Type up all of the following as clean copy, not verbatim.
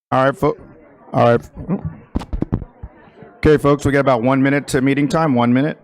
All right, all right. Okay, folks, we got about 1 minute to meeting time. 1 minute.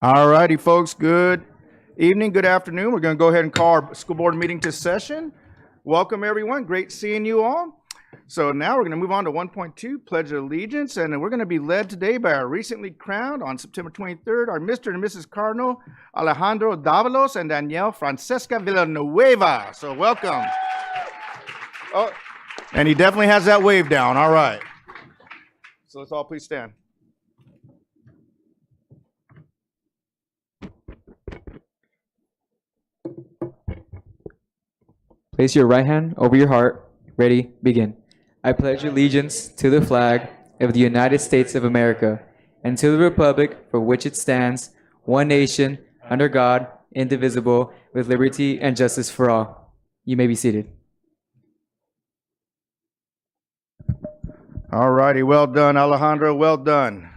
All righty, folks. Good evening, good afternoon. We're going to go ahead and call our school board meeting to session. Welcome, everyone. Great seeing you all. So now we're going to move on to 1.2, Pledge of Allegiance, and we're going to be led today by our recently crowned on September 23rd, our Mr. and Mrs. Cardinal Alejandro Davalos and Danielle Francesca Villanueva. So welcome. Oh, and he definitely has that wave down. All right. So let's all please stand. Place your right hand over your heart. Ready, begin. I pledge allegiance to the flag of the United States of America and to the republic for which it stands, one nation, under God, indivisible, with liberty and justice for all. You may be seated. All righty, well done, Alejandro, well done.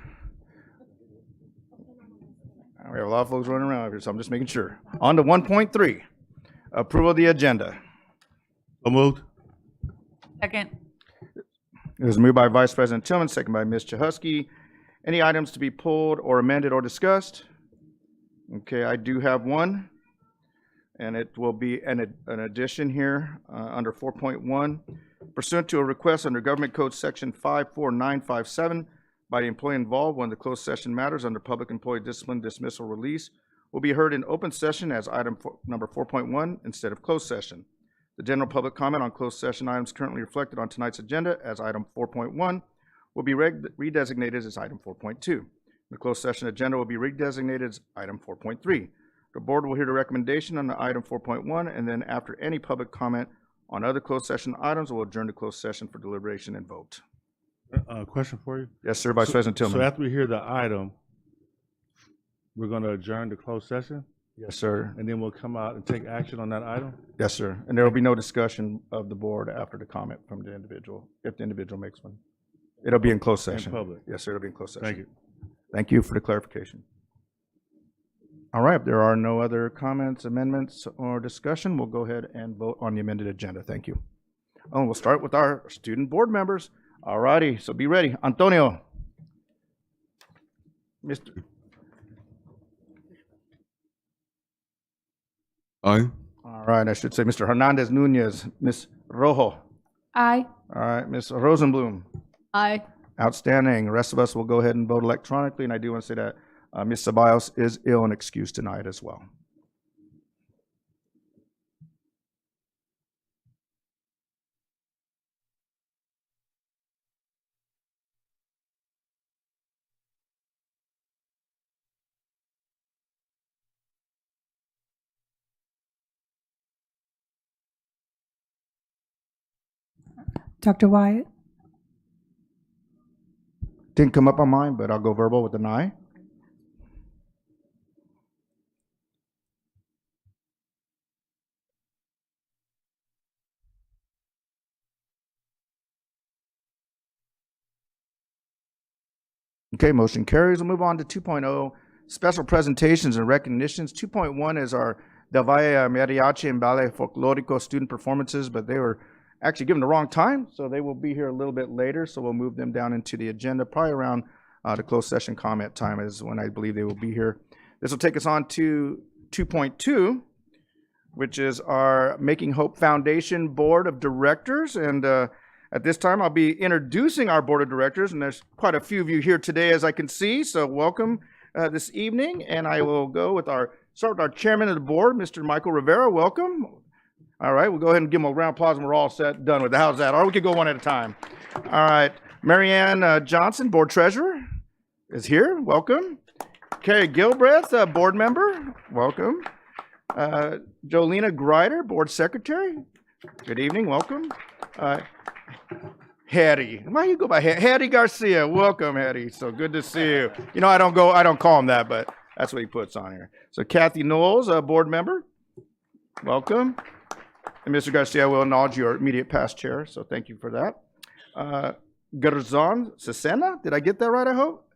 We have a lot of folks running around here, so I'm just making sure. On to 1.3, approval of the agenda. So moved. Second. It was moved by Vice President Tillman, second by Ms. Chahusky. Any items to be pulled or amended or discussed? Okay, I do have one, and it will be an addition here under 4.1. Pursuant to a request under Government Code Section 54957 by the employee involved when the closed session matters under Public Employee Discipline, Dismissal, Release will be heard in open session as item number 4.1 instead of closed session. The general public comment on closed session items currently reflected on tonight's agenda as item 4.1 will be redesignated as item 4.2. The closed session agenda will be redesignated as item 4.3. The board will hear the recommendation on the item 4.1, and then after any public comment on other closed session items, we'll adjourn to closed session for deliberation and vote. Question for you. Yes, sir, Vice President Tillman. So after we hear the item, we're going to adjourn to closed session, Yes, sir. and then we'll come out and take action on that item? Yes, sir. And there will be no discussion of the board after the comment from the individual, if the individual makes one. It'll be in closed session. In public? Yes, sir, it'll be in closed session. Thank you. Thank you for the clarification. All right, if there are no other comments, amendments, or discussion, we'll go ahead and vote on the amended agenda. Thank you. Oh, we'll start with our student board members. All righty, so be ready. Antonio. Mr. Aye. All right, I should say Mr. Hernandez Nunez, Ms. Rojo. Aye. All right, Ms. Rosenblum. Aye. Outstanding. The rest of us will go ahead and vote electronically, and I do want to say that Ms. Ceballos is ill and excused tonight as well. Dr. Wyatt? Didn't come up on mine, but I'll go verbal with an aye. Okay, motion carries. We'll move on to 2.0, special presentations and recognitions. 2.1 is our Del Valle Mariachi and Ballet Folklorico student performances, but they were actually given the wrong time, so they will be here a little bit later, so we'll move them down into the agenda, probably around the closed session comment time is when I believe they will be here. This will take us on to 2.2, which is our Making Hope Foundation Board of Directors, and at this time, I'll be introducing our board of directors, and there's quite a few of you here today, as I can see. So welcome this evening, and I will start with our chairman of the board, Mr. Michael Rivera. Welcome. All right, we'll go ahead and give him a round of applause, and we're all done with it. How's that? Or we could go one at a time. All right, Marianne Johnson, board treasurer, is here. Welcome. Carrie Gilbreth, board member. Welcome. Jolena Greider, board secretary. Good evening. Welcome. Hattie. Why do you go by Hattie Garcia? Welcome, Hattie. So good to see you. You know, I don't call him that, but that's what he puts on here. So Kathy Knowles, a board member. Welcome. And Mr. Garcia, I will acknowledge your immediate past chair, so thank you for that. Garzon Cesena, did I get that right, I hope?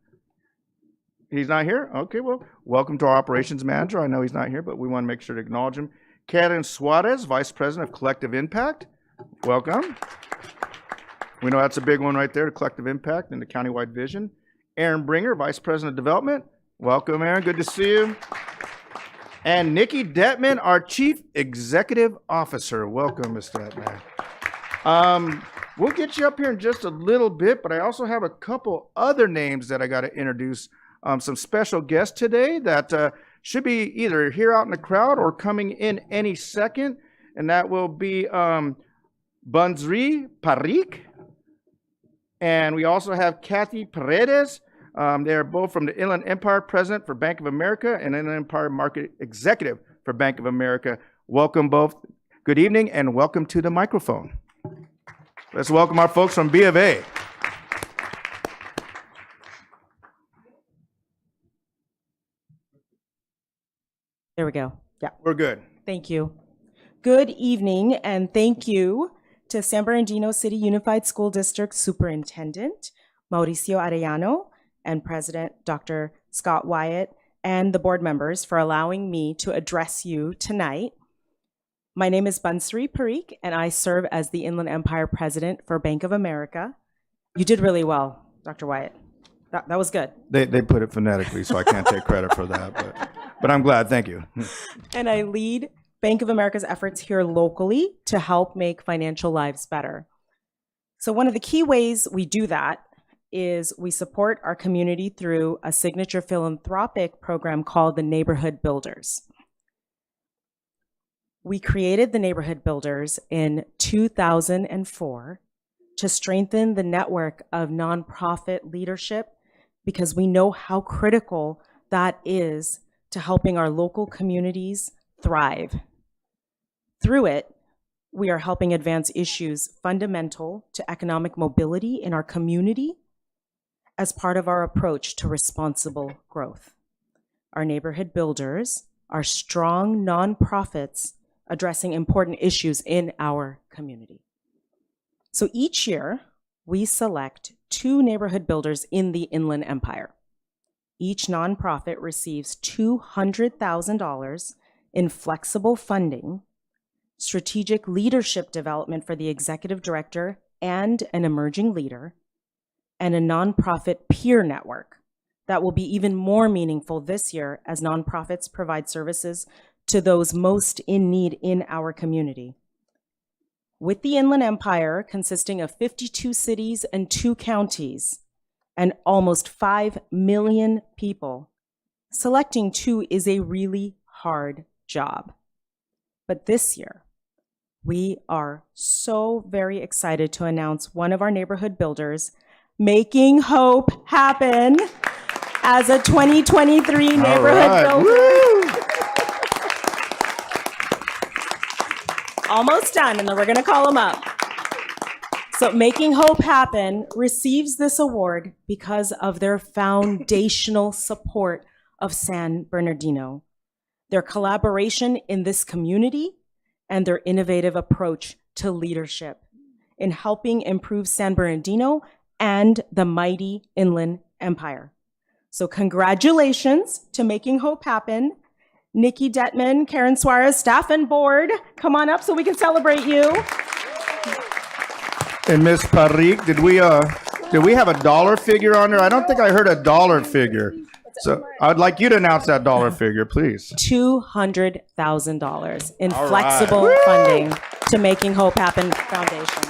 He's not here? Okay, well, welcome to our operations manager. I know he's not here, but we want to make sure to acknowledge him. Karen Suarez, vice president of Collective Impact. Welcome. We know that's a big one right there, the collective impact and the countywide vision. Aaron Bringer, Vice President of Development. Welcome, Aaron. Good to see you. And Nikki Detman, our Chief Executive Officer. Welcome, Ms. Detman. We'll get you up here in just a little bit, but I also have a couple other names that I got to introduce. Some special guests today that should be either here out in the crowd or coming in any second, and that will be Bansri Parikh. And we also have Kathy Paredes. They're both from the Inland Empire, president for Bank of America, and Inland Empire market executive for Bank of America. Welcome both. Good evening, and welcome to the microphone. Let's welcome our folks from B of A. There we go. Yeah. We're good. Thank you. Good evening, and thank you to San Bernardino City Unified School District Superintendent Mauricio Arellano and President Dr. Scott Wyatt and the board members for allowing me to address you tonight. My name is Bansri Parikh, and I serve as the Inland Empire President for Bank of America. You did really well, Dr. Wyatt. That was good. They put it phonetically, so I can't take credit for that, but I'm glad. Thank you. And I lead Bank of America's efforts here locally to help make financial lives better. So one of the key ways we do that is we support our community through a signature philanthropic program called the Neighborhood Builders. We created the Neighborhood Builders in 2004 to strengthen the network of nonprofit leadership because we know how critical that is to helping our local communities thrive. Through it, we are helping advance issues fundamental to economic mobility in our community as part of our approach to responsible growth. Our Neighborhood Builders are strong nonprofits addressing important issues in our community. So each year, we select 2 neighborhood builders in the Inland Empire. Each nonprofit receives $200,000 in flexible funding, strategic leadership development for the executive director and an emerging leader, and a nonprofit peer network that will be even more meaningful this year as nonprofits provide services to those most in need in our community. With the Inland Empire consisting of 52 cities and 2 counties and almost 5 million people, selecting 2 is a really hard job. But this year, we are so very excited to announce one of our neighborhood builders making hope happen as a 2023 neighborhood builder. Woo! Almost done, and then we're gonna call him up. So Making Hope Happen receives this award because of their foundational support of San Bernardino, their collaboration in this community, and their innovative approach to leadership in helping improve San Bernardino and the mighty Inland Empire. So congratulations to Making Hope Happen. Nikki Detman, Karen Suarez, staff and board, come on up so we can celebrate you. And Ms. Parikh, did we have a dollar figure on there? I don't think I heard a dollar figure. So I'd like you to announce that dollar figure, please. $200,000 in flexible funding to Making Hope Happen Foundation.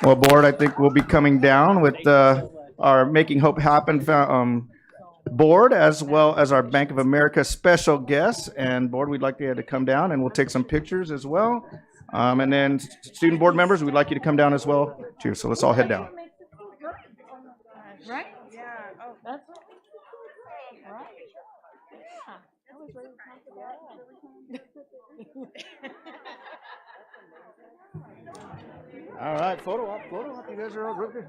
Well, board, I think we'll be coming down with our Making Hope Happen board, as well as our Bank of America special guests. And board, we'd like you to come down, and we'll take some pictures as well. And then student board members, we'd like you to come down as well, too. So let's all head down. Right? All right, photo op. You guys are all real good.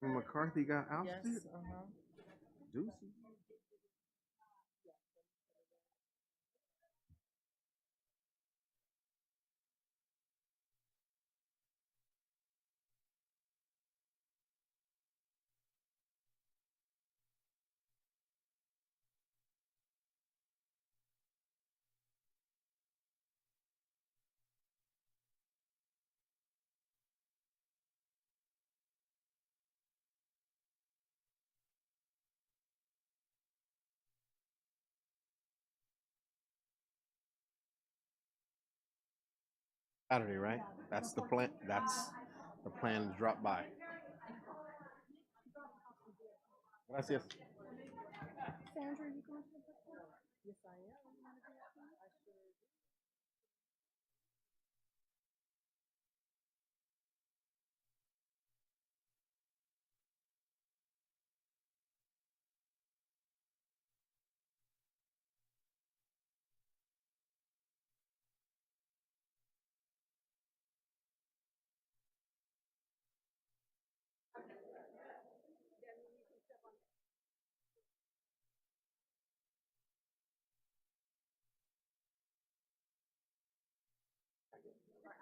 When McCarthy got ousted? Deuces. Saturday, right? That's the plan. That's the plan to drop by. Gracias.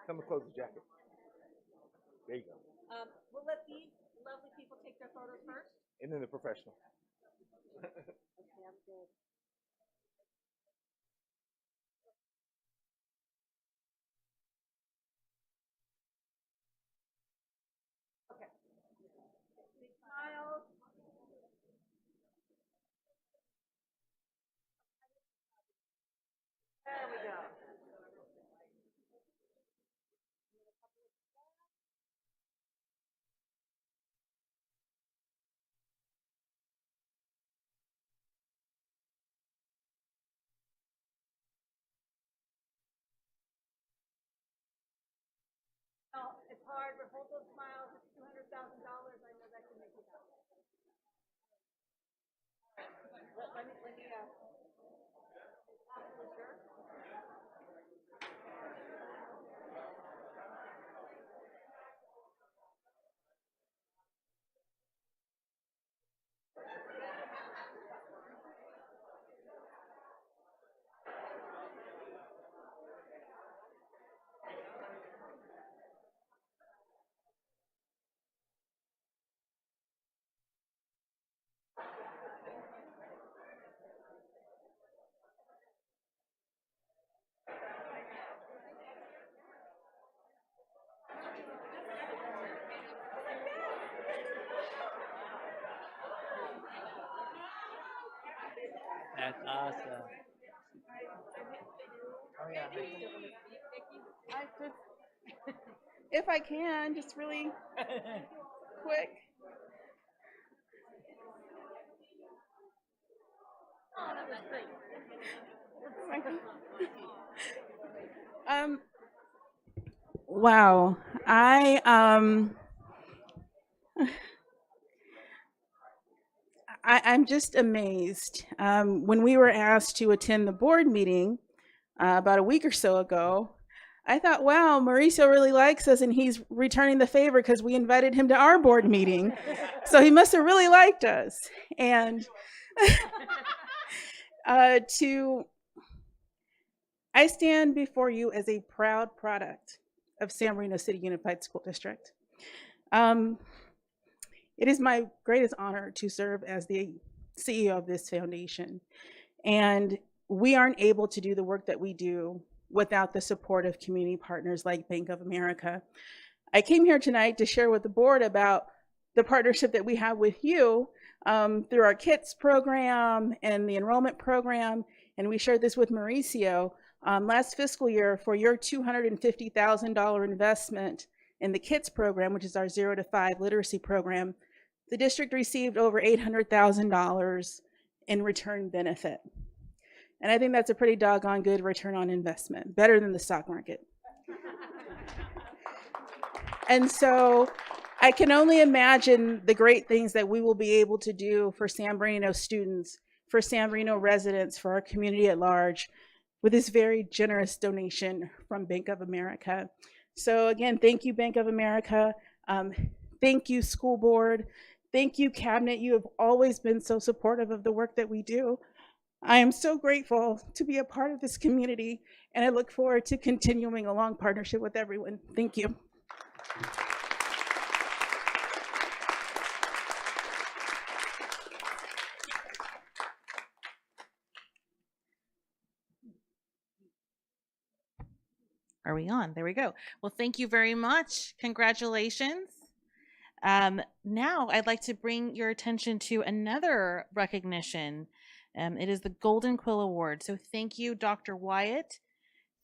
Come and close the jacket. There you go. We'll let these lovely people take their photos first. And then the professional. Big smiles. There we go. Oh, it's hard, but hold those smiles. It's $200,000. I know that can make you happy. Let me, absolutely sure. That's awesome. Oh yeah. I just, if I can, just really quick. Um, wow. I'm just amazed. When we were asked to attend the board meeting about a week or so ago, I thought, wow, Mauricio really likes us and he's returning the favor because we invited him to our board meeting. So he must have really liked us. And I stand before you as a proud product of San Marino City Unified School District. It is my greatest honor to serve as the CEO of this foundation. And we aren't able to do the work that we do without the support of community partners like Bank of America. I came here tonight to share with the board about the partnership that we have with you through our KITS program and the enrollment program. And we shared this with Mauricio last fiscal year for your $250,000 investment in the KITS program, which is our 0 to 5 literacy program. The district received over $800,000 in return benefit. And I think that's a pretty doggone good return on investment, better than the stock market. And so I can only imagine the great things that we will be able to do for San Bernardino students, for San Bernardino residents, for our community at large, with this very generous donation from Bank of America. So again, thank you, Bank of America. Thank you, school board. Thank you, cabinet. You have always been so supportive of the work that we do. I am so grateful to be a part of this community, and I look forward to continuing a long partnership with everyone. Thank you. Are we on? There we go. Well, thank you very much. Congratulations. Now I'd like to bring your attention to another recognition. It is the Golden Quill Award. So thank you, Dr. Wyatt.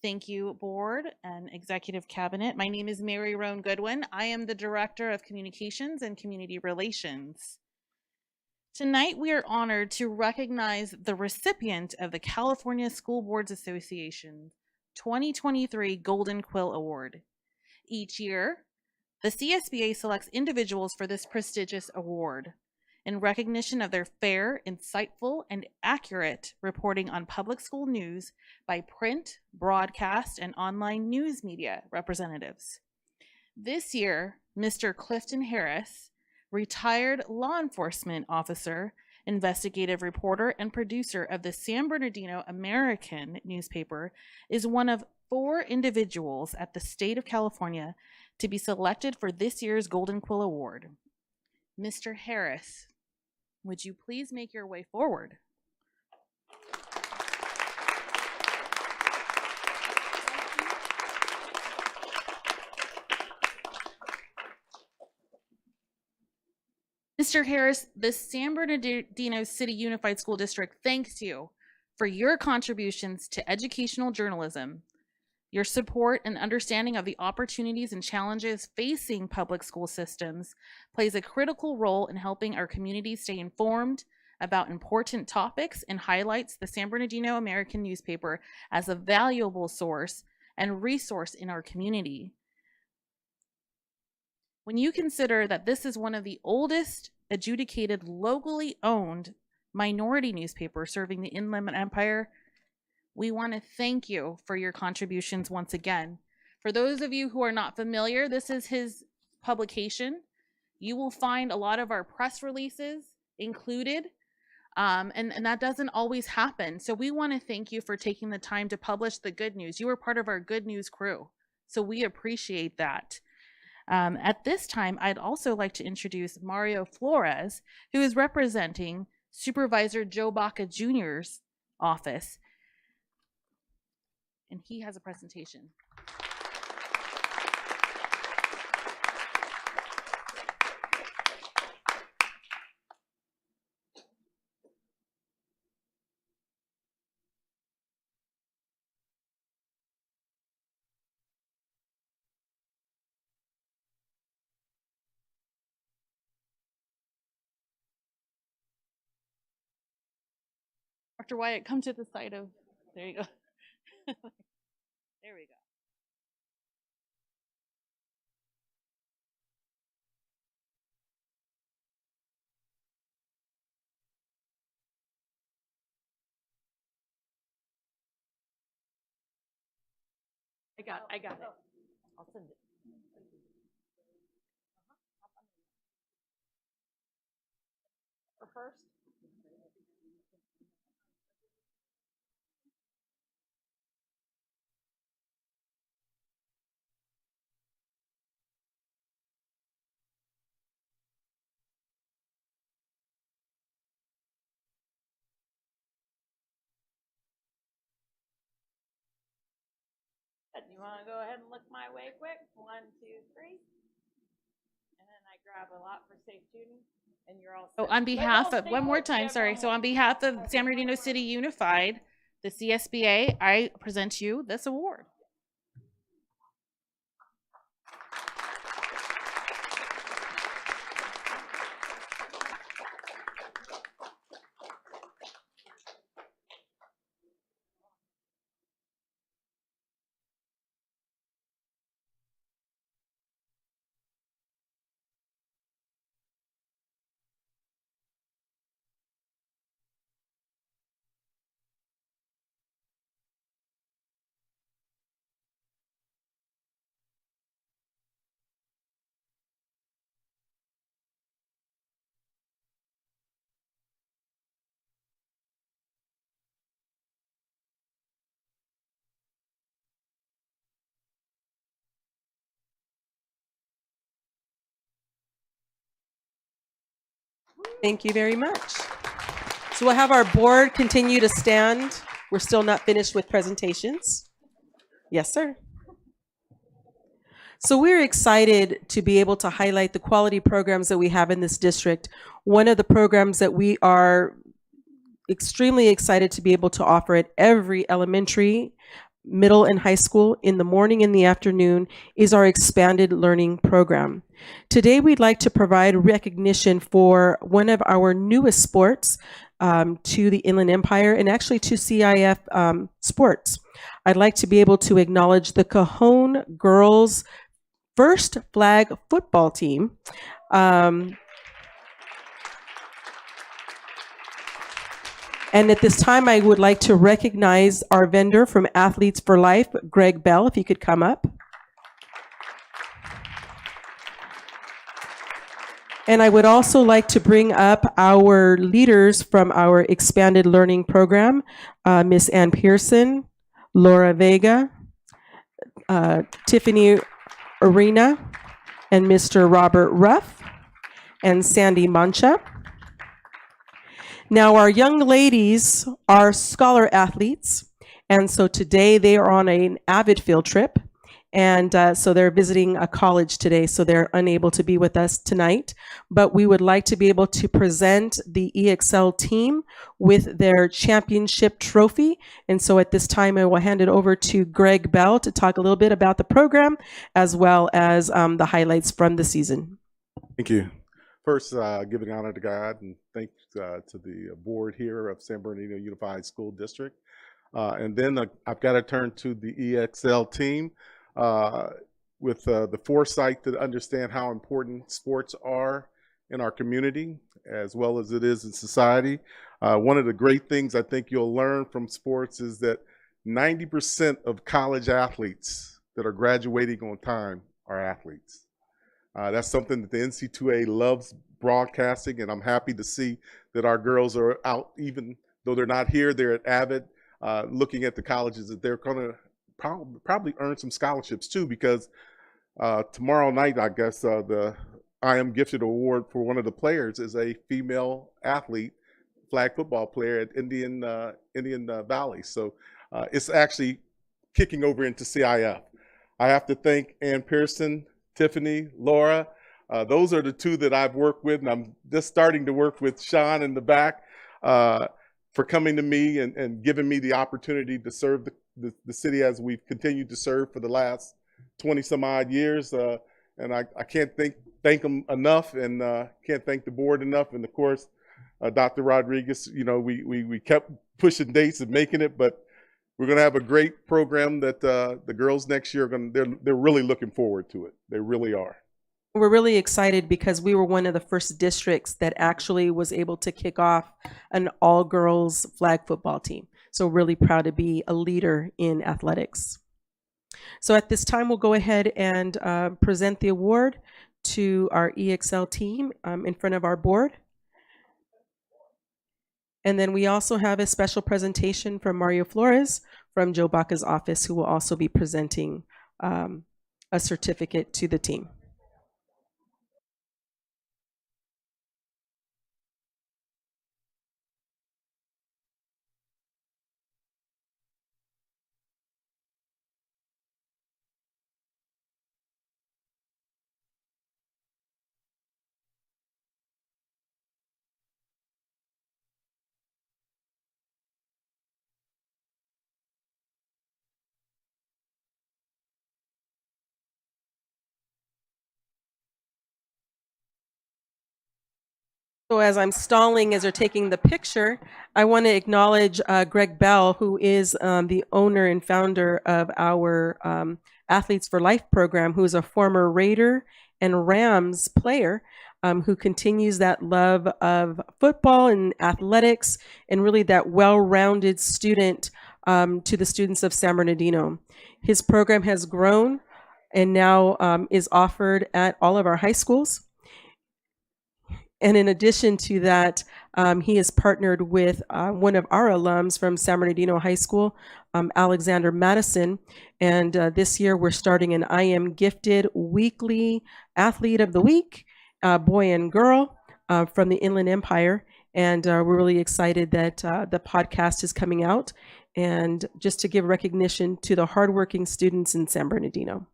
Thank you, board and executive cabinet. My name is Mary Roan Goodwin. I am the Director of Communications and Community Relations. Tonight, we are honored to recognize the recipient of the California School Boards Association 2023 Golden Quill Award. Each year, the CSBA selects individuals for this prestigious award in recognition of their fair, insightful, and accurate reporting on public school news by print, broadcast, and online news media representatives. This year, Mr. Clifton Harris, retired law enforcement officer, investigative reporter, and producer of the San Bernardino American newspaper, is one of 4 individuals at the state of California to be selected for this year's Golden Quill Award. Mr. Harris, would you please make your way forward? Mr. Harris, the San Bernardino City Unified School District thanks you for your contributions to educational journalism. Your support and understanding of the opportunities and challenges facing public school systems plays a critical role in helping our community stay informed about important topics and highlights the San Bernardino American newspaper as a valuable source and resource in our community. When you consider that this is one of the oldest adjudicated locally owned minority newspapers serving the Inland Empire, we want to thank you for your contributions once again. For those of you who are not familiar, this is his publication. You will find a lot of our press releases included, and that doesn't always happen. So we want to thank you for taking the time to publish the good news. You are part of our good news crew, so we appreciate that. At this time, I'd also like to introduce Mario Flores, who is representing Supervisor Joe Baca Jr.'s office, and he has a presentation. Dr. Wyatt, come to the side of, there you go. There we go. I got it. I'll send it. Or first? You want to go ahead and look my way quick? 1, 2, 3. And then I grab a lot for safe shooting. And you're all set. So on behalf of, one more time, sorry. So on behalf of San Bernardino City Unified, the CSBA, I present you this award. Thank you very much. So we'll have our board continue to stand. We're still not finished with presentations. Yes, sir. So we're excited to be able to highlight the quality programs that we have in this district. One of the programs that we are extremely excited to be able to offer at every elementary, middle, and high school in the morning and the afternoon is our expanded learning program. Today, we'd like to provide recognition for one of our newest sports to the Inland Empire and actually to CIF sports. I'd like to be able to acknowledge the Cajon Girls First Flag Football Team. And at this time, I would like to recognize our vendor from Athletes for Life, Greg Bell, if you could come up. And I would also like to bring up our leaders from our expanded learning program, Miss Ann Pearson, Laura Vega, Tiffany Arena, and Mr. Robert Ruff, and Sandy Mancha. Now, our young ladies are scholar athletes, and so today they are on an AVID field trip, and so they're visiting a college today, so they're unable to be with us tonight. But we would like to be able to present the EXL team with their championship trophy, and so at this time I will hand it over to Greg Bell to talk a little bit about the program as well as the highlights from the season. Thank you. First, giving honor to God and thanks to the board here of San Bernardino Unified School District. And then I've got to turn to the EXL team with the foresight to understand how important sports are in our community as well as it is in society. One of the great things I think you'll learn from sports is that 90% of college athletes that are graduating on time are athletes. That's something that the NC2A loves broadcasting, and I'm happy to see that our girls are out, even though they're not here, they're at AVID, looking at the colleges that they're going to probably earn some scholarships too, because tomorrow night, I guess, the I Am Gifted Award for one of the players is a female athlete, flag football player at Indian Valley. So it's actually kicking over into CIF. I have to thank Ann Pearson, Tiffany, Laura. Those are the two that I've worked with, and I'm just starting to work with Sean in the back for coming to me and giving me the opportunity to serve the city as we've continued to serve for the last 20 some odd years. And I can't thank them enough, and can't thank the board enough. And of course, Dr. Rodriguez, you know, we kept pushing dates and making it, but we're going to have a great program that the girls next year are going to, they're really looking forward to it. They really are. We're really excited because we were one of the first districts that actually was able to kick off an all-girls flag football team. So really proud to be a leader in athletics. So at this time, we'll go ahead and present the award to our EXL team in front of our board. And then we also have a special presentation from Mario Flores from Joe Baca's office, who will also be presenting a certificate to the team. So as I'm stalling as they're taking the picture, I want to acknowledge Greg Bell, who is the owner and founder of our Athletes for Life program, who is a former Raider and Rams player, who continues that love of football and athletics and really that well-rounded student to the students of San Bernardino. His program has grown and now is offered at all of our high schools. And in addition to that, he has partnered with one of our alums from San Bernardino High School, Alexander Madison. And this year we're starting an I Am Gifted weekly athlete of the week, boy and girl from the Inland Empire. And we're really excited that the podcast is coming out, and just to give recognition to the hardworking students in San Bernardino.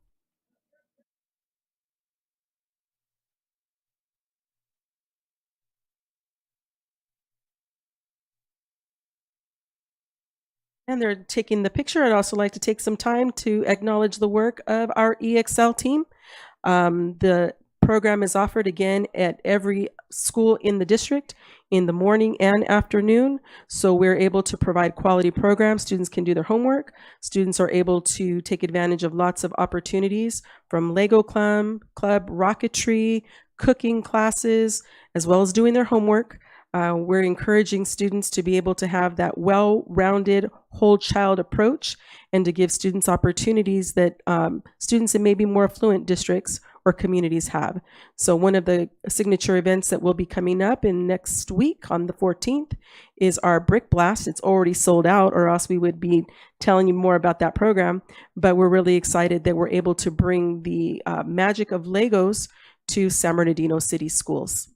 And they're taking the picture. I'd also like to take some time to acknowledge the work of our EXL team. The program is offered again at every school in the district in the morning and afternoon. So we're able to provide quality programs. Students can do their homework. Students are able to take advantage of lots of opportunities from Lego Club, rocketry, cooking classes, as well as doing their homework. We're encouraging students to be able to have that well-rounded whole child approach and to give students opportunities that students in maybe more affluent districts or communities have. So one of the signature events that will be coming up in next week on the 14th is our Brick Blast. It's already sold out, or else we would be telling you more about that program. But we're really excited that we're able to bring the magic of Legos to San Bernardino City schools.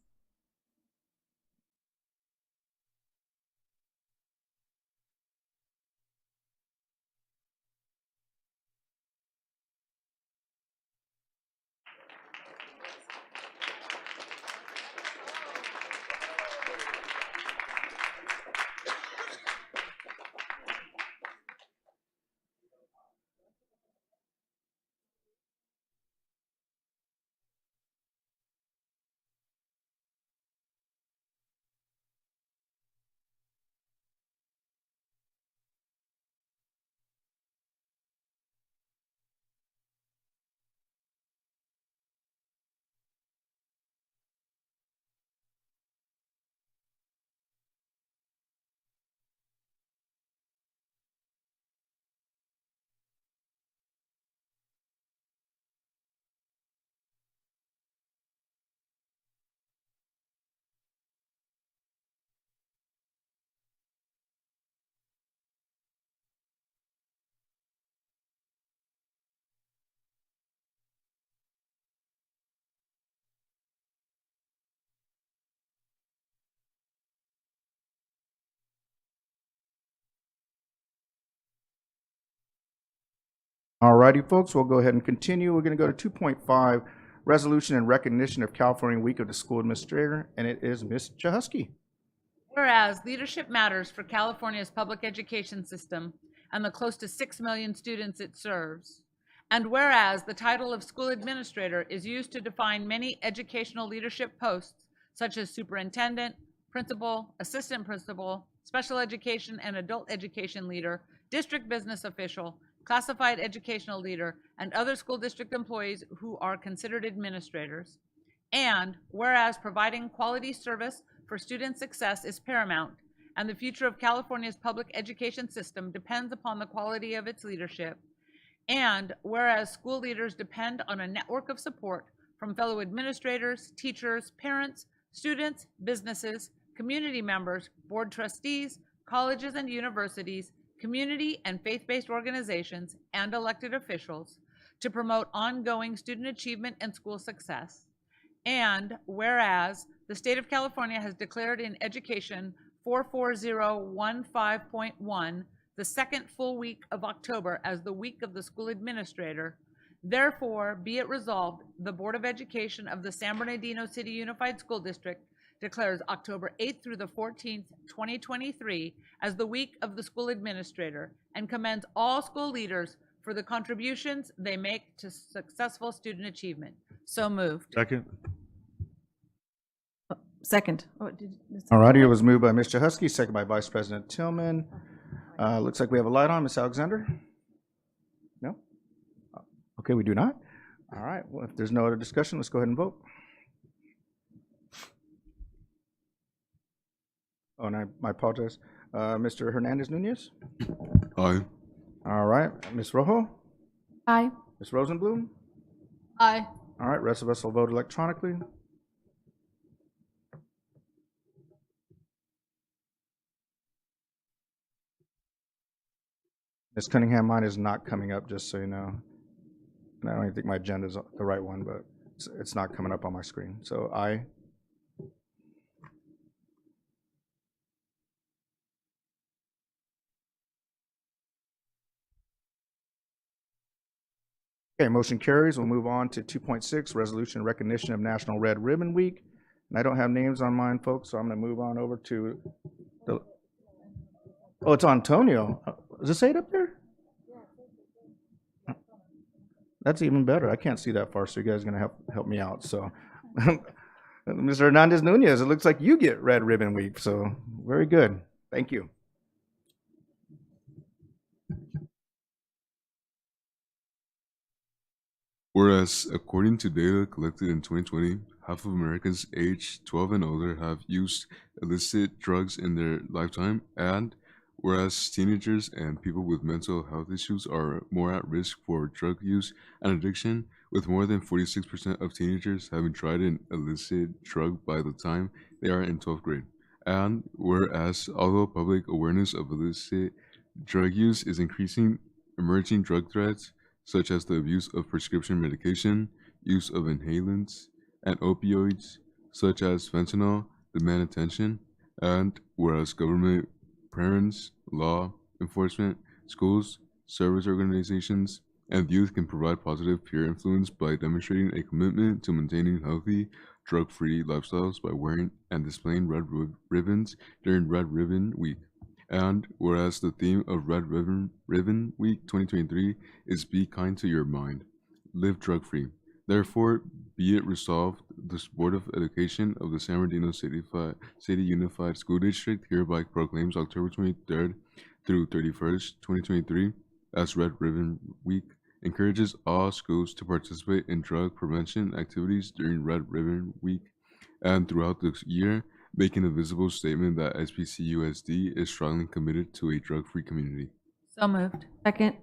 All righty, folks, we'll go ahead and continue. We're going to go to 2.5, Resolution in Recognition of California Week of the School Administrator, and it is Ms. Chahusky. Whereas leadership matters for California's public education system and the close to 6 million students it serves. And whereas the title of school administrator is used to define many educational leadership posts, such as superintendent, principal, assistant principal, special education and adult education leader, district business official, classified educational leader, and other school district employees who are considered administrators. And whereas providing quality service for student success is paramount, and the future of California's public education system depends upon the quality of its leadership. And whereas school leaders depend on a network of support from fellow administrators, teachers, parents, students, businesses, community members, board trustees, colleges and universities, community and faith-based organizations, and elected officials to promote ongoing student achievement and school success. And whereas the state of California has declared in Education 44015.1 the second full week of October as the week of the school administrator, therefore be it resolved, the Board of Education of the San Bernardino City Unified School District declares October 8th through the 14th, 2023 as the week of the school administrator and commends all school leaders for the contributions they make to successful student achievement. So moved. Second. Second. All righty, it was moved by Mr. Husky, second by Vice President Tillman. Looks like we have a light on. Ms. Alexander? No? Okay, we do not. All right, well, if there's no other discussion, let's go ahead and vote. Oh, and I apologize. Mr. Hernandez Nunez? Aye. All right, Ms. Rojo? Aye. Ms. Rosenblum? Aye. All right, rest of us will vote electronically. Ms. Cunningham, mine is not coming up, just so you know. And I don't even think my agenda is the right one, but it's not coming up on my screen. So aye. Okay, motion carries. We'll move on to 2.6, resolution recognition of National Red Ribbon Week. And I don't have names on mine, folks, so I'm going to move on over to the. Oh, it's Antonio. Does it say it up there? That's even better. I can't see that far, so you guys are going to help me out. So, Mr. Hernandez Nunez, it looks like you get Red Ribbon Week. So, very good. Thank you. Whereas, according to data collected in 2020, half of Americans aged 12 and older have used illicit drugs in their lifetime, and whereas teenagers and people with mental health issues are more at risk for drug use and addiction, with more than 46% of teenagers having tried an illicit drug by the time they are in 12th grade. And whereas, although public awareness of illicit drug use is increasing, emerging drug threats such as the abuse of prescription medication, use of inhalants, and opioids, such as fentanyl, demand attention. And whereas government, parents, law enforcement, schools, service organizations, and youth can provide positive peer influence by demonstrating a commitment to maintaining healthy, drug-free lifestyles by wearing and displaying red ribbons during Red Ribbon Week. And whereas the theme of Red Ribbon Week 2023 is Be Kind to Your Mind, Live Drug-Free. Therefore, be it resolved, the Board of Education of the San Bernardino City Unified School District hereby proclaims October 23rd through 31st, 2023 as Red Ribbon Week, encourages all schools to participate in drug prevention activities during Red Ribbon Week and throughout the year, making a visible statement that SBCUSD is strongly committed to a drug-free community. So moved. Second.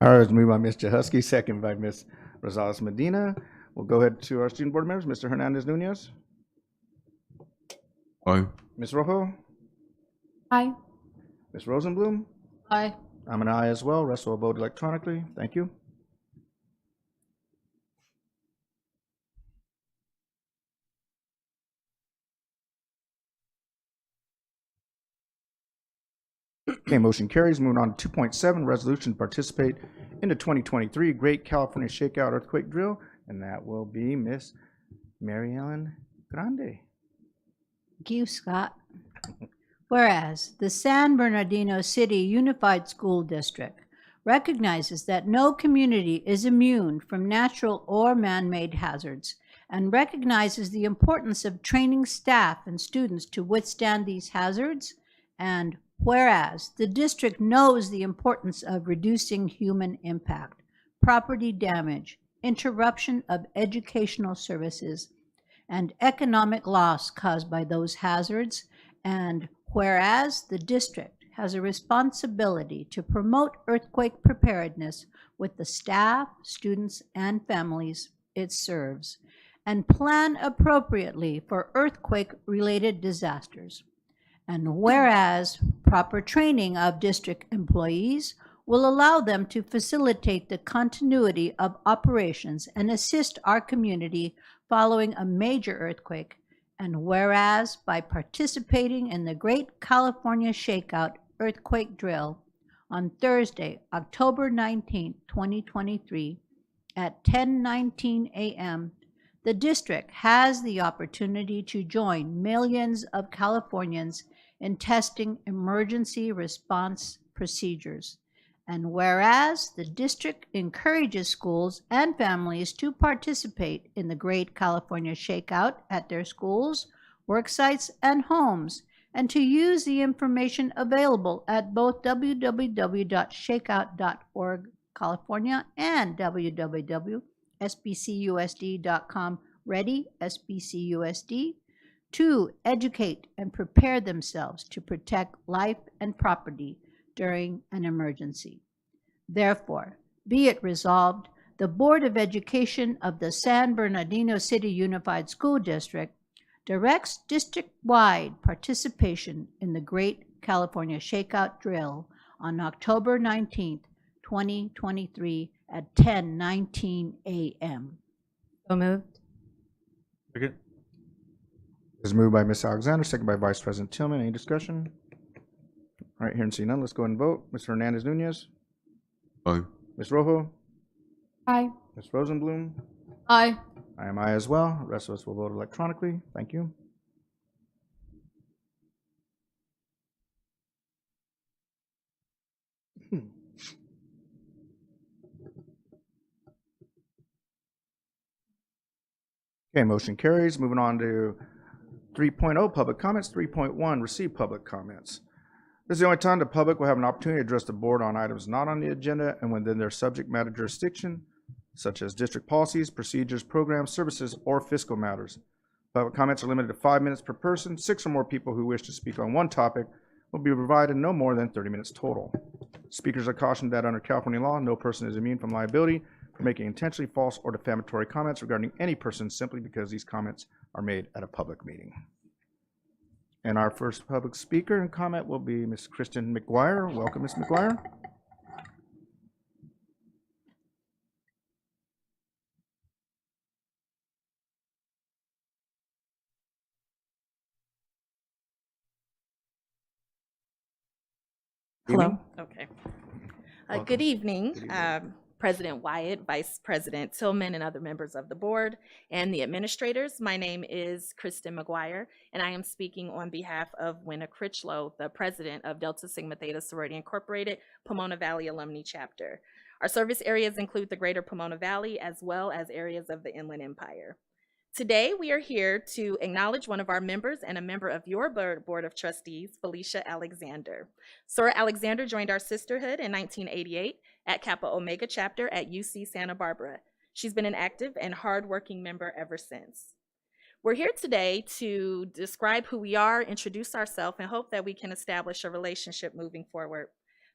All right, it's moved by Mr. Husky, second by Ms. Rosales Medina. We'll go ahead to our student board members. Mr. Hernandez Nunez. Aye. Ms. Rojo. Aye. Ms. Rosenblum. Aye. I'm an aye as well. Rest will vote electronically. Thank you. Okay, motion carries. Moving on to 2.7, resolution to participate in the 2023 Great California Shakeout Earthquake Drill, and that will be Miss Mary Ellen Grande. Thank you, Scott. Whereas the San Bernardino City Unified School District recognizes that no community is immune from natural or man-made hazards, and recognizes the importance of training staff and students to withstand these hazards. And whereas the district knows the importance of reducing human impact, property damage, interruption of educational services, and economic loss caused by those hazards, and whereas the district has a responsibility to promote earthquake preparedness with the staff, students, and families it serves, and plan appropriately for earthquake-related disasters. And whereas proper training of district employees will allow them to facilitate the continuity of operations and assist our community following a major earthquake. And whereas by participating in the Great California Shakeout earthquake drill on Thursday, October 19, 2023, at 10:19 a.m., the district has the opportunity to join millions of Californians in testing emergency response procedures. And whereas the district encourages schools and families to participate in the Great California Shakeout at their schools, work sites, and homes, and to use the information available at both www.shakeout.org California and www.sbcusd.com Ready SBCUSD to educate and prepare themselves to protect life and property during an emergency. Therefore, be it resolved, the Board of Education of the San Bernardino City Unified School District directs district-wide participation in the Great California Shakeout Drill on October 19th, 2023 at 10:19 a.m. So moved. Second. It's moved by Ms. Alexander, second by Vice President Tillman. Any discussion? All right, here and see none. Let's go ahead and vote. Mr. Hernandez Nunez. Aye. Ms. Rojo. Aye. Ms. Rosenblum. Aye. I am aye as well. The rest of us will vote electronically. Thank you. Okay, motion carries. Moving on to 3.0, public comments. 3.1, receive public comments. This is the only time the public will have an opportunity to address the board on items not on the agenda and within their subject matter jurisdiction, such as district policies, procedures, programs, services, or fiscal matters. Public comments are limited to 5 minutes per person. 6 or more people who wish to speak on one topic will be provided no more than 30 minutes total. Speakers are cautioned that under California law, no person is immune from liability for making intentionally false or defamatory comments regarding any person simply because these comments are made at a public meeting. And our first public speaker and comment will be Ms. Kristen McGuire. Welcome, Ms. McGuire. Hello. Okay. Welcome. Good evening, Good evening. President Wyatt, Vice President Tillman, and other members of the board and the administrators. My name is Kristen McGuire, and I am speaking on behalf of Winna Critchlow, the president of Delta Sigma Theta Sorority Incorporated, Pomona Valley Alumni Chapter. Our service areas include the greater Pomona Valley as well as areas of the Inland Empire. Today, we are here to acknowledge one of our members and a member of your Board of Trustees, Felicia Alexander. Sora Alexander joined our sisterhood in 1988 at Kappa Omega chapter at UC Santa Barbara. She's been an active and hardworking member ever since. We're here today to describe who we are, introduce ourselves, and hope that we can establish a relationship moving forward.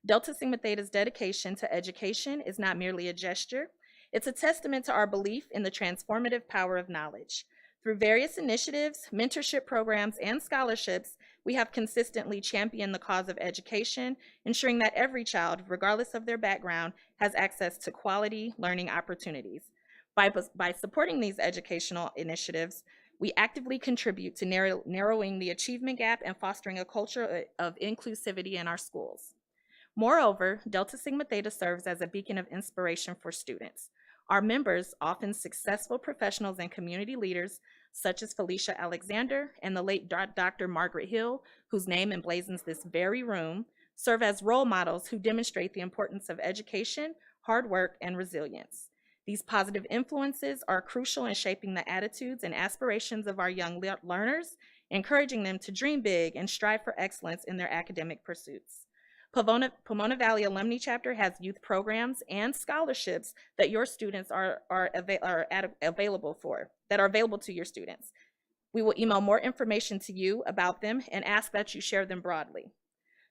Delta Sigma Theta's dedication to education is not merely a gesture. It's a testament to our belief in the transformative power of knowledge. Through various initiatives, mentorship programs, and scholarships, we have consistently championed the cause of education, ensuring that every child, regardless of their background, has access to quality learning opportunities. By supporting these educational initiatives, we actively contribute to narrowing the achievement gap and fostering a culture of inclusivity in our schools. Moreover, Delta Sigma Theta serves as a beacon of inspiration for students. Our members, often successful professionals and community leaders, such as Felicia Alexander and the late Dr. Margaret Hill, whose name emblazons this very room, serve as role models who demonstrate the importance of education, hard work, and resilience. These positive influences are crucial in shaping the attitudes and aspirations of our young learners, encouraging them to dream big and strive for excellence in their academic pursuits. Pomona Valley Alumni Chapter has youth programs and scholarships that your students are available to your students. We will email more information to you about them and ask that you share them broadly.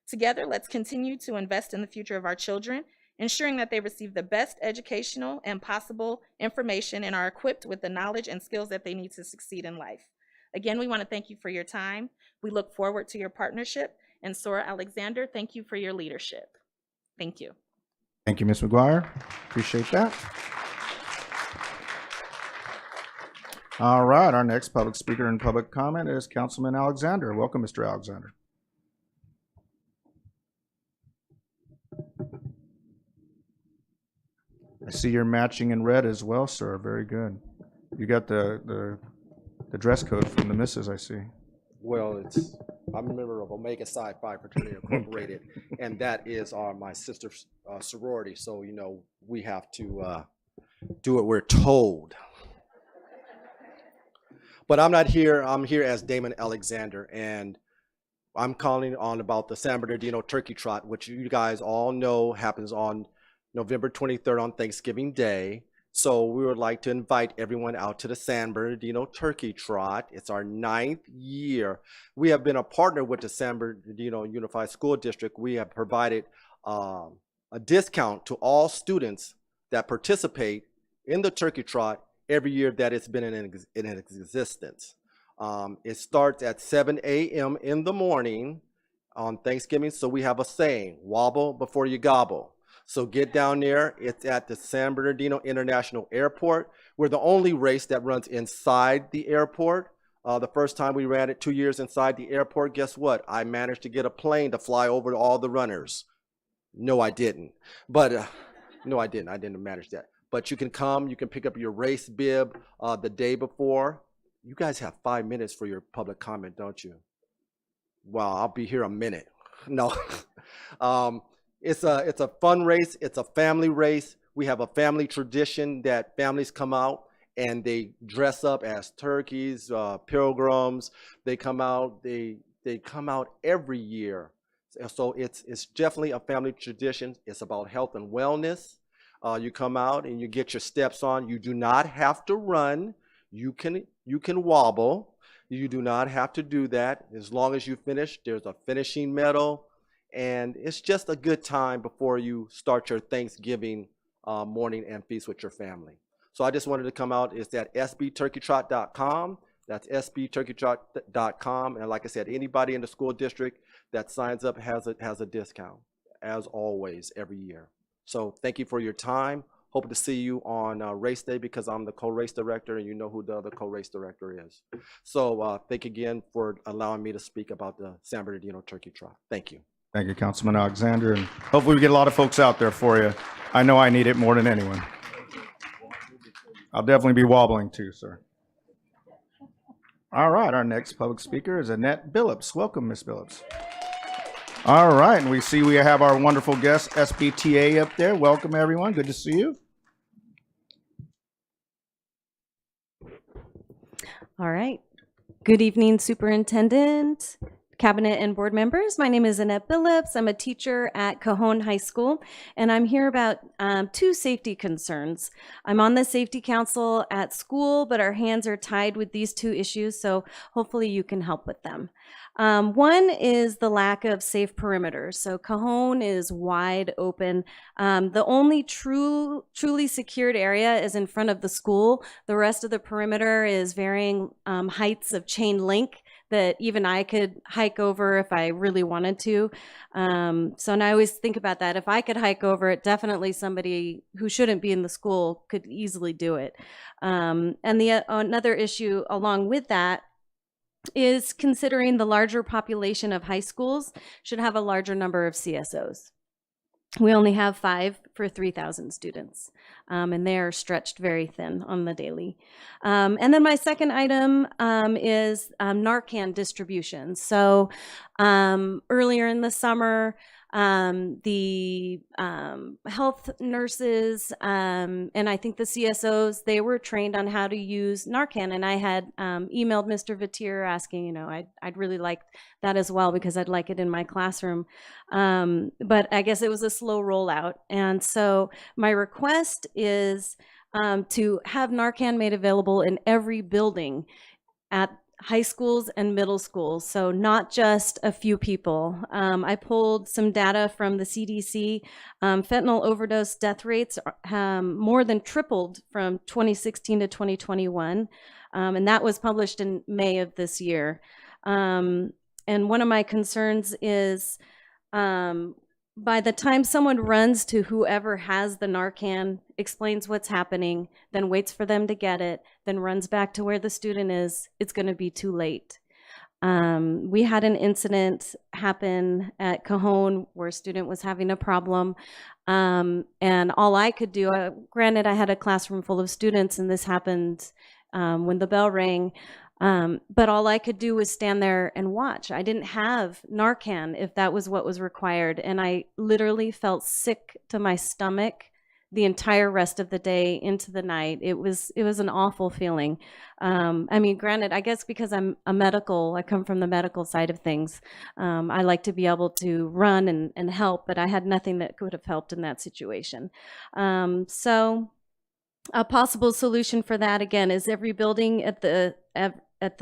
Together, let's continue to invest in the future of our children, ensuring that they receive the best educational and possible information and are equipped with the knowledge and skills that they need to succeed in life. Again, we want to thank you for your time. We look forward to your partnership. And Sora Alexander, thank you for your leadership. Thank you. Thank you, Ms. McGuire. Appreciate that. All right, our next public speaker and public comment is Councilman Alexander. Welcome, Mr. Alexander. I see you're matching in red as well, sir. Very good. You got the dress code from the missus, I see. Well, I'm a member of Omega Psi Phi Fraternity Incorporated, and that is my sister's sorority. So, you know, we have to do what we're told. But I'm not here. I'm here as Damon Alexander, and I'm calling on about the San Bernardino Turkey Trot, which you guys all know happens on November 23rd on Thanksgiving Day. So we would like to invite everyone out to the San Bernardino Turkey Trot. It's our 9th year. We have been a partner with the San Bernardino Unified School District. We have provided a discount to all students that participate in the Turkey Trot every year that it's been in existence. It starts at 7 a.m. in the morning on Thanksgiving. So we have a saying, wobble before you gobble. So get down there. It's at the San Bernardino International Airport. We're the only race that runs inside the airport. The first time we ran it 2 years inside the airport, guess what? I managed to get a plane to fly over to all the runners. No, I didn't. But no, I didn't. I didn't manage that. But you can come. You can pick up your race bib the day before. You guys have 5 minutes for your public comment, don't you? Well, I'll be here a minute. No. It's a fun race. It's a family race. We have a family tradition that families come out and they dress up as turkeys, pilgrims. They come out. They come out every year. So it's definitely a family tradition. It's about health and wellness. You come out and you get your steps on. You do not have to run. You can wobble. You do not have to do that. As long as you finish, there's a finishing medal. And it's just a good time before you start your Thanksgiving morning and feast with your family. So I just wanted to come out. It's at sbturkeytrot.com. That's sbturkeytrot.com. And like I said, anybody in the school district that signs up has a discount, as always, every year. So thank you for your time. Hope to see you on race day because I'm the co-race director and you know who the other co-race director is. So thank you again for allowing me to speak about the San Bernardino Turkey Trot. Thank you. Thank you, Councilman Alexander, and hopefully we get a lot of folks out there for you. I know I need it more than anyone. I'll definitely be wobbling too, sir. All right, our next public speaker is Annette Billups. Welcome, Ms. Billups. All right, and we see we have our wonderful guest, SBTA, up there. Welcome, everyone. Good to see you. All right. Good evening, Superintendent, Cabinet, and board members. My name is Annette Billups. I'm a teacher at Cajon High School, and I'm here about two safety concerns. I'm on the Safety Council at school, but our hands are tied with these two issues, so hopefully you can help with them. One is the lack of safe perimeters. So Cajon is wide open. The only truly secured area is in front of the school. The rest of the perimeter is varying heights of chain link that even I could hike over if I really wanted to. So and I always think about that. If I could hike over it, definitely somebody who shouldn't be in the school could easily do it. And another issue along with that is considering the larger population of high schools should have a larger number of CSOs. We only have 5 for 3,000 students, and they are stretched very thin on the daily. And then my second item is Narcan distribution. So earlier in the summer, the health nurses, and I think the CSOs, they were trained on how to use Narcan. And I had emailed Mr. Vatier asking, I'd really like that as well because I'd like it in my classroom. But I guess it was a slow rollout. And so my request is to have Narcan made available in every building at high schools and middle schools, so not just a few people. I pulled some data from the CDC. Fentanyl overdose death rates more than tripled from 2016 to 2021, and that was published in May of this year. And one of my concerns is by the time someone runs to whoever has the Narcan, explains what's happening, then waits for them to get it, then runs back to where the student is, it's going to be too late. We had an incident happen at Cajon where a student was having a problem. And all I could do, granted I had a classroom full of students and this happened when the bell rang, but all I could do was stand there and watch. I didn't have Narcan if that was what was required. And I literally felt sick to my stomach the entire rest of the day into the night. It was an awful feeling. I mean, granted, I guess because I come from the medical side of things. I like to be able to run and help, but I had nothing that could have helped in that situation. So a possible solution for that, again, is every building at the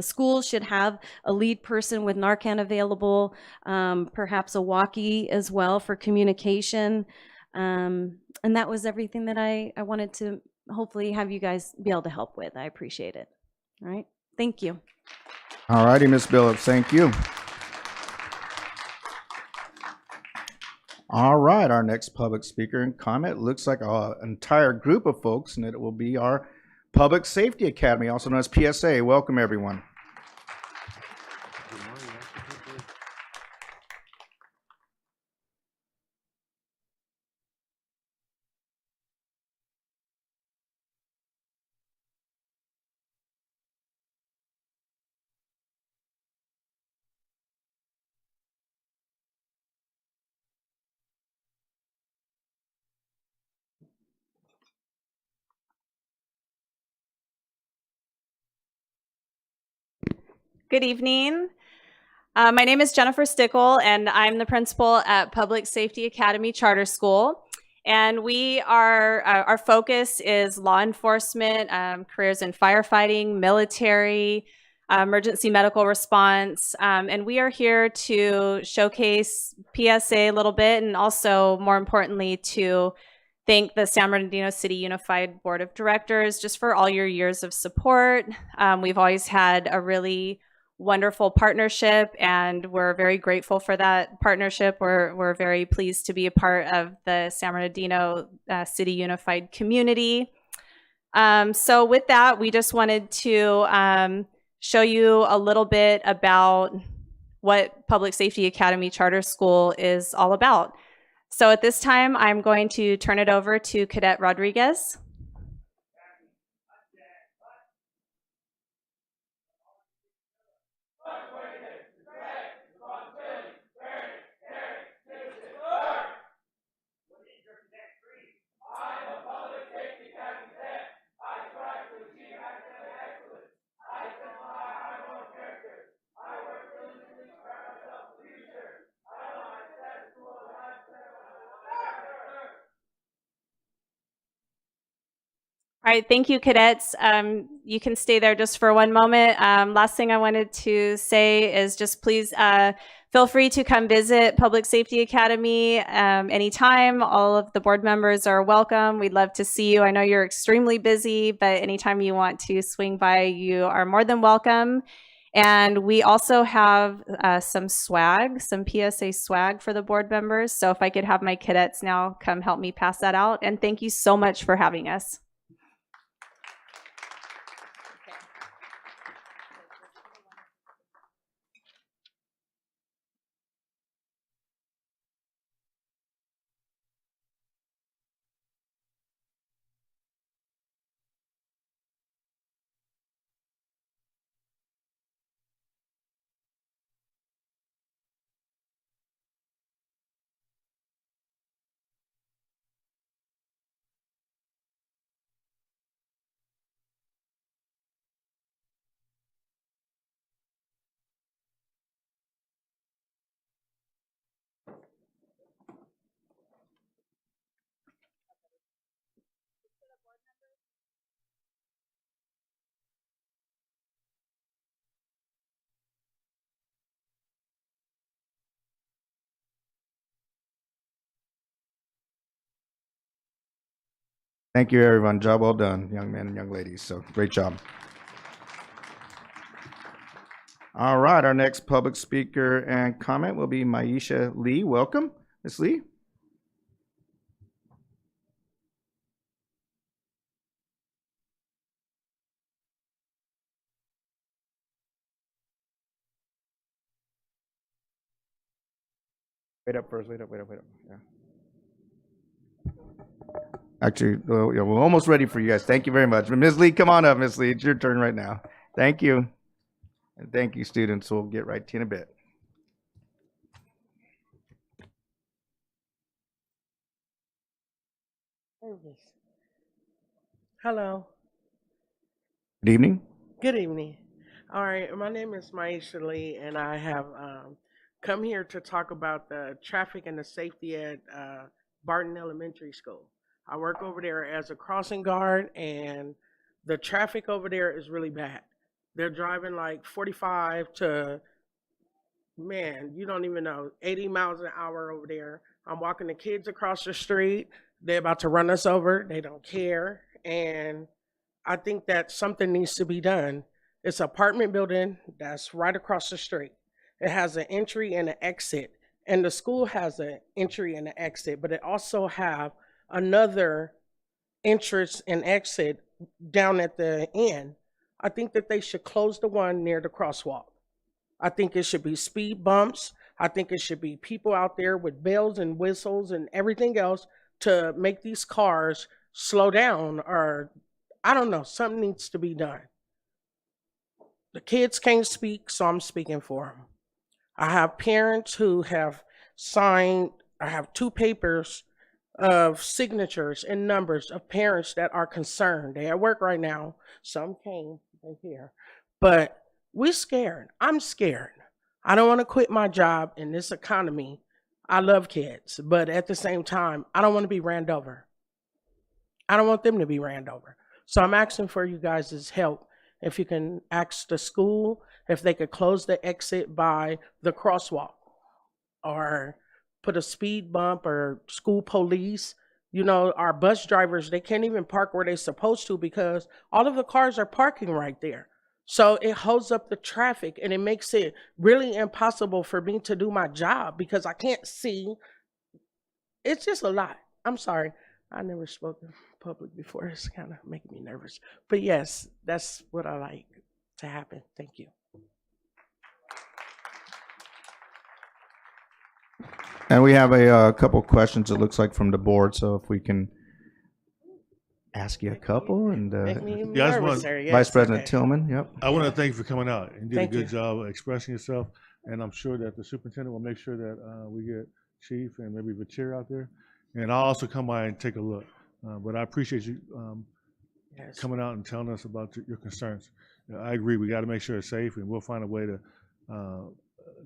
school should have a lead person with Narcan available, perhaps a walkie as well for communication. And that was everything that I wanted to hopefully have you guys be able to help with. I appreciate it. All right. Thank you. All righty, Ms. Billups, thank you. All right, our next public speaker and comment looks like an entire group of folks, and it will be our Public Safety Academy, also known as PSA. Welcome, everyone. Good evening. My name is Jennifer Stickle, and I'm the principal at Public Safety Academy Charter School. And we are, our focus is law enforcement, careers in firefighting, military, emergency medical response. And we are here to showcase PSA a little bit, and also, more importantly, to thank the San Bernardino City Unified Board of Directors just for all your years of support. We've always had a really wonderful partnership, and we're very grateful for that partnership. We're very pleased to be a part of the San Bernardino City Unified community. So with that, we just wanted to show you a little bit about what Public Safety Academy Charter School is all about. So at this time, I'm going to turn it over to Cadet Rodriguez. All right, thank you, cadets. You can stay there just for one moment. Last thing I wanted to say is just please feel free to come visit Public Safety Academy anytime. All of the board members are welcome. We'd love to see you. I know you're extremely busy, but anytime you want to swing by, you are more than welcome. And we also have some swag, some PSA swag for the board members. So if I could have my cadets now come help me pass that out. And thank you so much for having us. Thank you, everyone. Job well done, young men and young ladies. So great job. All right, our next public speaker and comment will be Maisha Lee. Welcome, Ms. Lee. Wait up first, wait up. Yeah. Actually, yeah, we're almost ready for you guys. Thank you very much. Ms. Lee, come on up, Ms. Lee. It's your turn right now. Thank you. And thank you, students. We'll get right to you in a bit. Hello. Good evening. Good evening. All right, my name is Maisha Lee, and I have come here to talk about the traffic and the safety at Barton Elementary School. I work over there as a crossing guard, and the traffic over there is really bad. They're driving like 45 to, man, you don't even know, 80 miles an hour over there. I'm walking the kids across the street. They're about to run us over. They don't care. And I think that something needs to be done. It's an apartment building that's right across the street. It has an entry and an exit. And the school has an entry and an exit, but it also have another entrance and exit down at the end. I think that they should close the one near the crosswalk. I think it should be speed bumps. I think it should be people out there with bells and whistles and everything else to make these cars slow down, or I don't know, something needs to be done. The kids can't speak, so I'm speaking for them. I have parents who have signed, I have 2 papers of signatures and numbers of parents that are concerned. They're at work right now. Some came, they're here. But we're scared. I'm scared. I don't want to quit my job in this economy. I love kids, but at the same time, I don't want to be ran over. I don't want them to be ran over. So I'm asking for you guys' help. If you can ask the school if they could close the exit by the crosswalk, or put a speed bump, or school police. You know, our bus drivers, they can't even park where they're supposed to because all of the cars are parking right there. So it holds up the traffic, and it makes it really impossible for me to do my job because I can't see. It's just a lot. I'm sorry. I never spoke in public before. It's kind of making me nervous. But yes, that's what I like to happen. Thank you. And we have a couple questions, it looks like, from the board. So if we can ask you a couple. And Vice President Tillman, yep. I want to thank you for coming out. You did Thank a good you. job of expressing yourself. And I'm sure that the superintendent will make sure that we get Chief and maybe Vachir out there. And I'll also come by and take a look. But I appreciate you coming out and telling us about your concerns. I agree. We got to make sure it's safe, and we'll find a way to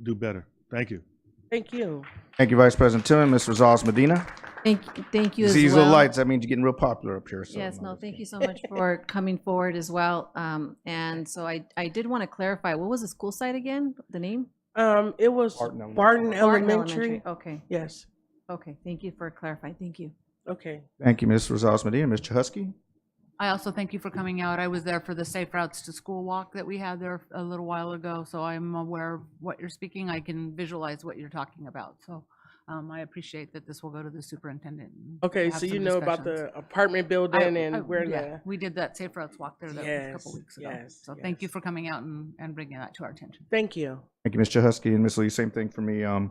do better. Thank you. Thank you. Thank you, Vice President Tillman. Ms. Rosales Medina. Thank you as See these well. little lights, that means you're getting real popular up here. So Yes, no, thank you so much for coming forward as well. And so I did want to clarify, what was the school site again, the name? It was Barton Elementary. Okay. Yes. Okay, thank you for clarifying. Thank you. Okay. Thank you, Ms. Rosales Medina. Mr. Husky. I also thank you for coming out. I was there for the Safe Routes to School walk that we had there a little while ago, so I'm aware of what you're speaking. I can visualize what you're talking about. So I appreciate that this will go to the superintendent. and Okay, have so you some know about discussions. the apartment building and where yeah, we did that Safe Routes walk there that was a Yes, couple weeks ago. yes, So thank you for coming out and bringing that to our attention. Thank you. Thank you, Mr. Husky. And Ms. Lee, same thing for me. You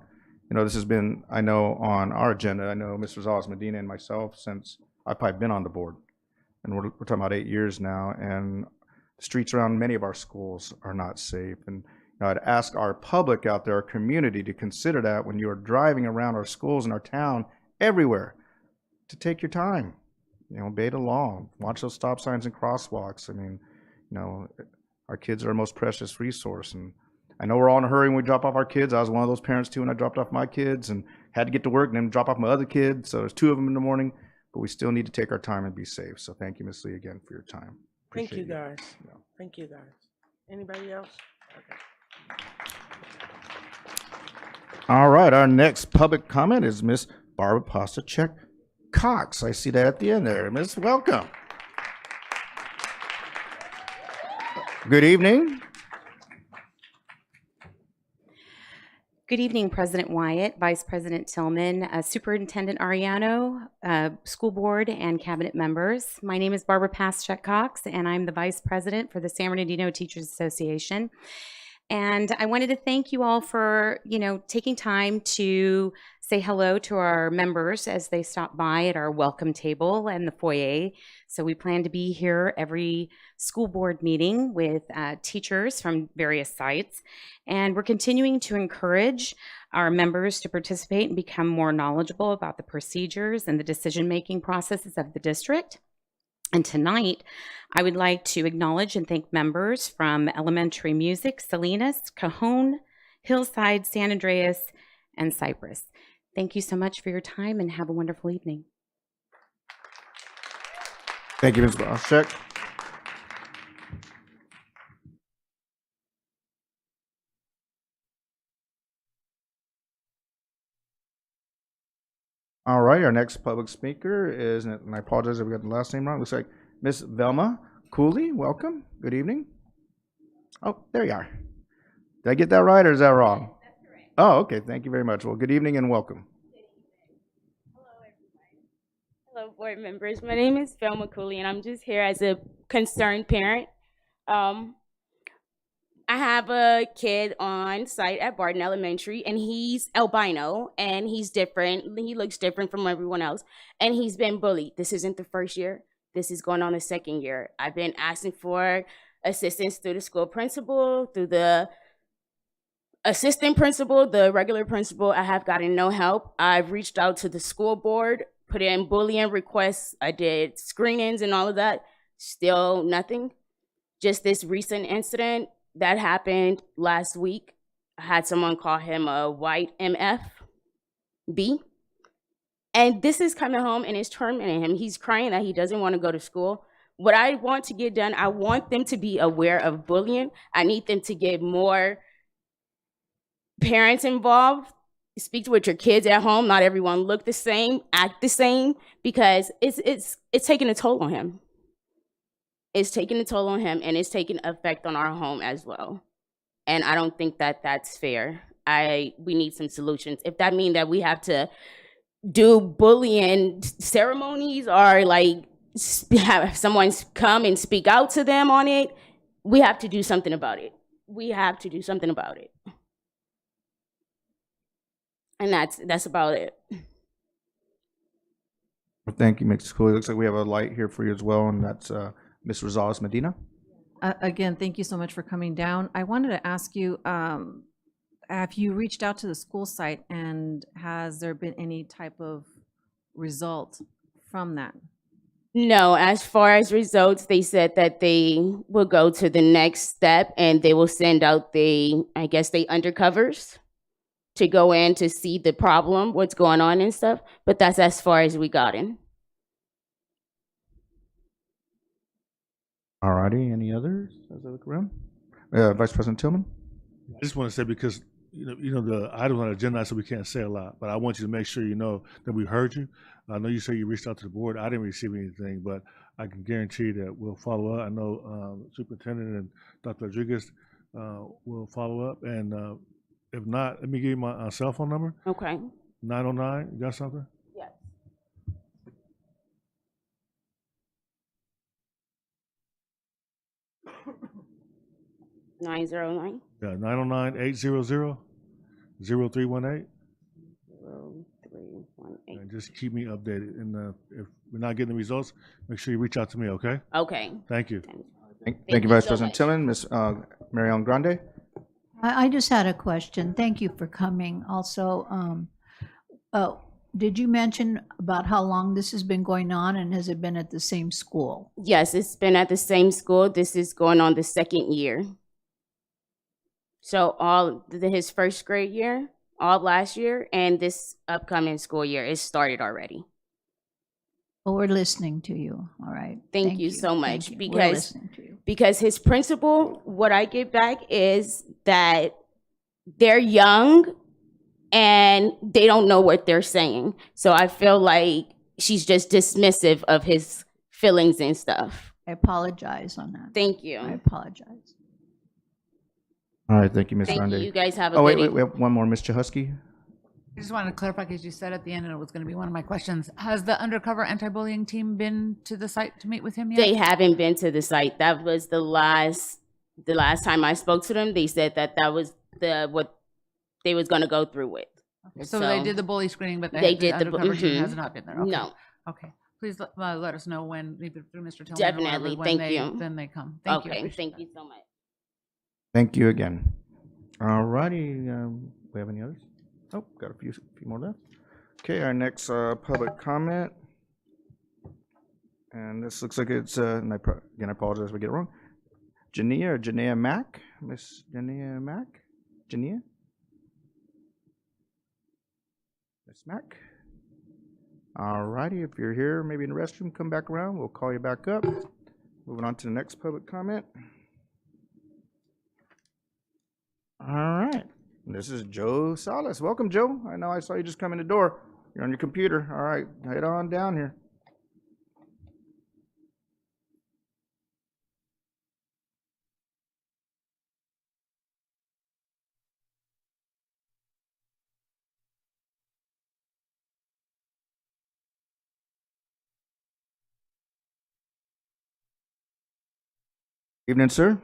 know, this has been, I know, on our agenda. I know Ms. Rosales Medina and myself since I've probably been on the board. And we're talking about 8 years now. And the streets around many of our schools are not safe. And you know, I'd ask our public out there, our community, to consider that when you are driving around our schools in our town, everywhere, to take your time. You know, obey the law. Watch those stop signs and crosswalks. I mean, you know, our kids are our most precious resource. And I know we're all in a hurry when we drop off our kids. I was one of those parents too when I dropped off my kids and had to get to work and then drop off my other kids. So there's 2 of them in the morning, but we still need to take our time and be safe. So thank you, Ms. Lee, again for your time. Thank you, Appreciate guys. Yeah. Thank you, guys. Anybody else? Okay. All right, our next public comment is Ms. Barbara Pasachek Cox. I see that at the end there. Miss, welcome. Good evening. Good evening, President Wyatt, Vice President Tillman, Superintendent Ariano, School Board, and Cabinet members. My name is Barbara Paschek Cox, and I'm the Vice President for the San Bernardino Teachers Association. And I wanted to thank you all for, taking time to say hello to our members as they stop by at our welcome table and the foyer. So we plan to be here every school board meeting with teachers from various sites. And we're continuing to encourage our members to participate and become more knowledgeable about the procedures and the decision-making processes of the district. And tonight, I would like to acknowledge and thank members from Elementary Music, Salinas, Cajon, Hillside, San Andreas, and Cypress. Thank you so much for your time and have a wonderful evening. Thank you, Ms. Paschek. All right, our next public speaker is, and I apologize if we got the last name wrong, looks like Miss Velma Cooley. Welcome. Good evening. Oh, there you are. Did I get that right or is that wrong? That's correct. Oh, okay. Thank you very much. Well, good evening and welcome. Hello, board members. My name is Velma Cooley, and I'm just here as a concerned parent. I have a kid on site at Barton Elementary, and he's albino, and he's different. He looks different from everyone else, and he's been bullied. This isn't the first year. This is going on the second year. I've been asking for assistance through the school principal, through the assistant principal, the regular principal. I have gotten no help. I've reached out to the school board, put in bullying requests. I did screenings and all of that. Still nothing. Just this recent incident that happened last week. I had someone call him a white MFB. And this is coming home and it's tormenting him. He's crying that he doesn't want to go to school. What I want to get done, I want them to be aware of bullying. I need them to get more parents involved. Speak with your kids at home. Not everyone look the same, act the same, because it's taking a toll on him. It's taking a toll on him, and it's taking effect on our home as well. And I don't think that that's fair. We need some solutions. If that means that we have to do bullying ceremonies or like have someone come and speak out to them on it, we have to do something about it. We have to do something about it. And that's about it. Well, thank you, Ms. Cooley. Looks like we have a light here for you as well, and that's Ms. Rosales Medina. Again, thank you so much for coming down. I wanted to ask you, have you reached out to the school site, and has there been any type of result from that? No, as far as results, they said that they will go to the next step and they will send out the undercovers to go in to see the problem, what's going on and stuff. But that's as far as we got in. All righty, any others as I look around? Vice President Tillman? I just want to say, because the items on the agenda, so we can't say a lot, but I want you to make sure you know that we heard you. I know you say you reached out to the board. I didn't receive anything, but I can guarantee that we'll follow up. I know Superintendent and Dr. Rodriguez will follow up, and if not, let me give you my cell phone number. Okay. 909. You got something? Yes. $909. Yeah, 909-800-0318. 0318. And just keep me updated. And if we're not getting the results, make sure you reach out to me, okay? Okay. Thank you. Thank you, Vice President Tillman. Ms. Marion Grande? I just had a question. Thank you for coming. Also, did you mention about how long this has been going on, and has it been at the same school? Yes, it's been at the same school. This is going on the second year. So his first grade year, all last year, and this upcoming school year, it started already. Well, we're listening to you. All right. Thank you so much. Thank you. We're listening to you. Because his principal, what I get back is that they're young and they don't know what they're saying. So I feel like she's just dismissive of his feelings and stuff. I apologize on that. Thank you. I apologize. All right, thank you, Ms. Thank Rande. you. You guys have a Oh, wait, good wait, we have one more, Mr. Husky. I just wanted to clarify because you said at the end, and it was going to be one of my questions. Has the undercover anti-bullying team been to the site to meet with him yet? They haven't been to the site. That was the last time I spoke to them. They said that was what they was going to go through with. Okay, so they did the bully screening, but they the did the undercover team mhm. has not been there. Okay. No. Okay. Please let us know when, either through Mr. Tillman Definitely. or whatever, Thank when you. then they come. Thank you. I Okay. appreciate Thank that. you so much. Thank you again. All righty, we have any others? Oh, got a few more left. Okay, our next public comment. And this looks like it's, and again, I apologize if I get it wrong. Jania Mack? Miss Jania Mack? Jania? Miss Mack? All righty, if you're here, maybe in the restroom, come back around. We'll call you back up. Moving on to the next public comment. All right. This is Joe Salas. Welcome, Joe. I know I saw you just come in the door. You're on your computer. All right, head on down here. Evening, sir.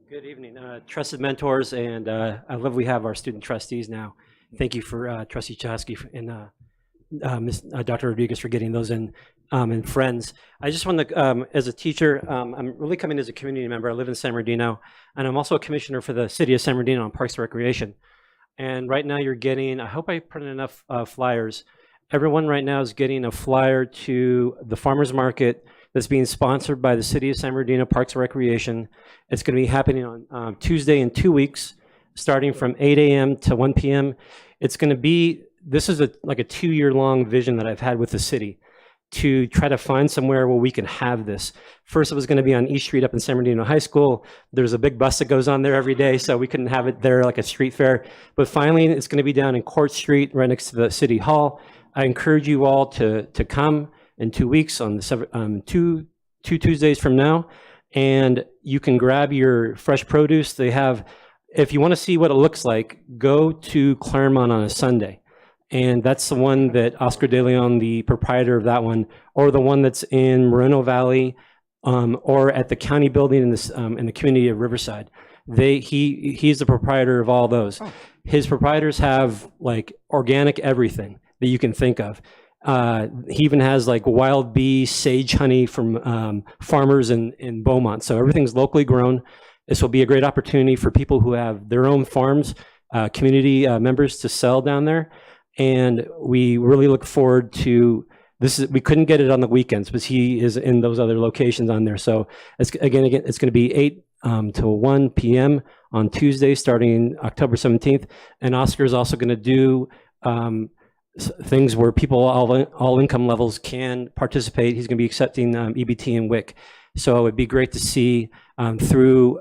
Good evening, trusted mentors, and I love we have our student trustees now. Thank you for Trustee Chasky and Dr. Rodriguez for getting those in, and friends. I just want to, as a teacher, I'm really coming as a community member. I live in San Bernardino, and I'm also a commissioner for the city of San Bernardino on Parks and Recreation. And right now you're getting, I hope I printed enough flyers. Everyone right now is getting a flyer to the farmer's market that's being sponsored by the City of San Bernardino Parks and Recreation. It's going to be happening on Tuesday in 2 weeks, starting from 8 a.m. to 1 p.m. It's going to be, this is like a 2-year-long vision that I've had with the city to try to find somewhere where we can have this. First, it was going to be on East Street up in San Bernardino High School. There's a big bus that goes on there every day, so we couldn't have it there like a street fair. But finally, it's going to be down in Court Street, right next to the City Hall. I encourage you all to come in 2 weeks on the two Tuesdays from now, and you can grab your fresh produce. They have, if you want to see what it looks like, go to Claremont on a Sunday. And that's the one that Oscar De Leon, the proprietor of that one, or the one that's in Moreno Valley, or at the county building in the community of Riverside. He's the proprietor of all those. Oh. His proprietors have like organic everything that you can think of. He even has like wild bee sage honey from farmers in Beaumont. So everything's locally grown. This will be a great opportunity for people who have their own farms, community members to sell down there. And we really look forward to this. We couldn't get it on the weekends, but he is in those other locations on there. So it's going to be 8 to 1 p.m. on Tuesday, starting October 17th. And Oscar is also going to do things where people all income levels can participate. He's going to be accepting EBT and WIC. So it would be great to see through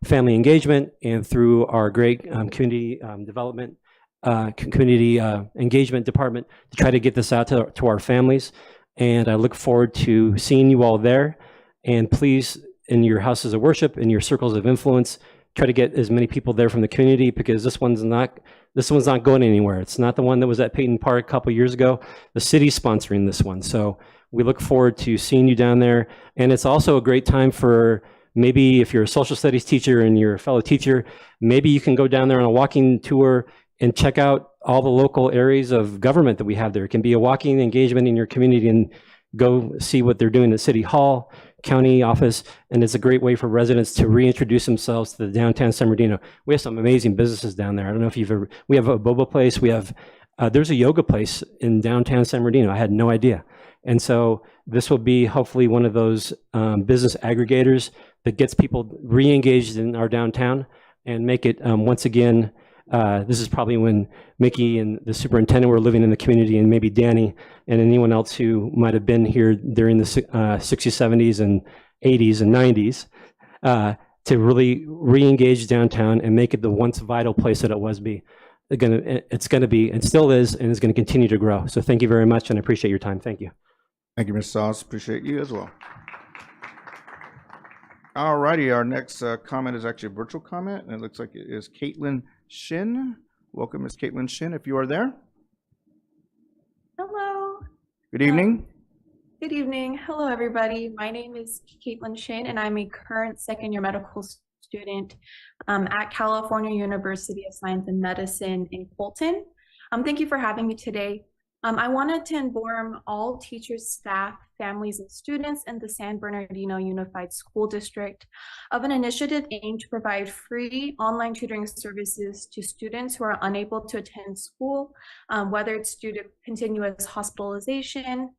family engagement and through our great community development, community engagement department to try to get this out to our families. And I look forward to seeing you all there. And please, in your houses of worship, in your circles of influence, try to get as many people there from the community, because this one's not going anywhere. It's not the one that was at Peyton Park a couple years ago. The city's sponsoring this one. So we look forward to seeing you down there. And it's also a great time for, maybe if you're a social studies teacher and you're a fellow teacher, maybe you can go down there on a walking tour and check out all the local areas of government that we have there. It can be a walking engagement in your community and go see what they're doing at City Hall, county office, and it's a great way for residents to reintroduce themselves to the downtown San Bernardino. We have some amazing businesses down there. I don't know if you've ever, we have a boba place, we have, there's a yoga place in downtown San Bernardino. I had no idea. And so this will be hopefully one of those business aggregators that gets people re-engaged in our downtown and make it, once again, this is probably when Mickey and the superintendent were living in the community, and maybe Danny and anyone else who might have been here during the 60s, 70s, and 80s and 90s to really re-engage downtown and make it the once vital place that it was be. It's going to be, and still is, and is going to continue to grow. So thank you very much, and I appreciate your time. Thank you. Thank you, Ms. Sauce. Appreciate you as well. All righty, our next comment is actually a virtual comment, and it looks like it is Caitlin Shin. Welcome, Ms. Caitlin Shin, if you are there. Hello. Good evening. Good evening. Hello, everybody. My name is Caitlin Shin, and I'm a current second-year medical student at California University of Science and Medicine in Colton. Thank you for having me today. I wanted to inform all teachers, staff, families, and students in the San Bernardino Unified School District of an initiative aimed to provide free online tutoring services to students who are unable to attend school, whether it's due to continuous hospitalization,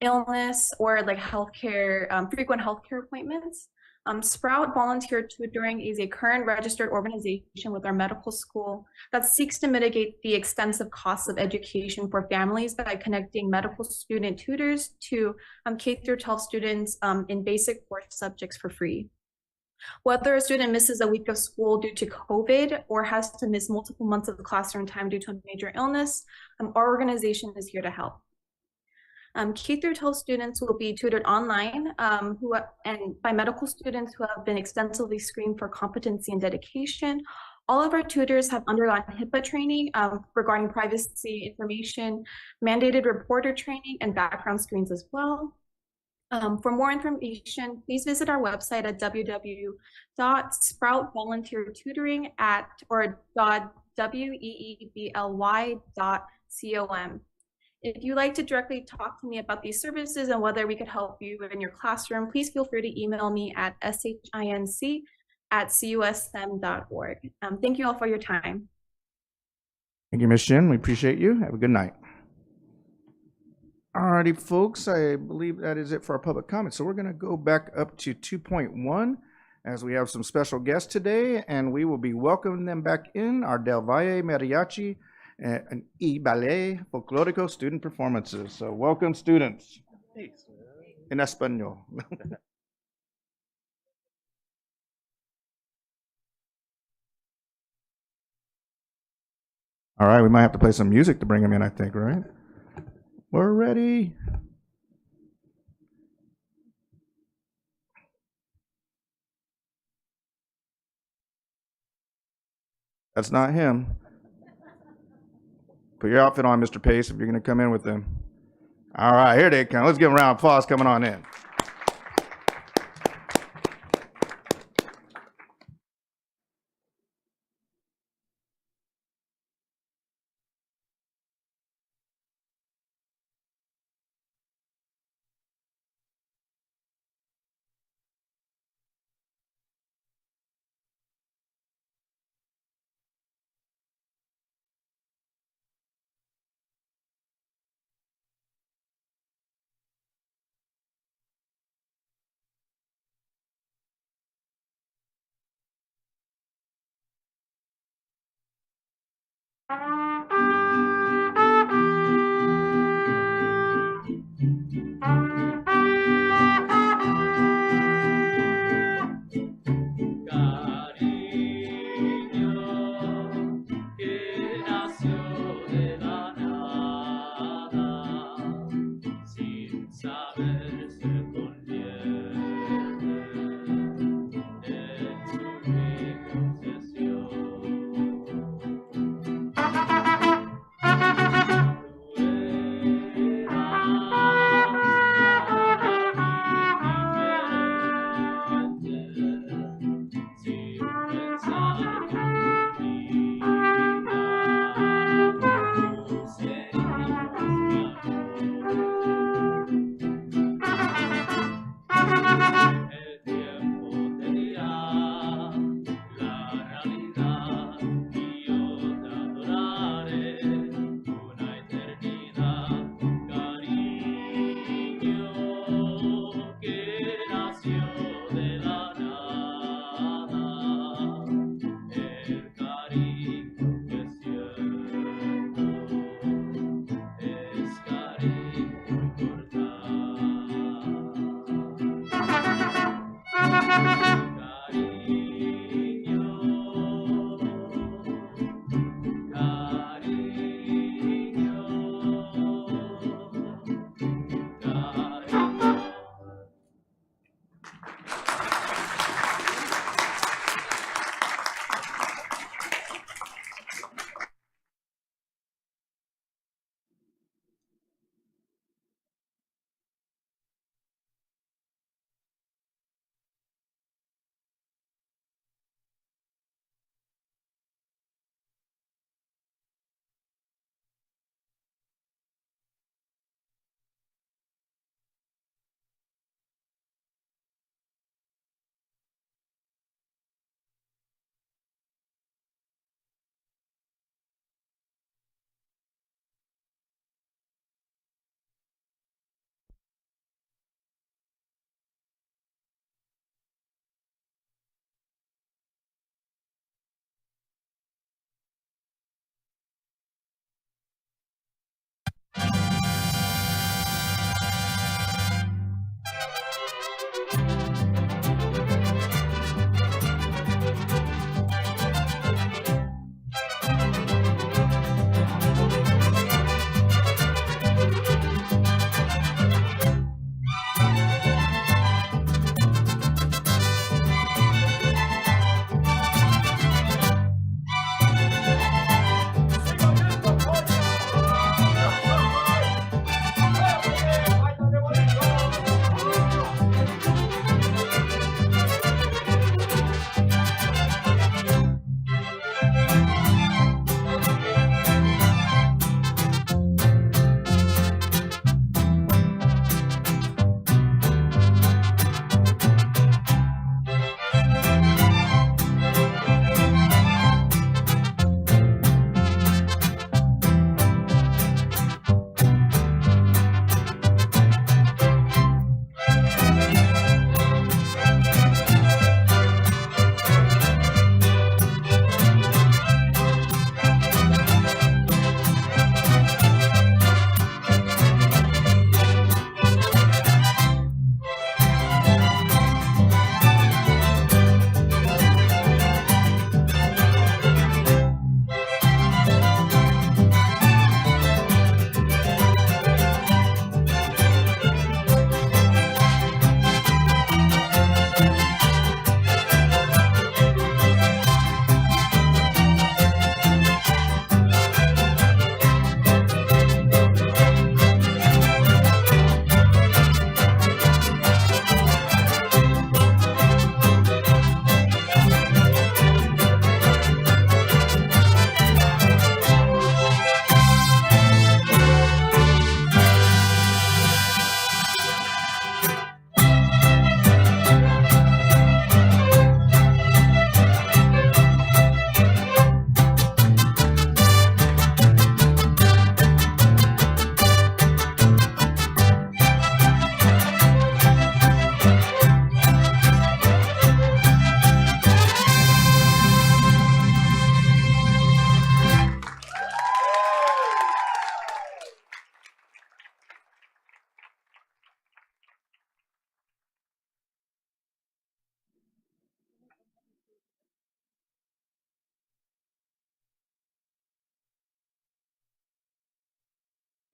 illness, or like healthcare, frequent healthcare appointments. Sprout Volunteer Tutoring is a current registered organization with our medical school that seeks to mitigate the extensive costs of education for families by connecting medical student tutors to K-12 students in basic course subjects for free. Whether a student misses a week of school due to COVID or has to miss multiple months of classroom time due to a major illness, our organization is here to help. K-12 students will be tutored online and by medical students who have been extensively screened for competency and dedication. All of our tutors have undergone HIPAA training regarding privacy information, mandated reporter training, and background screens as well. For more information, please visit our website at www.sproutvolunteertutoring@weebly.com. If you'd like to directly talk to me about these services and whether we could help you in your classroom, please feel free to email me at shinc@cusm.org. Thank you all for your time. Thank you, Ms. Shin. We appreciate you. Have a good night. All righty, folks. I believe that is it for our public comments. So we're going to go back up to 2.1 as we have some special guests today, and we will be welcoming them back in, our Del Valle Mariachi and ballet folklorico student performances. So welcome, students. En español. All right, we might have to play some music to bring them in, I think, right? We're ready. That's not him. Put your outfit on, Mr. Pace, if you're going to come in with them. All right, here they come. Let's give them a round of applause coming on in.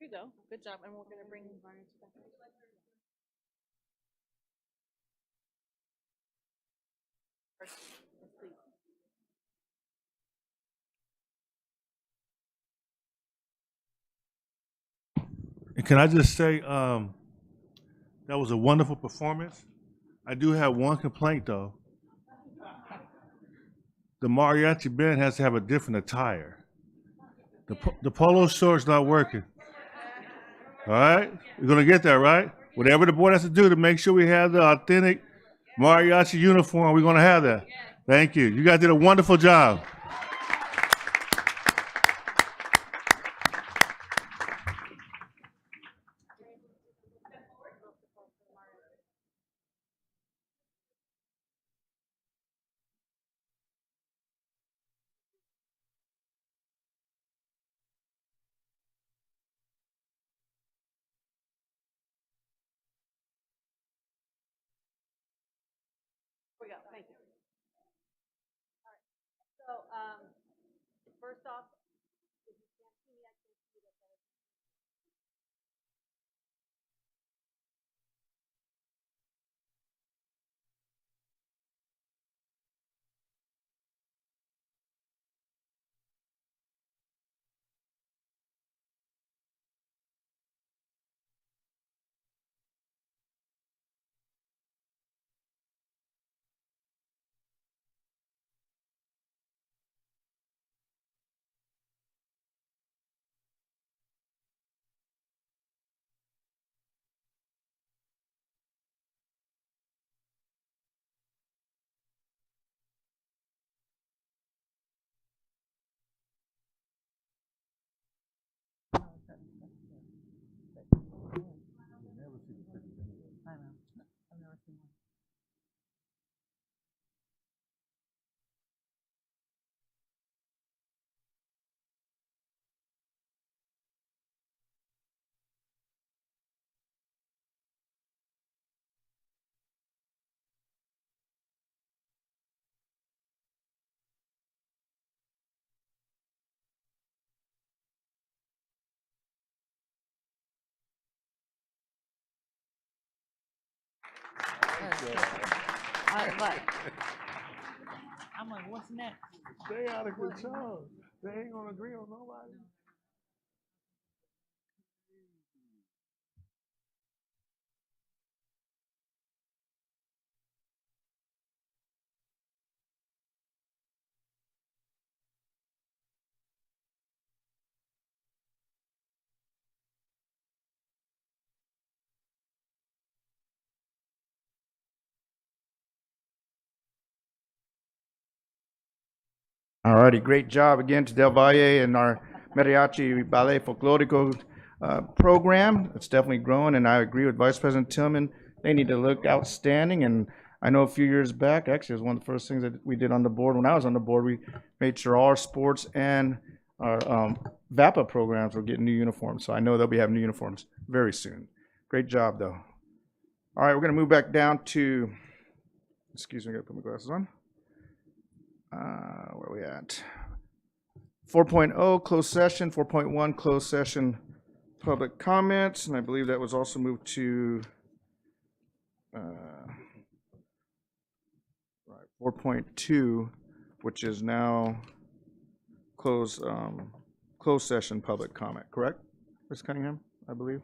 Here you go. Good job. And we're going to bring Varnish back. Yes, please. And can I just say, that was a wonderful performance. I do have one complaint though. The mariachi band has to have a different attire. The polo short's not working. All right, we're gonna get that right. Whatever the board has to do to make sure we have the authentic mariachi uniform, we're gonna have that. Thank you. You guys did a wonderful job. Here we go. Thank you. All right. So, first off, if you can't see me, I can see that better. I know. I've never seen one. But I'm like, what's next? They out of control. They ain't gonna agree on nobody. All righty, great job again to Del Valle and our Mariachi Ballet Folklorico program. It's definitely growing, and I agree with Vice President Tillman. They need to look outstanding, and I know a few years back, actually, it was one of the first things that we did on the board. When I was on the board, we made sure all our sports and our VAPA programs were getting new uniforms, so I know they'll be having new uniforms very soon. Great job, though. All right, we're going to move back down to, excuse me, I got to put my glasses on. Where are we at? 4.0 closed session, 4.1 closed session public comments, and I believe that was also moved to 4.2, which is now closed session public comment, correct, Ms. Cunningham, I believe?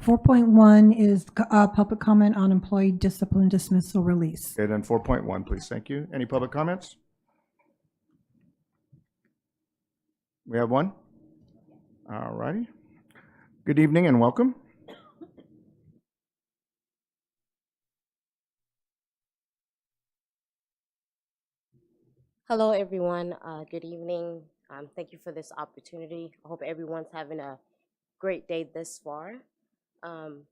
4.1 is public comment on employee discipline, dismissal, release. Okay, then 4.1, please. Thank you. Any public comments? We have one? All righty. Good evening and welcome. Hello, everyone. Good evening. Thank you for this opportunity. I hope everyone's having a great day thus far.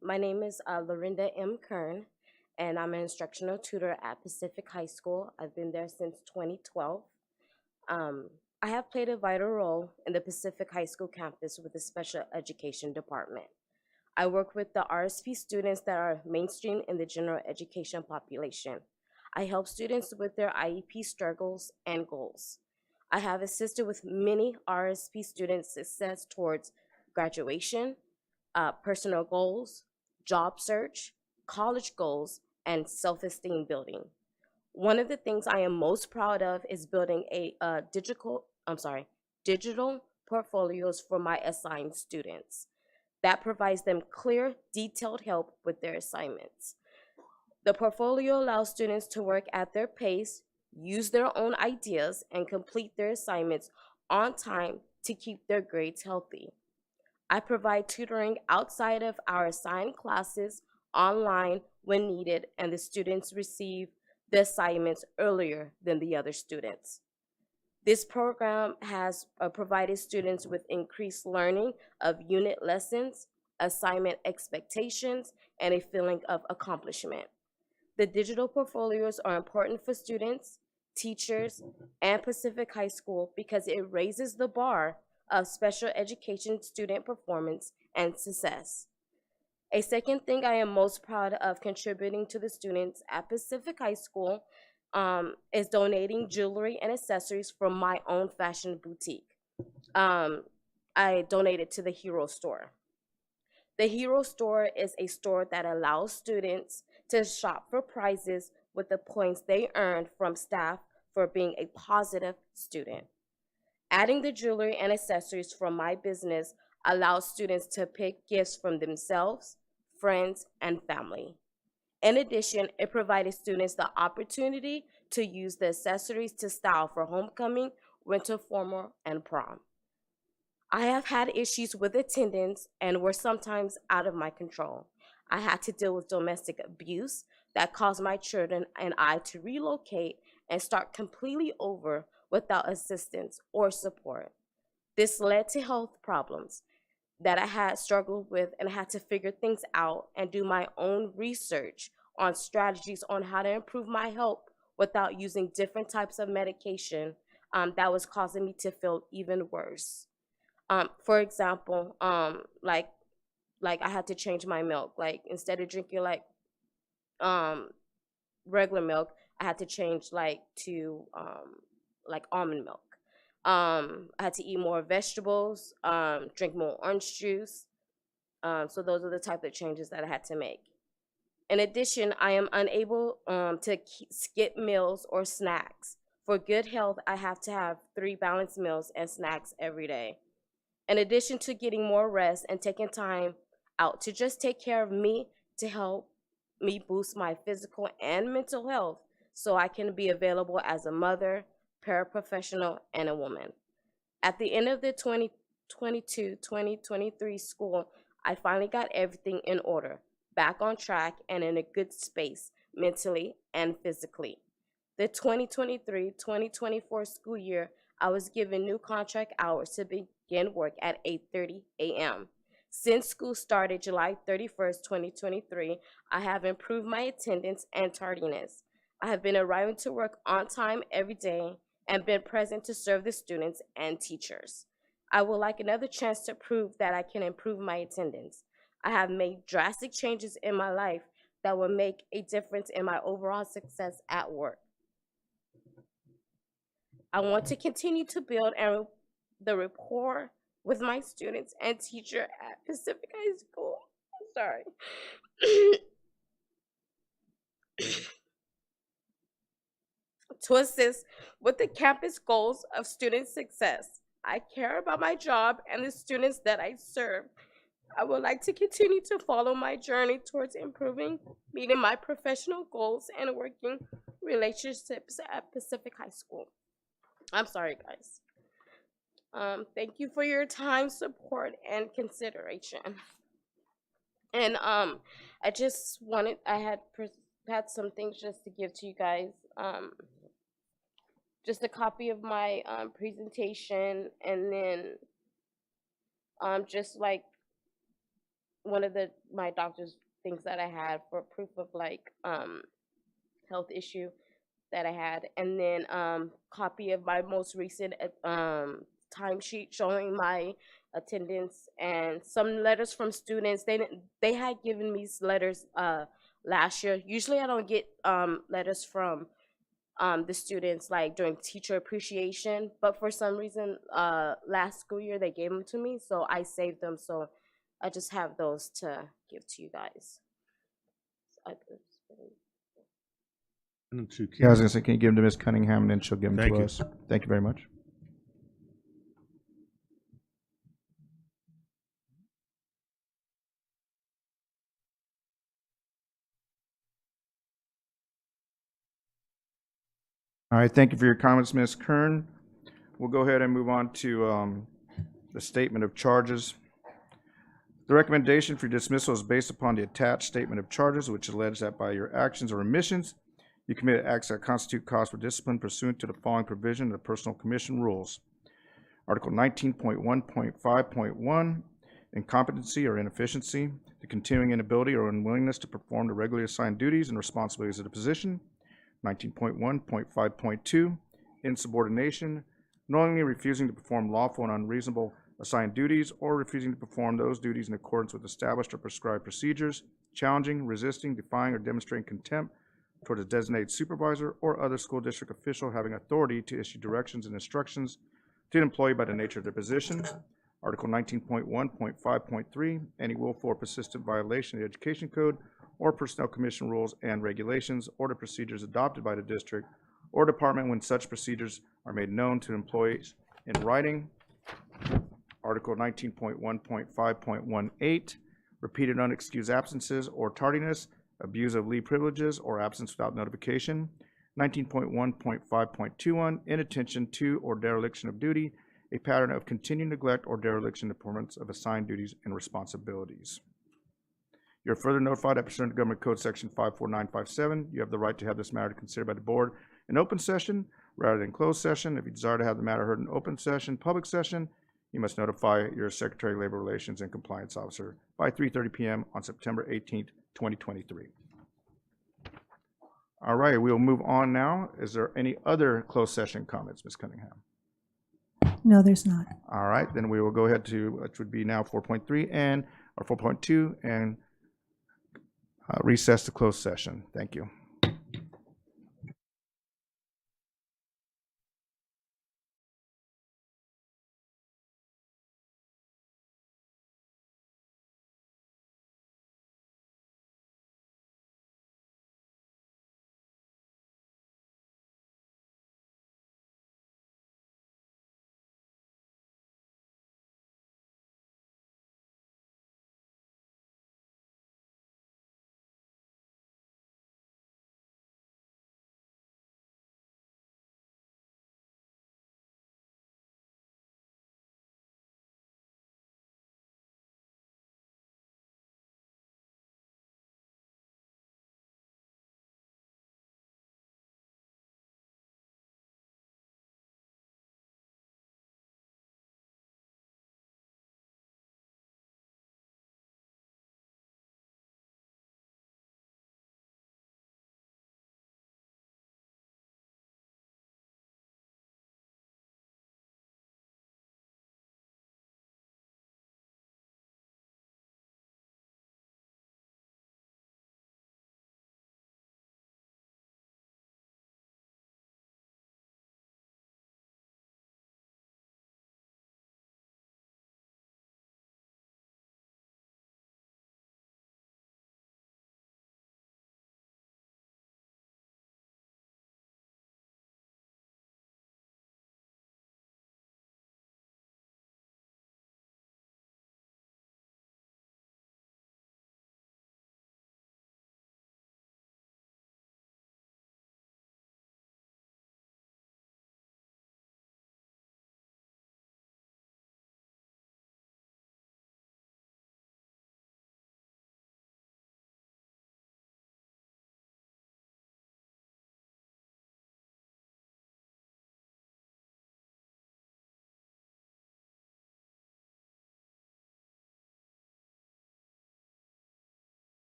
My name is Lorinda M. Kern, and I'm an instructional tutor at Pacific High School. I've been there since 2012. I have played a vital role in the Pacific High School campus with the special education department. I work with the RSP students that are mainstream in the general education population. I help students with their IEP struggles and goals. I have assisted with many RSP students' success towards graduation, personal goals, job search, college goals, and self-esteem building. One of the things I am most proud of is building a digital portfolios for my assigned students that provides them clear, detailed help with their assignments. The portfolio allows students to work at their pace, use their own ideas, and complete their assignments on time to keep their grades healthy. I provide tutoring outside of our assigned classes online when needed, and the students receive the assignments earlier than the other students. This program has provided students with increased learning of unit lessons, assignment expectations, and a feeling of accomplishment. The digital portfolios are important for students, teachers, and Pacific High School because it raises the bar of special education student performance and success. A second thing I am most proud of contributing to the students at Pacific High School is donating jewelry and accessories from my own fashion boutique. I donated to the Hero Store. The Hero Store is a store that allows students to shop for prizes with the points they earned from staff for being a positive student. Adding the jewelry and accessories from my business allows students to pick gifts from themselves, friends, and family. In addition, it provided students the opportunity to use the accessories to style for homecoming, winter formal, and prom. I have had issues with attendance and were sometimes out of my control. I had to deal with domestic abuse that caused my children and I to relocate and start completely over without assistance or support. This led to health problems that I had struggled with and had to figure things out and do my own research on strategies on how to improve my health without using different types of medication that was causing me to feel even worse. For example, like I had to change my milk. Like instead of drinking regular milk, I had to change to almond milk. I had to eat more vegetables, drink more orange juice. So those are the type of changes that I had to make. In addition, I am unable to skip meals or snacks. For good health, I have to have 3 balanced meals and snacks every day. In addition to getting more rest and taking time out to just take care of me to help me boost my physical and mental health so I can be available as a mother, paraprofessional, and a woman. At the end of the 2022-2023 school, I finally got everything in order, back on track, and in a good space mentally and physically. The 2023-2024 school year, I was given new contract hours to begin work at 8:30 a.m. Since school started July 31st, 2023, I have improved my attendance and tardiness. I have been arriving to work on time every day and been present to serve the students and teachers. I would like another chance to prove that I can improve my attendance. I have made drastic changes in my life that will make a difference in my overall success at work. I want to continue to build the rapport with my students and teacher at Pacific High School. I'm sorry. To assist with the campus goals of student success. I care about my job and the students that I serve. I would like to continue to follow my journey towards improving, meeting my professional goals, and working relationships at Pacific High School. I'm sorry, guys. Thank you for your time, support, and consideration. And I had some things just to give to you guys. Just a copy of my presentation, and then just like one of my doctor's things that I had for proof of health issue that I had, and then copy of my most recent timesheet showing my attendance, and some letters from students. They had given me letters last year. Usually I don't get letters from the students like during teacher appreciation, but for some reason last school year they gave them to me, so I saved them. So I just have those to give to you guys. And to Yeah, I was Kim. gonna say, can you give them to Ms. Cunningham, and then she'll give them Thank to you. us. Thank you very much. All right, thank you for your comments, Ms. Kern. We'll go ahead and move on to the statement of charges. The recommendation for dismissal is based upon the attached statement of charges, which allege that by your actions or omissions, you committed acts that constitute cause for discipline pursuant to the following provision of the Personal Commission Rules. Article 19.1.5.1, incompetency or inefficiency, the continuing inability or unwillingness to perform the regularly assigned duties and responsibilities of the position. 19.1.5.2, insubordination, knowingly refusing to perform lawful and unreasonable assigned duties or refusing to perform those duties in accordance with established or prescribed procedures, challenging, resisting, defying, or demonstrating contempt toward a designated supervisor or other school district official having authority to issue directions and instructions to an employee by the nature of their position. Article 19.1.5.3, any willful or persistent violation of the Education Code or Personnel Commission rules and regulations or the procedures adopted by the district or department when such procedures are made known to employees in writing. Article 19.1.5.18, repeated unexcused absences or tardiness, abuse of leave privileges, or absence without notification. 19.1.5.21, inattention to or dereliction of duty, a pattern of continued neglect or dereliction in the performance of assigned duties and responsibilities. You're further notified that pursuant to Government Code Section 54957, you have the right to have this matter considered by the board in open session rather than closed session. If you desire to have the matter heard in open session, public session, you must notify your Secretary of Labor Relations and Compliance Officer by 3:30 p.m. on September 18th, 2023. All right, we'll move on now. Is there any other closed session comments, Ms. Cunningham? No, there's not. All right, then we will go ahead to, which would be now 4.3 and, or 4.2, and recess to closed session. Thank you.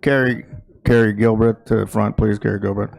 Carrie Gilbert to the front, please, Carrie Gilbert.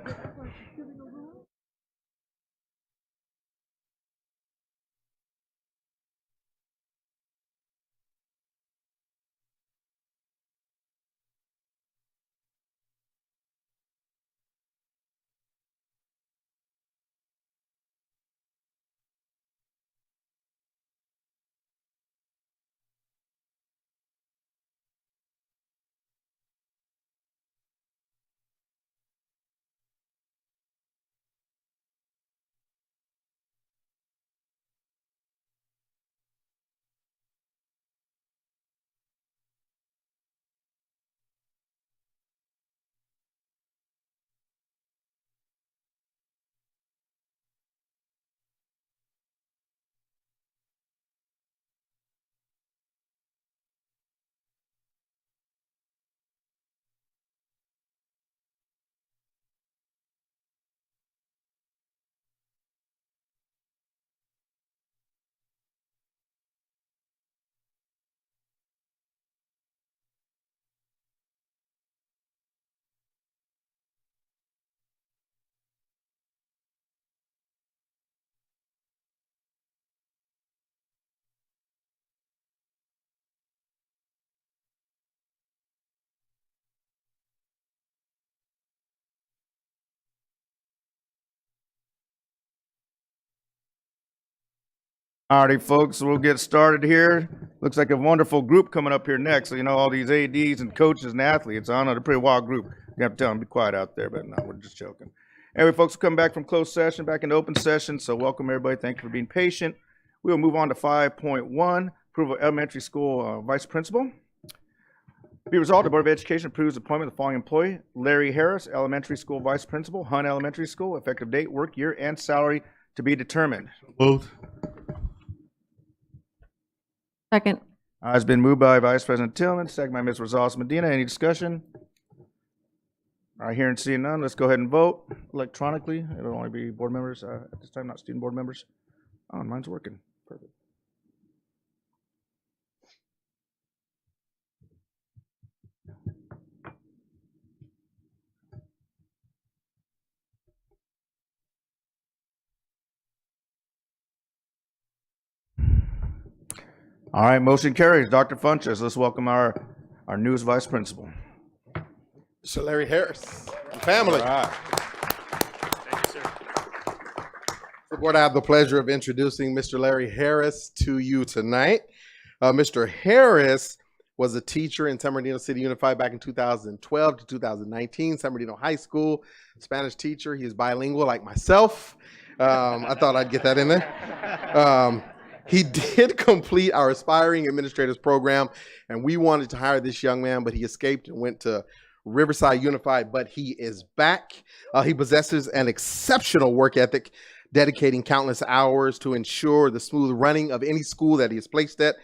Alrighty, folks, we'll get started here. Looks like a wonderful group coming up here next. So, you know, all these ADs and coaches and athletes. I know they're a pretty wild group. You have to tell them, be quiet out there, but no, we're just joking. Anyway, folks, we'll come back from closed session, back into open session. So welcome, everybody. Thank you for being patient. We will move on to 5.1, approval of elementary school vice principal. Be resolved, the Board of Education approves the appointment of the following employee: Larry Harris, elementary school vice principal, Hunt Elementary School, effective date, work year, and salary to be determined. Moved. Second. It's been moved by Vice President Tillman, second by Ms. Rosales Medina. Any discussion? All right, hearing and seeing none, let's go ahead and vote electronically. It'll only be board members at this time, not student board members. Oh, mine's working. Perfect. All right, motion carries. Dr. Funches, let's welcome our newest vice principal. Mr. Larry Harris and family. All right. Thank you, sir. The board, I have the pleasure of introducing Mr. Larry Harris to you tonight. Mr. Harris was a teacher in San Bernardino City Unified back in 2012 to 2019, San Bernardino High School, Spanish teacher. He is bilingual like myself. I thought I'd get that in there. He did complete our aspiring administrators program, and we wanted to hire this young man, but he escaped and went to Riverside Unified, but he is back. He possesses an exceptional work ethic, dedicating countless hours to ensure the smooth running of any school that he is placed at.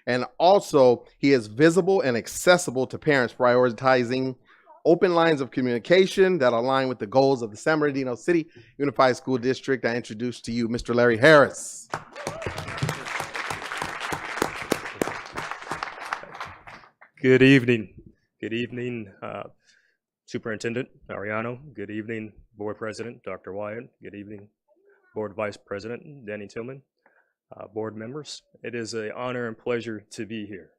And also, he is visible and accessible to parents, prioritizing open lines of communication that align with the goals of the San Bernardino City Unified School District. I introduce to you Mr. Larry Harris. Good evening. Good evening, Superintendent Ariano. Good evening, Board President Dr. Wyatt. Good evening, Board Vice President Danny Tillman. Board members, it is an honor and pleasure to be here.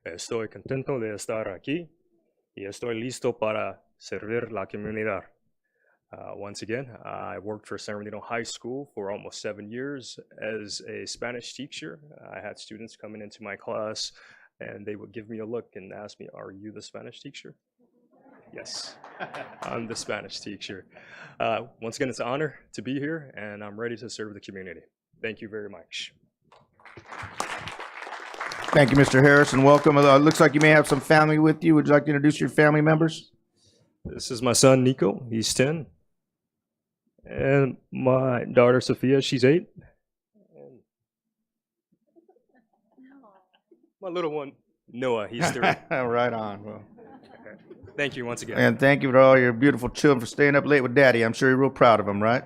Estoy contento de estar aquí y estoy listo para servir la comunidad. Once again, I worked for San Bernardino High School for almost 7 years as a Spanish teacher. I had students coming into my class and they would give me a look and ask me, "Are you the Spanish teacher?" Yes, I'm the Spanish teacher. Once again, it's an honor to be here, and I'm ready to serve the community. Thank you very much. Thank you, Mr. Harris, and welcome. Looks like you may have some family with you. Would you like to introduce your family members? This is my son, Nico. He's 10. And my daughter, Sophia, she's 8. And my little one, Noah, he's 3. Right on. Well, thank you once again. and thank you to all your beautiful children for staying up late with Daddy. I'm sure you're real proud of them, right?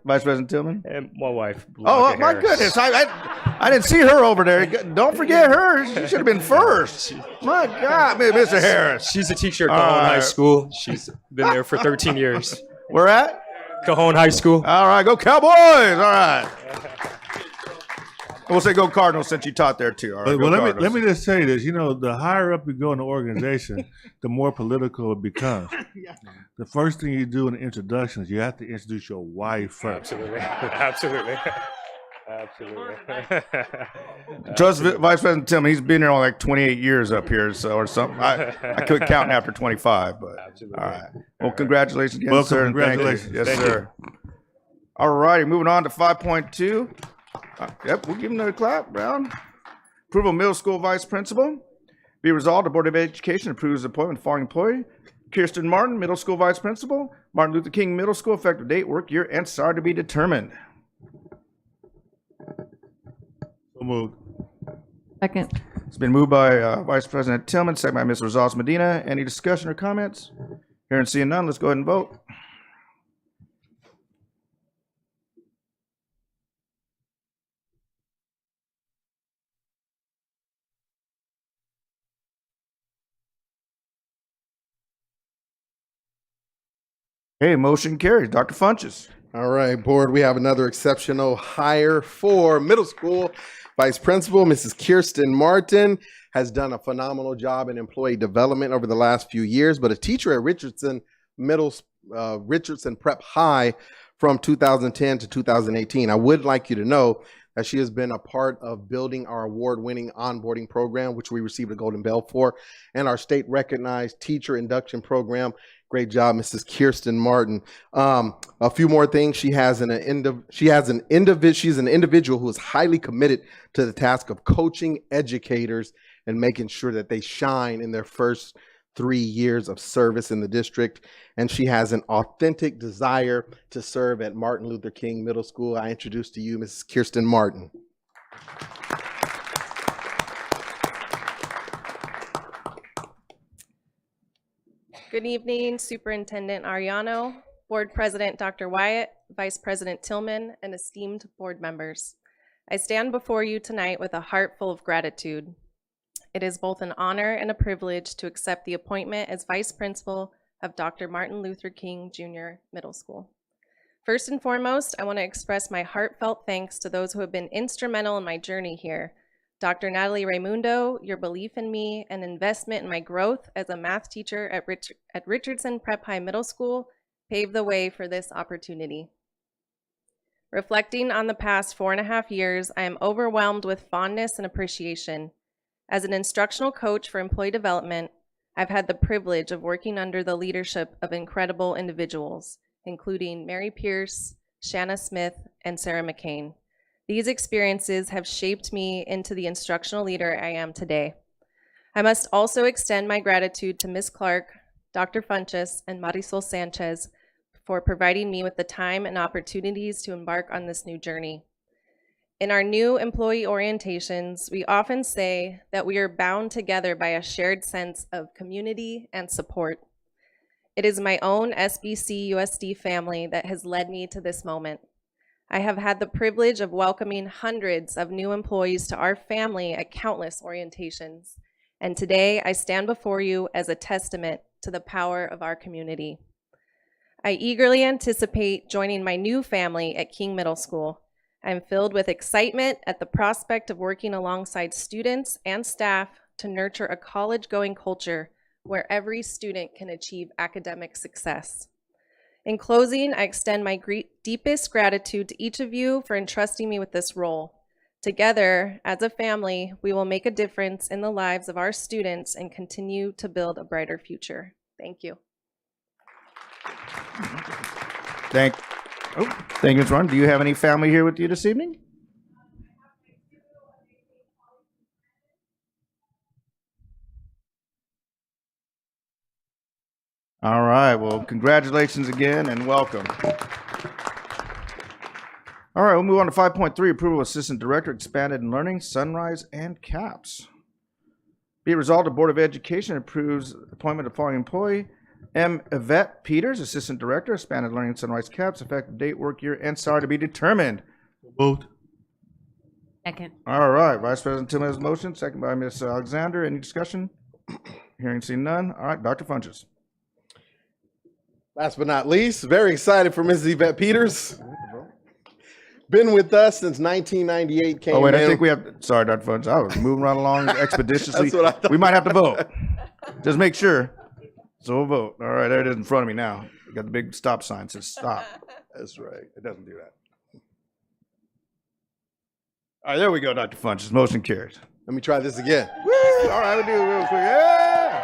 Vice President Tillman? And my wife. Oh, Blanca my Harris. goodness. I didn't see her over there. Don't forget her. She should have been first. My God, Mr. Harris. She's a teacher at Cajon High School. She's been there for 13 years. Where at? Cajon High School. All right, go Cowboys. All right. We'll say go Cardinals since you taught there too. All right, Well, go let me just say this. You know, the higher up you go in the organization, the more political it becomes. The first thing you do in the introduction is you have to introduce your wife first. Absolutely. Absolutely. Absolutely. Trust Vice President Tillman. He's been here on like 28 years up here, so or something. I quit counting after 25, but absolutely. All right. Well, congratulations again, Welcome, sir. and thank you. congratulations. Yes, Thank sir. All righty, moving on to 5.2. Yep, we'll give him another clap, Brown. Approval of middle school vice principal. Be resolved, the Board of Education approves the appointment of the following employee. Kirsten Martin, middle school vice principal. Martin Luther King Middle School, effective date, work year, and salary to be determined. So moved. Second. It's been moved by Vice President Tillman, second by Ms. Rosales Medina. Any discussion or comments? Hearing and seeing none, let's go ahead and vote. Okay, motion carries. Dr. Funches. All right, board, we have another exceptional hire for middle school vice principal. Mrs. Kirsten Martin has done a phenomenal job in employee development over the last few years, but a teacher at Richardson Prep High from 2010 to 2018. I would like you to know that she has been a part of building our award-winning onboarding program, which we received a Golden Bell for, and our state-recognized teacher induction program. Great job, Mrs. Kirsten Martin. A few more things. She's an individual who is highly committed to the task of coaching educators and making sure that they shine in their first 3 years of service in the district. And she has an authentic desire to serve at Martin Luther King Middle School. I introduce to you Mrs. Kirsten Martin. Good evening, Superintendent Ariano, Board President Dr. Wyatt, Vice President Tillman, and esteemed board members. I stand before you tonight with a heart full of gratitude. It is both an honor and a privilege to accept the appointment as Vice Principal of Dr. Martin Luther King Jr. Middle School. First and foremost, I want to express my heartfelt thanks to those who have been instrumental in my journey here. Dr. Natalie Raimundo, your belief in me and investment in my growth as a math teacher at Richardson Prep High Middle School paved the way for this opportunity. Reflecting on the past 4.5 years, I am overwhelmed with fondness and appreciation. As an instructional coach for employee development, I've had the privilege of working under the leadership of incredible individuals, including Mary Pierce, Shanna Smith, and Sarah McCain. These experiences have shaped me into the instructional leader I am today. I must also extend my gratitude to Ms. Clark, Dr. Funches, and Marisol Sanchez for providing me with the time and opportunities to embark on this new journey. In our new employee orientations, we often say that we are bound together by a shared sense of community and support. It is my own SBC USD family that has led me to this moment. I have had the privilege of welcoming hundreds of new employees to our family at countless orientations, and today I stand before you as a testament to the power of our community. I eagerly anticipate joining my new family at King Middle School. I am filled with excitement at the prospect of working alongside students and staff to nurture a college-going culture where every student can achieve academic success. In closing, I extend my deepest gratitude to each of you for entrusting me with this role. Together, as a family, we will make a difference in the lives of our students and continue to build a brighter future. Thank you. Thank you, Ms. Martin. Do you have any family here with you this evening? All right, well, congratulations again and welcome. All right, we'll move on to 5.3, approval of Assistant Director, Expanded Learning, Sunrise, and CAPS. Be it resolved, the Board of Education approves the appointment of the following employee, M. Yvette Peters, Assistant Director, Expanded Learning Sunrise Caps, effective date, work year, and salary to be determined. Moved. Second. All right, Vice President Tillman has a motion, second by Ms. Alexander. Any discussion? Hearing seen none. All right, Dr. Funches. Last but not least, very excited for Mrs. Yvette Peters. Been with us since 1998. Came Oh, wait, I in. think we have, sorry, Dr. Funches, I was moving right along expeditiously. That's what I thought. We might have to vote. Just make sure. So we'll vote. All right, there it is in front of me now. You got the big stop sign, says stop. That's right. It doesn't do that. All right, there we go, Dr. Funches. Motion carries. Let me try this again. All right, we'll do it real quick. Yeah!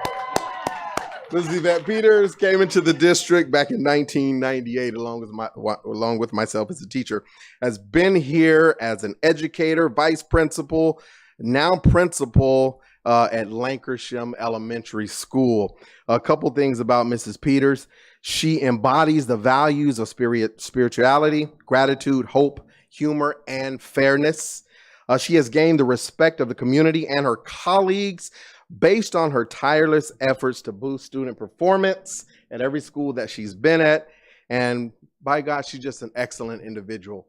Mrs. Yvette Peters came into the district back in 1998 along with myself as a teacher. Has been here as an educator, vice principal, now principal at Lancashire Elementary School. A couple things about Mrs. Peters. She embodies the values of spirituality, gratitude, hope, humor, and fairness. She has gained the respect of the community and her colleagues based on her tireless efforts to boost student performance at every school that she's been at. And by God, she's just an excellent individual.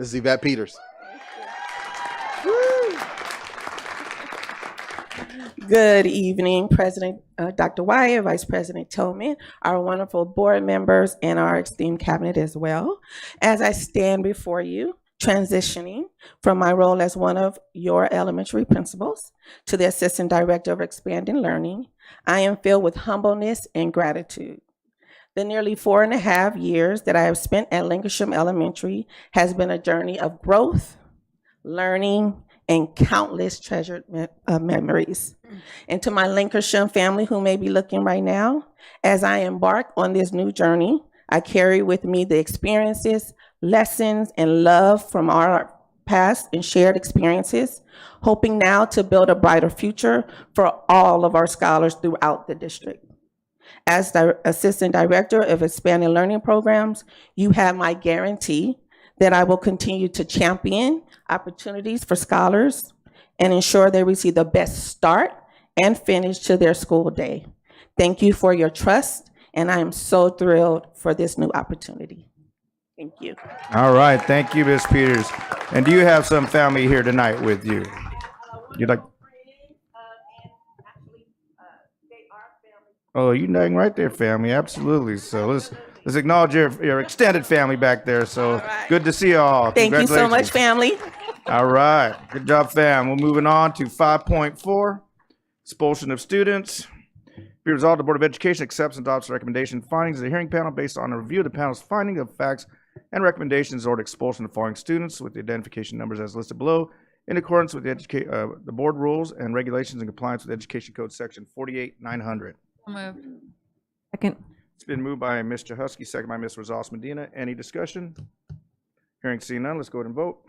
Mrs. Yvette Peters. Good evening, President Dr. Wyatt, Vice President Tillman, our wonderful board members, and our esteemed cabinet as well. As I stand before you, transitioning from my role as one of your elementary principals to the Assistant Director of Expanding Learning, I am filled with humbleness and gratitude. The nearly 4.5 years that I have spent at Lancashire Elementary has been a journey of growth, learning, and countless treasured memories. And to my Lancashire family who may be looking right now, as I embark on this new journey, I carry with me the experiences, lessons, and love from our past and shared experiences, hoping now to build a brighter future for all of our scholars throughout the district. As the Assistant Director of Expanded Learning Programs, you have my guarantee that I will continue to champion opportunities for scholars and ensure they receive the best start and finish to their school day. Thank you for your trust, and I am so thrilled for this new opportunity. Thank you. All right, thank you, Ms. Peters. And do you have some family here tonight with you? You'd like? Oh, you dang right there, family. Absolutely. So let's acknowledge your extended family back there. So good to see you all. Thank you so much, family. All right, good job, fam. We're moving on to 5.4, expulsion of students. Be resolved, the Board of Education accepts and adopts the recommendation findings of the hearing panel based on a review of the panel's finding of facts and recommendations or expulsion of following students with the identification numbers as listed below in accordance with the board rules and regulations in compliance with Education Code Section 48900. Moved. Second. It's been moved by Ms. Husky, second by Ms. Rosales Medina. Any discussion? Hearing seen none, let's go ahead and vote.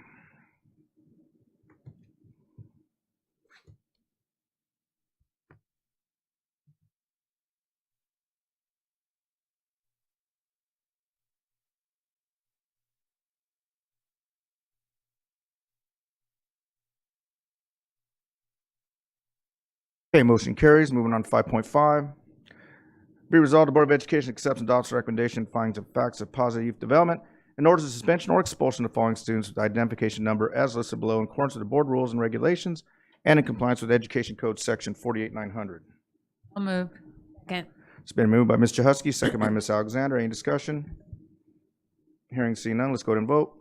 Okay, motion carries. Moving on to 5.5. Be resolved, the Board of Education accepts and adopts the recommendation findings of facts of positive youth development and orders the suspension or expulsion of following students with the identification number as listed below in accordance with the board rules and regulations and in compliance with Education Code Section 48900. I'll move. Second. It's been moved by Mr. Husky, second by Ms. Alexander. Any discussion? Hearing seen none, let's go ahead and vote.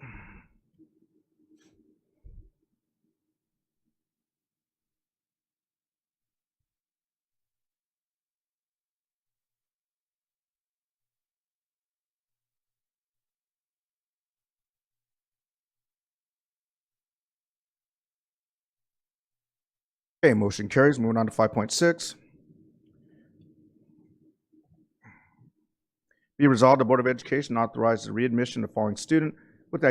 Okay, motion carries. Moving on to 5.6. Be resolved, the Board of Education authorizes the readmission of the following student with the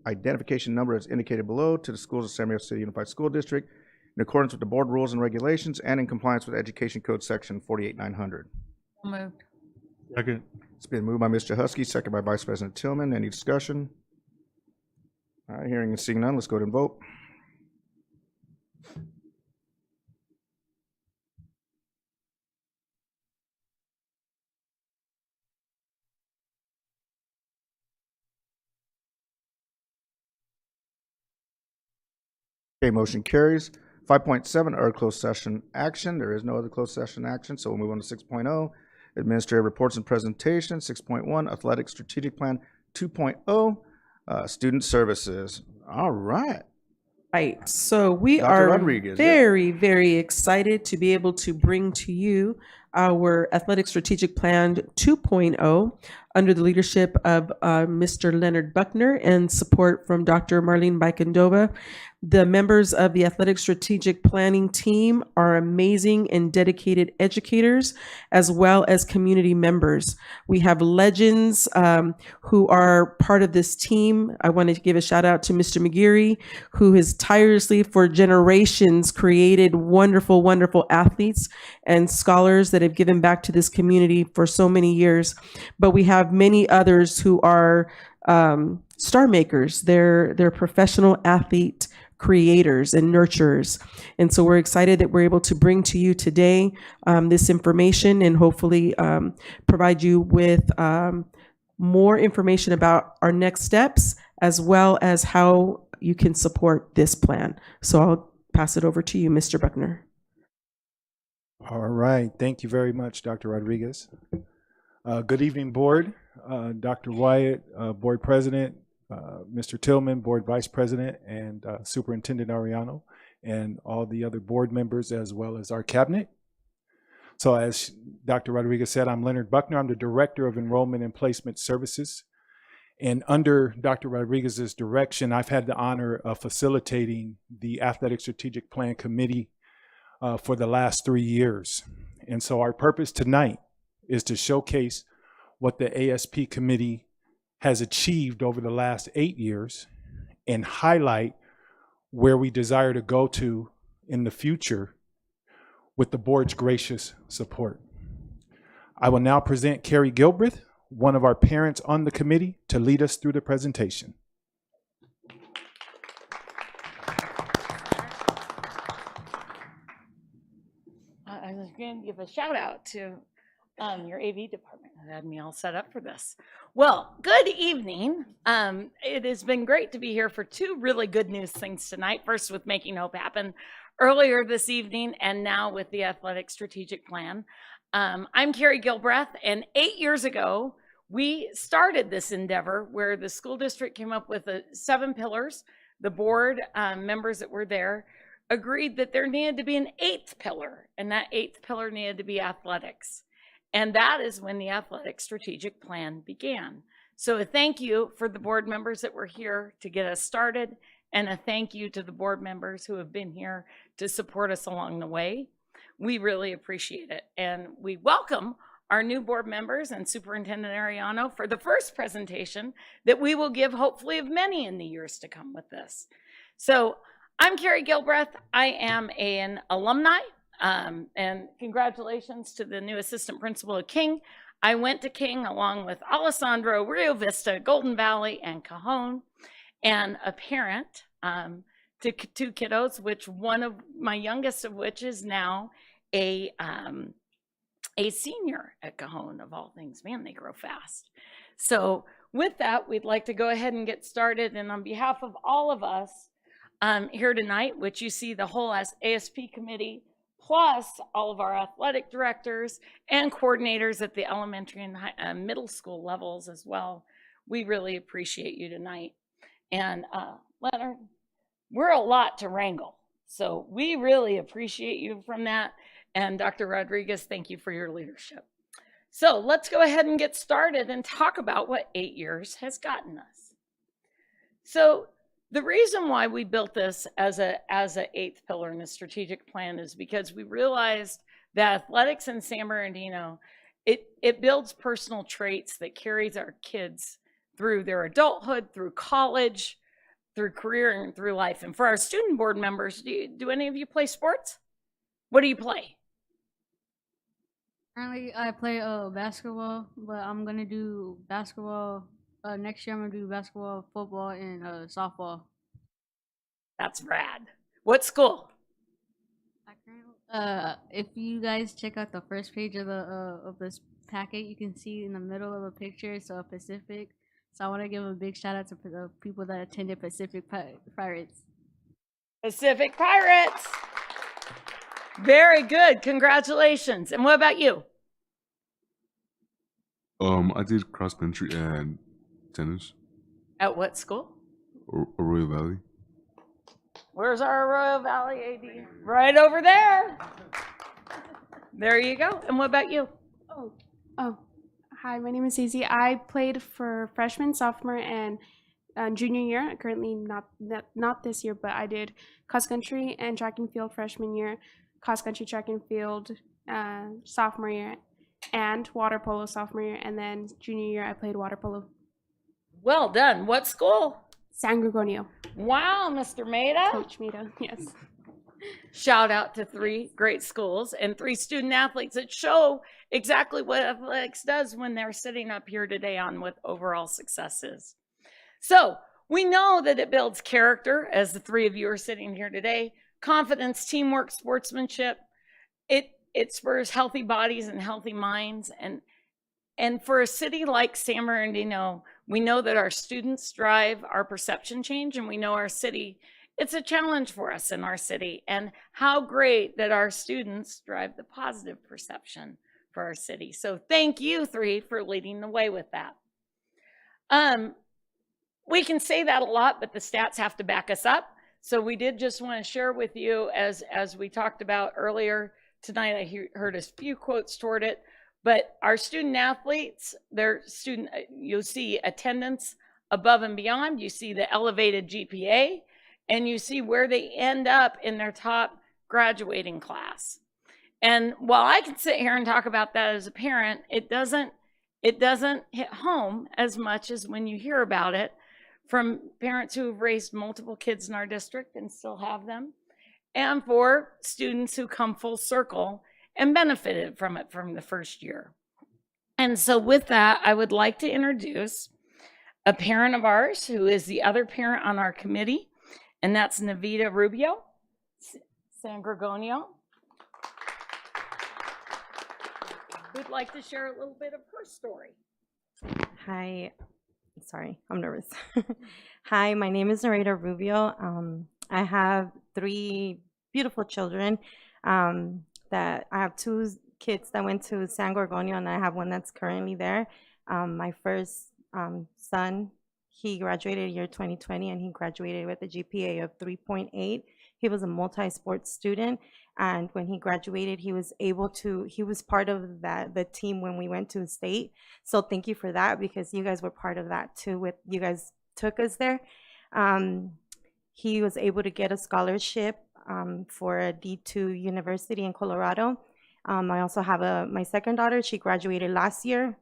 identification number as indicated below to the schools of San Diego City Unified School District in accordance with the board rules and regulations and in compliance with Education Code Section 48900. Moved. Second. It's been moved by Mr. Husky, second by Vice President Tillman. Any discussion? All right, hearing and seeing none, let's go ahead and vote. Okay, motion carries. 5.7, our closed session action. There is no other closed session action, so we'll move on to 6.0, administrative reports and presentations. 6.1, athletic strategic plan 2.0, student services. All right. Right. So we Dr. are Rodriguez, yeah. very excited to be able to bring to you our Athletic Strategic Plan 2.0 under the leadership of Mr. Leonard Buckner and support from Dr. Marlene Bikendova. The members of the Athletic Strategic Planning team are amazing and dedicated educators as well as community members. We have legends who are part of this team. I wanted to give a shout out to Mr. McGeary, who has tirelessly for generations created wonderful, wonderful athletes and scholars that have given back to this community for so many years. But we have many others who are star makers. They're professional athlete creators and nurturers. And so we're excited that we're able to bring to you today this information and hopefully provide you with more information about our next steps as well as how you can support this plan. So I'll pass it over to you, Mr. Buckner. All right. Thank you very much, Dr. Rodriguez. Good evening, board. Dr. Wyatt, board president, Mr. Tillman, board vice president, and Superintendent Ariano, and all the other board members as well as our cabinet. So as Dr. Rodriguez said, I'm Leonard Buckner. I'm the Director of Enrollment and Placement Services. And under Dr. Rodriguez's direction, I've had the honor of facilitating the Athletic Strategic Plan Committee for the last 3 years. And so our purpose tonight is to showcase what the ASP committee has achieved over the last 8 years and highlight where we desire to go to in the future with the board's gracious support. I will now present Carrie Gilbreth, one of our parents on the committee, to lead us through the presentation. I was going to give a shout out to your AV department that had me all set up for this. Well, good evening. It has been great to be here for two really good news things tonight. First with Making Hope Happen earlier this evening, and now with the Athletic Strategic Plan. I'm Carrie Gilbreth, and 8 years ago, we started this endeavor where the school district came up with 7 pillars. The board members that were there agreed that there needed to be an 8th pillar, and that 8th pillar needed to be athletics. And that is when the Athletic Strategic Plan began. So a thank you for the board members that were here to get us started, and a thank you to the board members who have been here to support us along the way. We really appreciate it. And we welcome our new board members and Superintendent Ariano for the first presentation that we will give hopefully of many in the years to come with this. So I'm Carrie Gilbreth. I am an alumni. And congratulations to the new assistant principal of King. I went to King along with Alessandro, Rio Vista, Golden Valley, and Cajon, and a parent to 2 kiddos, which one of my youngest of which is now a senior at Cajon, of all things. Man, they grow fast. So with that, we'd like to go ahead and get started. And on behalf of all of us here tonight, which you see the whole ASP committee, plus all of our athletic directors and coordinators at the elementary and middle school levels as well. We really appreciate you tonight. And Leonard, we're a lot to wrangle. So we really appreciate you from that. And Dr. Rodriguez, thank you for your leadership. So let's go ahead and get started and talk about what 8 years has gotten us. So the reason why we built this as a 8th pillar in the strategic plan is because we realized that athletics in San Bernardino, it builds personal traits that carries our kids through their adulthood, through college, through career, and through life. And for our student board members, do any of you play sports? What do you play? Currently, I play basketball, but I'm gonna do basketball. Next year, I'm gonna do basketball, football, and softball. That's rad. What school? If you guys check out the first page of this packet, you can see in the middle of the picture, so Pacific. So I want to give a big shout out to the people that attended Pacific Pirates. Pacific Pirates. Very good. Congratulations. And what about you? I did cross country and tennis. At what school? Arroyo Valley. Where's our Arroyo Valley AD? Right over there. There you go. And what about you? Oh, hi, my name is Daisy. I played for freshman, sophomore, and junior year. Currently not this year, but I did cross country and track and field freshman year, cross country, track and field sophomore year, and water polo sophomore year. And then junior year, I played water polo. Well done. What school? San Gregorio. Wow, Mr. Maida. Coach Maida, yes. Shout out to 3 great schools and 3 student athletes that show exactly what athletics does when they're sitting up here today on what overall success is. So we know that it builds character, as the 3 of you are sitting here today, confidence, teamwork, sportsmanship. It spurs healthy bodies and healthy minds. And for a city like San Bernardino, we know that our students drive our perception change, and we know our city, it's a challenge for us in our city. And how great that our students drive the positive perception for our city. So thank you 3 for leading the way with that. We can say that a lot, but the stats have to back us up. So we did just want to share with you, as we talked about earlier tonight, I heard a few quotes toward it, but our student athletes, you'll see attendance above and beyond, you see the elevated GPA, and you see where they end up in their top graduating class. And while I can sit here and talk about that as a parent, it doesn't hit home as much as when you hear about it from parents who have raised multiple kids in our district and still have them, and for students who come full circle and benefited from it from the first year. And so with that, I would like to introduce a parent of ours who is the other parent on our committee, and that's Navita Rubio, San Gregorio, who'd like to share a little bit of her story. Hi, sorry, I'm nervous. Hi, my name is Narita Rubio. I have 3 beautiful children. That I have 2 kids that went to San Gorgonio, and I have one that's currently there. My first son, he graduated year 2020, and he graduated with a GPA of 3.8. He was a multi-sport student, and when he graduated, he was part of the team when we went to state. So thank you for that, because you guys were part of that too. You guys took us there. He was able to get a scholarship for a D2 university in Colorado. I also have my second daughter. She graduated last year.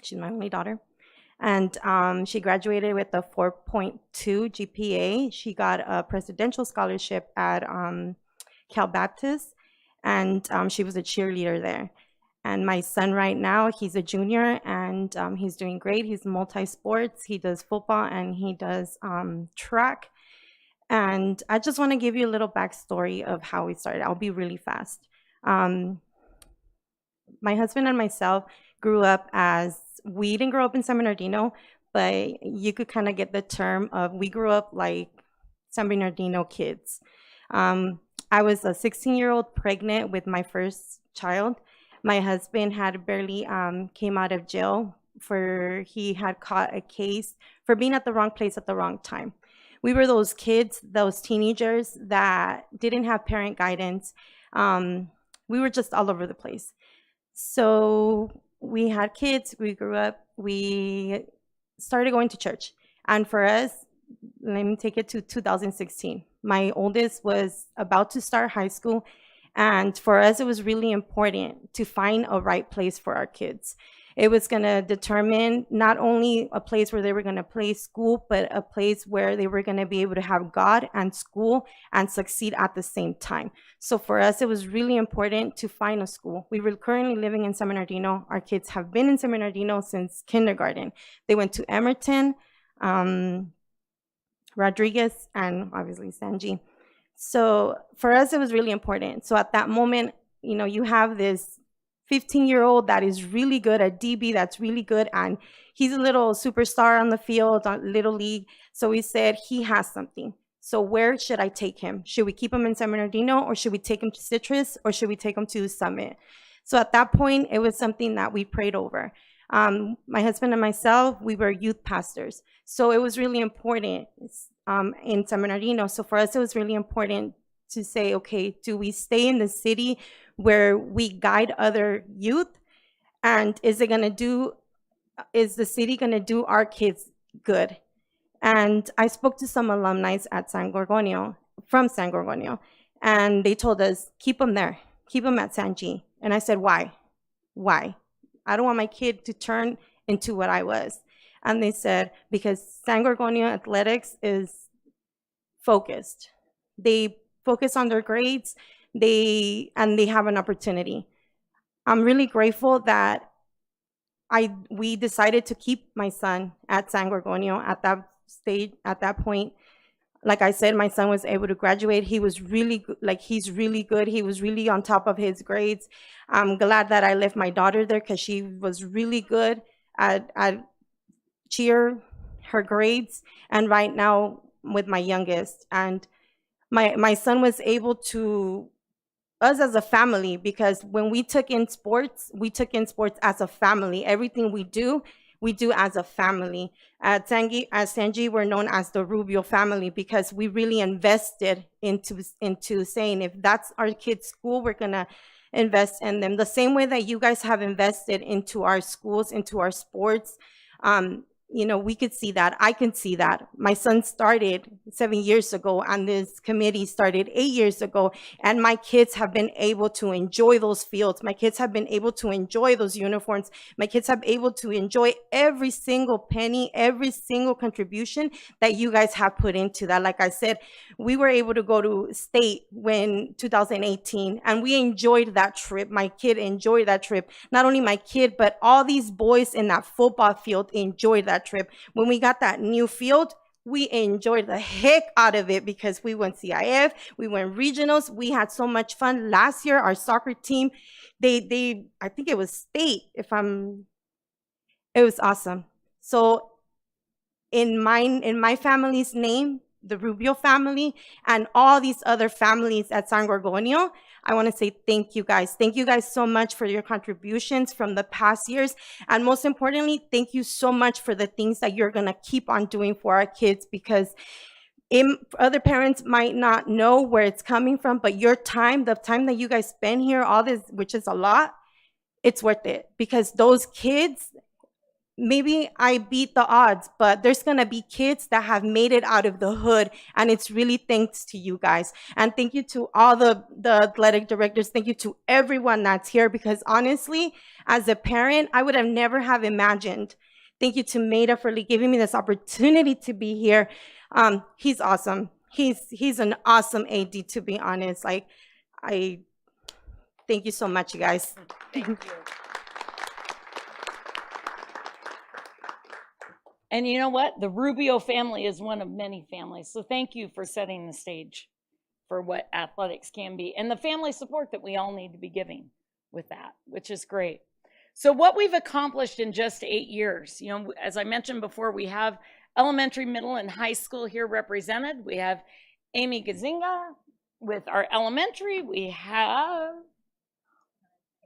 She's my only daughter. And she graduated with a 4.2 GPA. She got a presidential scholarship at Cal Baptist, and she was a cheerleader there. And my son right now, he's a junior, and he's doing great. He's multi-sports. He does football and he does track. And I just want to give you a little backstory of how we started. I'll be really fast. My husband and myself grew up we didn't grow up in San Bernardino, but you could kind of get the term of we grew up like San Bernardino kids. I was a 16-year-old pregnant with my first child. My husband had barely came out of jail he had caught a case for being at the wrong place at the wrong time. We were those kids, those teenagers that didn't have parent guidance. We were just all over the place. So we had kids, we grew up, we started going to church. And for us, let me take it to 2016. My oldest was about to start high school. And for us, it was really important to find a right place for our kids. It was going to determine not only a place where they were going to play school, but a place where they were going to be able to have God and school and succeed at the same time. So for us, it was really important to find a school. We were currently living in San Bernardino. Our kids have been in San Bernardino since kindergarten. They went to Emerton, Rodriguez, and obviously Sanji. So for us, it was really important. So at that moment, you have this 15-year-old that is really good at DB, that's really good, and he's a little superstar on the field, on Little League. So we said he has something. So where should I take him? Should we keep him in San Bernardino, or should we take him to Citrus, or should we take him to Summit? So at that point, it was something that we prayed over. My husband and myself, we were youth pastors. So it was really important in San Bernardino. So for us, it was really important to say, okay, do we stay in the city where we guide other youth? And is the city gonna do our kids good? And I spoke to some alumni at from San Gorgonio, and they told us, keep them there, keep them at San G. And I said, why? Why? I don't want my kid to turn into what I was. And they said, because San Gorgonio athletics is focused. They focus on their grades, and they have an opportunity. I'm really grateful that we decided to keep my son at San Gorgonio at that stage, at that point. Like I said, my son was able to graduate. He was really good, he's really good. He was really on top of his grades. I'm glad that I left my daughter there because she was really good at cheer, her grades, and right now with my youngest. And my son was able to, us as a family, because when we took in sports as a family. Everything we do as a family. At Sanji, we're known as the Rubio family because we really invested into saying, if that's our kids' school, we're gonna invest in them. The same way that you guys have invested into our schools, into our sports. We could see that. I can see that. My son started 7 years ago, and this committee started 8 years ago, and my kids have been able to enjoy those fields. My kids have been able to enjoy those uniforms. My kids have been able to enjoy every single penny, every single contribution that you guys have put into that. Like I said, we were able to go to state when 2018, and we enjoyed that trip. My kid enjoyed that trip. Not only my kid, but all these boys in that football field enjoyed that trip. When we got that new field, we enjoyed the heck out of it because we went CIF, we went regionals, we had so much fun. Last year, our soccer team, I think it was state, it was awesome. So in my family's name, the Rubio family, and all these other families at San Gorgonio, I want to say thank you guys. Thank you guys so much for your contributions from the past years. And most importantly, thank you so much for the things that you're going to keep on doing for our kids, because other parents might not know where it's coming from, but your time, the time that you guys spend here, all this, which is a lot, it's worth it, because those kids, maybe I beat the odds, but there's going to be kids that have made it out of the hood. And it's really thanks to you guys. And thank you to all the athletic directors. Thank you to everyone that's here, because honestly, as a parent, I would have never have imagined. Thank you to Maida for giving me this opportunity to be here. He's awesome. He's an awesome AD, to be honest. I thank you so much, you guys. Thank you. And you know what? The Rubio family is one of many families. So thank you for setting the stage for what athletics can be, and the family support that we all need to be giving with that, which is great. So what we've accomplished in just 8 years, as I mentioned before, we have elementary, middle, and high school here represented. We have Amy Gazinga with our elementary. We have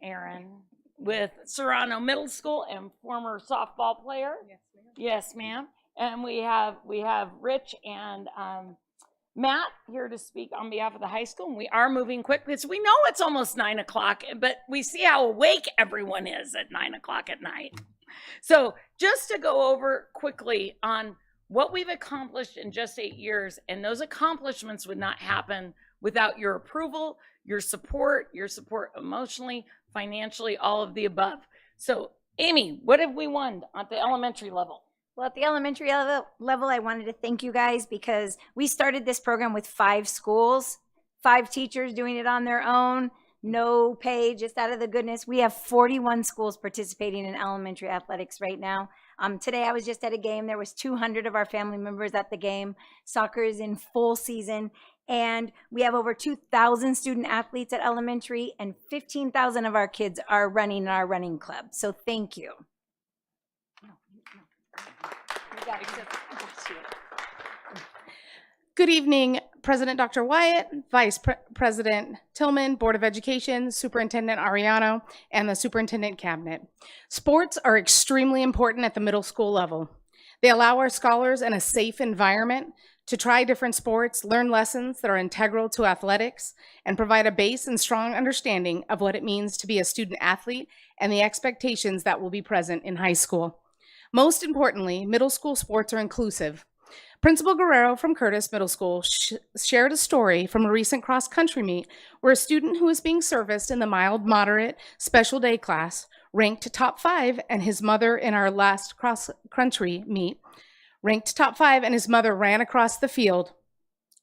Aaron with Serrano Middle School and former softball player. Yes, ma'am. And we have Rich and Matt here to speak on behalf of the high school. And we are moving quick because we know it's almost 9 o'clock, but we see how awake everyone is at 9 o'clock at night. So just to go over quickly on what we've accomplished in just 8 years, and those accomplishments would not happen without your approval, your support emotionally, financially, all of the above. So Amy, what have we won at the elementary level? Well, at the elementary level, I wanted to thank you guys because we started this program with 5 schools, 5 teachers doing it on their own, no pay, just out of the goodness. We have 41 schools participating in elementary athletics right now. Today I was just at a game. There was 200 of our family members at the game. Soccer is in full season. And we have over 2,000 student athletes at elementary, and 15,000 of our kids are running in our running club. So thank you. Good evening, President Dr. Wyatt, President Tillman, Board of Education, Superintendent Ariano, and the Superintendent Cabinet. Sports are extremely important at the middle school level. They allow our scholars in a safe environment to try different sports, learn lessons that are integral to athletics, and provide a base and strong understanding of what it means to be a student athlete and the expectations that will be present in high school. Most importantly, middle school sports are inclusive. Principal Guerrero from Curtis Middle School shared a story from a recent cross-country meet where a student who was being serviced in the mild-moderate special day class ranked top 5, and his mother in our last cross-country meet ranked top 5, and his mother ran across the field,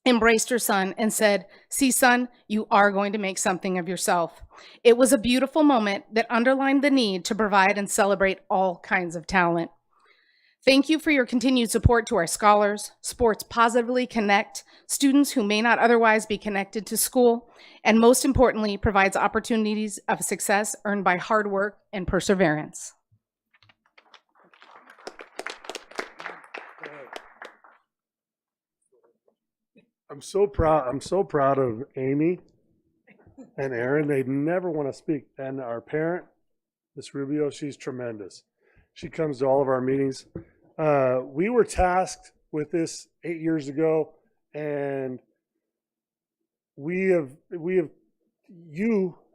embraced her son, and said, "See, son, you are going to make something of yourself." It was a beautiful moment that underlined the need to provide and celebrate all kinds of talent. Thank you for your continued support to our scholars. Sports positively connect students who may not otherwise be connected to school, and most importantly, provides opportunities of success earned by hard work and perseverance. I'm so proud of Amy and Aaron. They never want to speak. And our parent, Miss Rubio, she's tremendous. She comes to all of our meetings. We were tasked with this 8 years ago, and you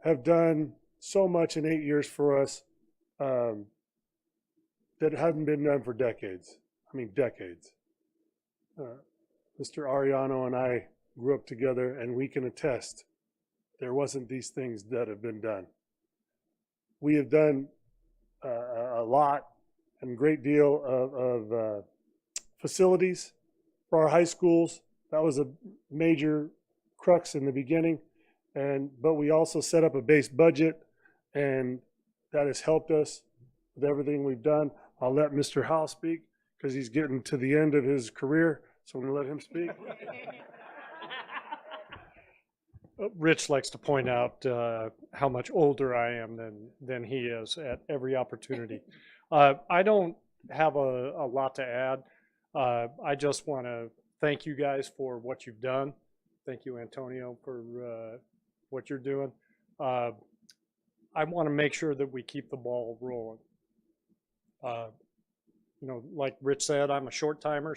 have done so much in 8 years for us that hadn't been done for decades. I mean, decades. Mr. Ariano and I grew up together, and we can attest there wasn't these things that have been done. We have done a lot and great deal of facilities for our high schools. That was a major crux in the beginning, but we also set up a base budget, and that has helped us with everything we've done. I'll let Mr. Howell speak because he's getting to the end of his career, so I'm going to let him speak. Rich likes to point out how much older I am than he is at every opportunity. I don't have a lot to add. I just want to thank you guys for what you've done. Thank you, Antonio, for what you're doing. I want to make sure that we keep the ball rolling. Like Rich said, I'm a short timer,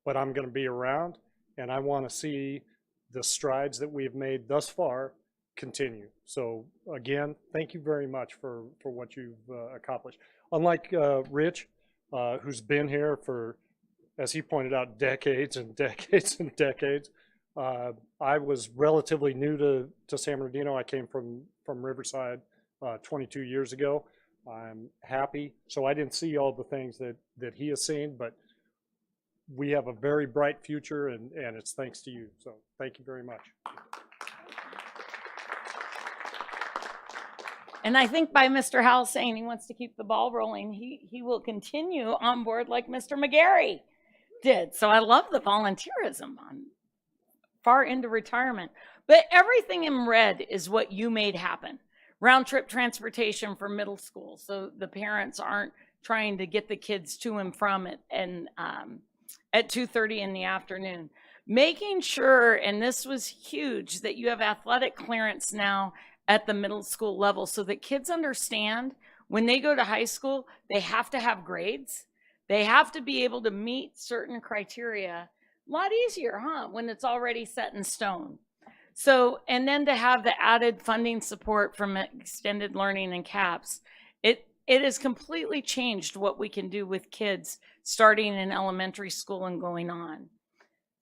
but I'm going to be around, and I want to see the strides that we've made thus far continue. So again, thank you very much for what you've accomplished. Unlike Rich, who's been here for, as he pointed out, decades and decades and decades, I was relatively new to San Bernardino. I came from Riverside 22 years ago. I'm happy. So I didn't see all the things that he has seen, but we have a very bright future, and it's thanks to you. So thank you very much. And I think by Mr. Howell saying he wants to keep the ball rolling, he will continue on board like Mr. McGarry did. So I love the volunteerism on far into retirement. But everything in red is what you made happen. Round trip transportation for middle school, so the parents aren't trying to get the kids to and from it and at 2:30 in the afternoon. Making sure, and this was huge, that you have athletic clearance now at the middle school level so that kids understand when they go to high school, they have to have grades. They have to be able to meet certain criteria. A lot easier, huh, when it's already set in stone. So, and then to have the added funding support from extended learning and CAPS, it has completely changed what we can do with kids starting in elementary school and going on.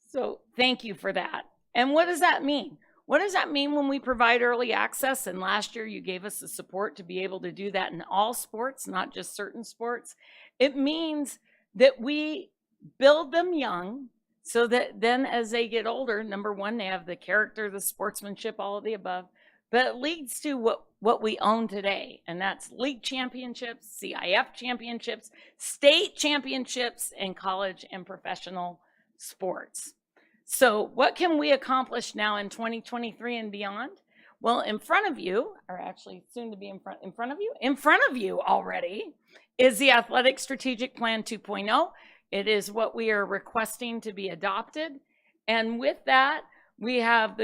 So thank you for that. And what does that mean? What does that mean when we provide early access? And last year you gave us the support to be able to do that in all sports, not just certain sports. It means that we build them young so that then as they get older, number one, they have the character, the sportsmanship, all of the above, but it leads to what we own today. And that's league championships, CIF championships, state championships, and college and professional sports. So what can we accomplish now in 2023 and beyond? Well, in front of you, or actually soon to be in front of you already, is the Athletic Strategic Plan 2.0. It is what we are requesting to be adopted. And with that, we have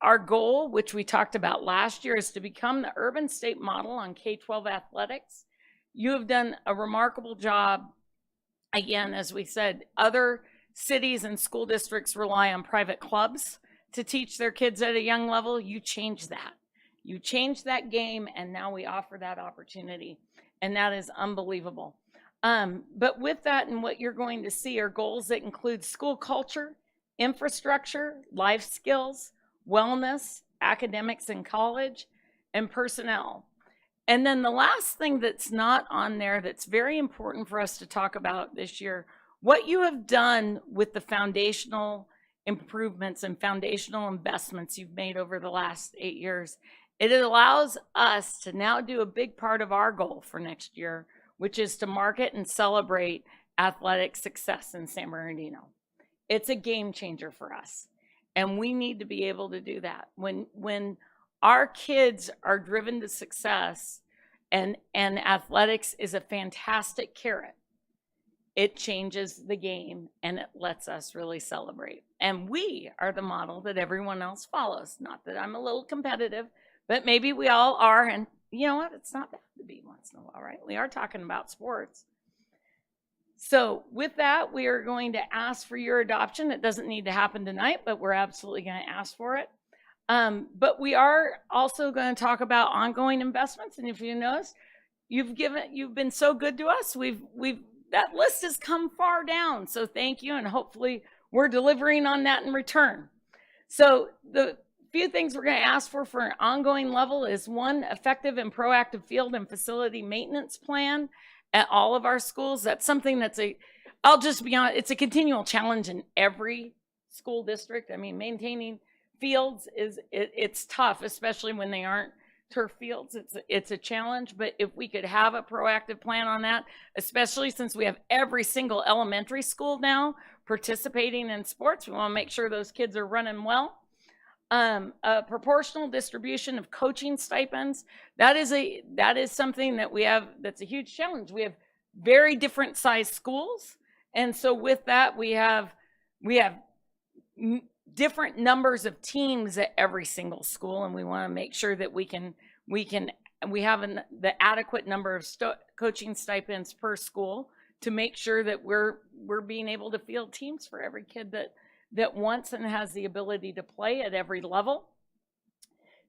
our goal, which we talked about last year, is to become the urban state model on K-12 athletics. You have done a remarkable job. Again, as we said, other cities and school districts rely on private clubs to teach their kids at a young level. You changed that. You changed that game, and now we offer that opportunity. And that is unbelievable. But with that, and what you're going to see are goals that include school culture, infrastructure, life skills, wellness, academics in college, and personnel. And then the last thing that's not on there that's very important for us to talk about this year, what you have done with the foundational improvements and foundational investments you've made over the last 8 years. It allows us to now do a big part of our goal for next year, which is to market and celebrate athletic success in San Bernardino. It's a game changer for us, and we need to be able to do that. When our kids are driven to success, and athletics is a fantastic carrot, it changes the game and it lets us really celebrate. And we are the model that everyone else follows. Not that I'm a little competitive, but maybe we all are. And you know what? It's not bad to be once in a while, right? We are talking about sports. So with that, we are going to ask for your adoption. It doesn't need to happen tonight, but we're absolutely going to ask for it. But we are also going to talk about ongoing investments. And if you notice, you've been so good to us. That list has come far down. So thank you. And hopefully we're delivering on that in return. So the few things we're going to ask for an ongoing level is, one, effective and proactive field and facility maintenance plan at all of our schools. That's something that's I'll just be honest, it's a continual challenge in every school district. I mean, maintaining fields it's tough, especially when they aren't turf fields. It's a challenge, but if we could have a proactive plan on that, especially since we have every single elementary school now participating in sports, we want to make sure those kids are running well. A proportional distribution of coaching stipends. That is something that we have, that's a huge challenge. We have very different sized schools. And so with that, we have different numbers of teams at every single school. And we want to make sure that we have the adequate number of coaching stipends per school to make sure that we're being able to field teams for every kid that wants and has the ability to play at every level.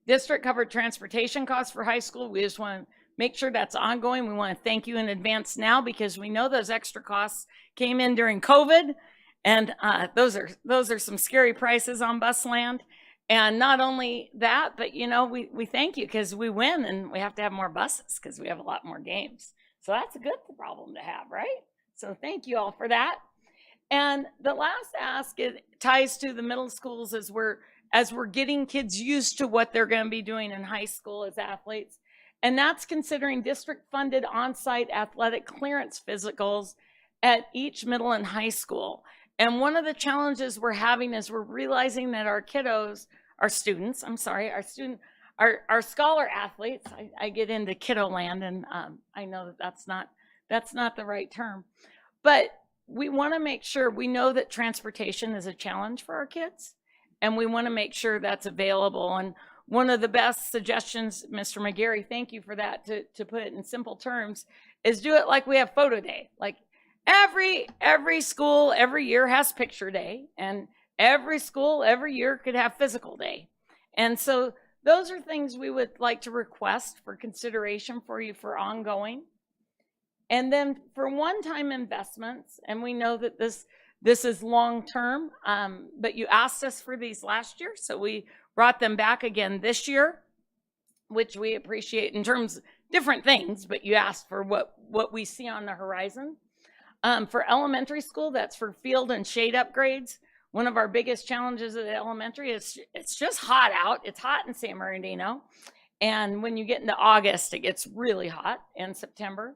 District covered transportation costs for high school. We just want to make sure that's ongoing. We want to thank you in advance now, because we know those extra costs came in during COVID, and those are some scary prices on bus land. And not only that, but we thank you because we win and we have to have more buses because we have a lot more games. So that's a good problem to have, right? So thank you all for that. And the last ask, it ties to the middle schools as we're getting kids used to what they're going to be doing in high school as athletes. And that's considering district-funded on-site athletic clearance physicals at each middle and high school. And one of the challenges we're having is we're realizing that our scholar athletes, I get into kiddo land, and I know that's not the right term, but we want to make sure, we know that transportation is a challenge for our kids, and we want to make sure that's available. And one of the best suggestions, Mr. McGarry, thank you for that, to put it in simple terms, is do it like we have photo day. Like every school every year has picture day, and every school every year could have physical day. And so those are things we would like to request for consideration for you for ongoing. And then for one-time investments, and we know that this is long-term, but you asked us for these last year, so we brought them back again this year, which we appreciate in terms of different things, but you asked for what we see on the horizon. For elementary school, that's for field and shade upgrades. One of our biggest challenges at elementary is it's just hot out. It's hot in San Bernardino. And when you get into August, it gets really hot, in September.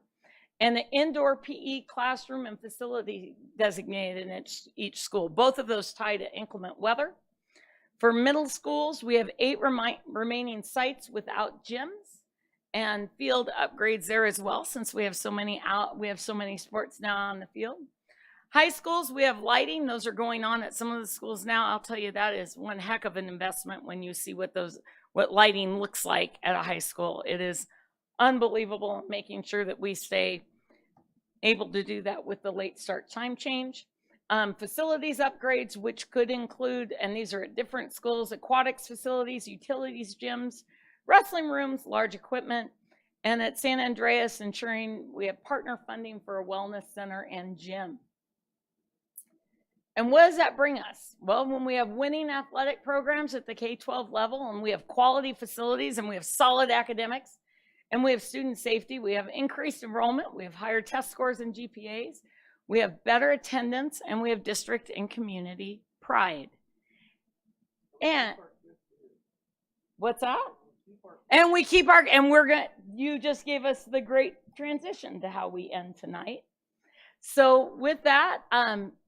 And the indoor PE classroom and facility designated in each school. Both of those tie to inclement weather. For middle schools, we have 8 remaining sites without gyms and field upgrades there as well, since we have so many sports now on the field. High schools, we have lighting. Those are going on at some of the schools now. I'll tell you, that is one heck of an investment when you see what lighting looks like at a high school. It is unbelievable, making sure that we stay able to do that with the late start time change. Facilities upgrades, which could include, and these are at different schools, aquatics facilities, utilities, gyms, wrestling rooms, large equipment, and at San Andreas, ensuring we have partner funding for a wellness center and gym. And what does that bring us? Well, when we have winning athletic programs at the K-12 level, and we have quality facilities, and we have solid academics, and we have student safety, we have increased enrollment, we have higher test scores and GPAs, we have better attendance, and we have district and community pride. And what's that? And we keep our, and we're going to, you just gave us the great transition to how we end tonight. So with that,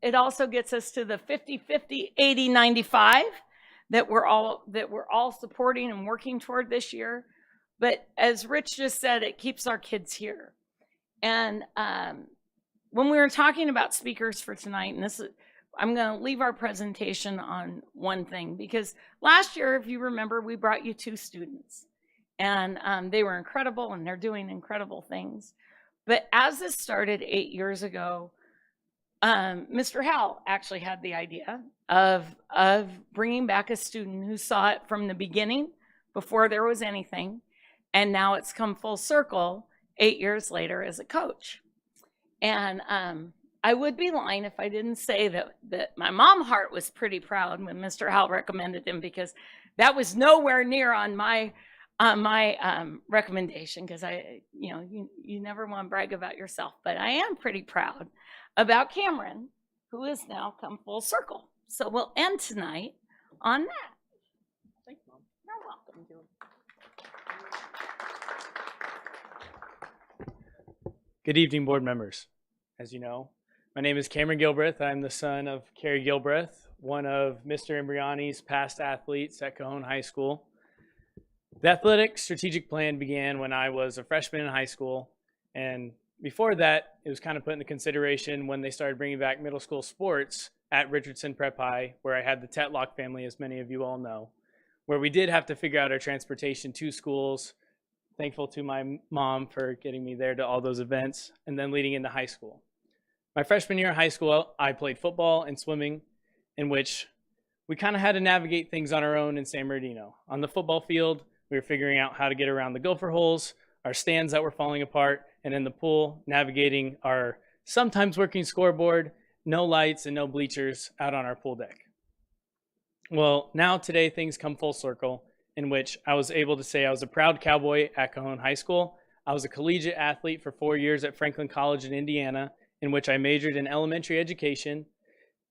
it also gets us to the 50-50, 80-95 that we're all supporting and working toward this year. But as Rich just said, it keeps our kids here. And when we were talking about speakers for tonight, and this is, I'm going to leave our presentation on one thing, because last year, if you remember, we brought you 2 students, and they were incredible, and they're doing incredible things. But as this started 8 years ago, Mr. Howell actually had the idea of bringing back a student who saw it from the beginning, before there was anything, and now it's come full circle 8 years later as a coach. And I would be lying if I didn't say that my mom heart was pretty proud when Mr. Howell recommended him, because that was nowhere near on my recommendation, because you never want to brag about yourself, but I am pretty proud about Cameron, who has now come full circle. So we'll end tonight on that. Thanks, Mom. You're welcome, Julie. Good evening, board members. As you know, my name is Cameron Gilbreth. I'm the son of Carrie Gilbreth, one of Mr. Imbriani's past athletes at Cajon High School. The athletic strategic plan began when I was a freshman in high school, and before that, it was kind of put into consideration when they started bringing back middle school sports at Richardson Prep High, where I had the Tetlock family, as many of you all know, where we did have to figure out our transportation to schools. Thankful to my mom for getting me there to all those events, and then leading into high school. My freshman year of high school, I played football and swimming, in which we kind of had to navigate things on our own in San Bernardino. On the football field, we were figuring out how to get around the gopher holes, our stands that were falling apart, and in the pool, navigating our sometimes working scoreboard, no lights and no bleachers out on our pool deck. Well, now today things come full circle, in which I was able to say I was a proud Cowboy at Cajon High School. I was a collegiate athlete for 4 years at Franklin College in Indiana, in which I majored in elementary education.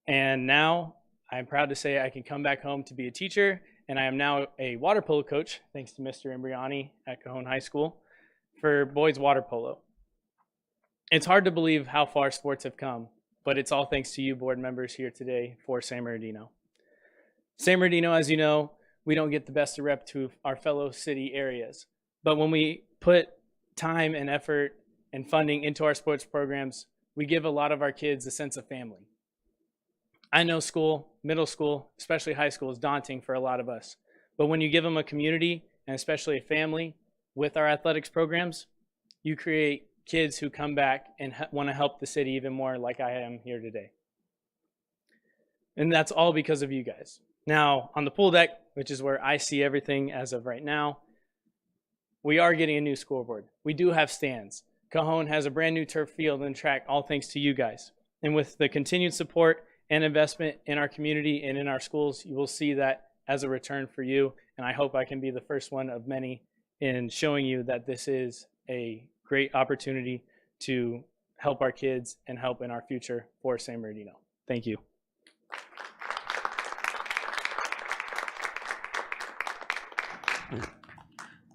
And now I'm proud to say I can come back home to be a teacher, and I am now a water polo coach, thanks to Mr. Imbriani at Cajon High School, for boys water polo. It's hard to believe how far sports have come, but it's all thanks to you board members here today for San Bernardino. San Bernardino, as you know, we don't get the best of rep to our fellow city areas. But when we put time and effort and funding into our sports programs, we give a lot of our kids a sense of family. I know school, middle school, especially high school, is daunting for a lot of us. But when you give them a community, and especially a family, with our athletics programs, you create kids who come back and want to help the city even more, like I am here today. And that's all because of you guys. Now, on the pool deck, which is where I see everything as of right now, we are getting a new scoreboard. We do have stands. Cajon has a brand new turf field and track, all thanks to you guys. And with the continued support and investment in our community and in our schools, you will see that as a return for you. And I hope I can be the first one of many in showing you that this is a great opportunity to help our kids and help in our future for San Bernardino. Thank you.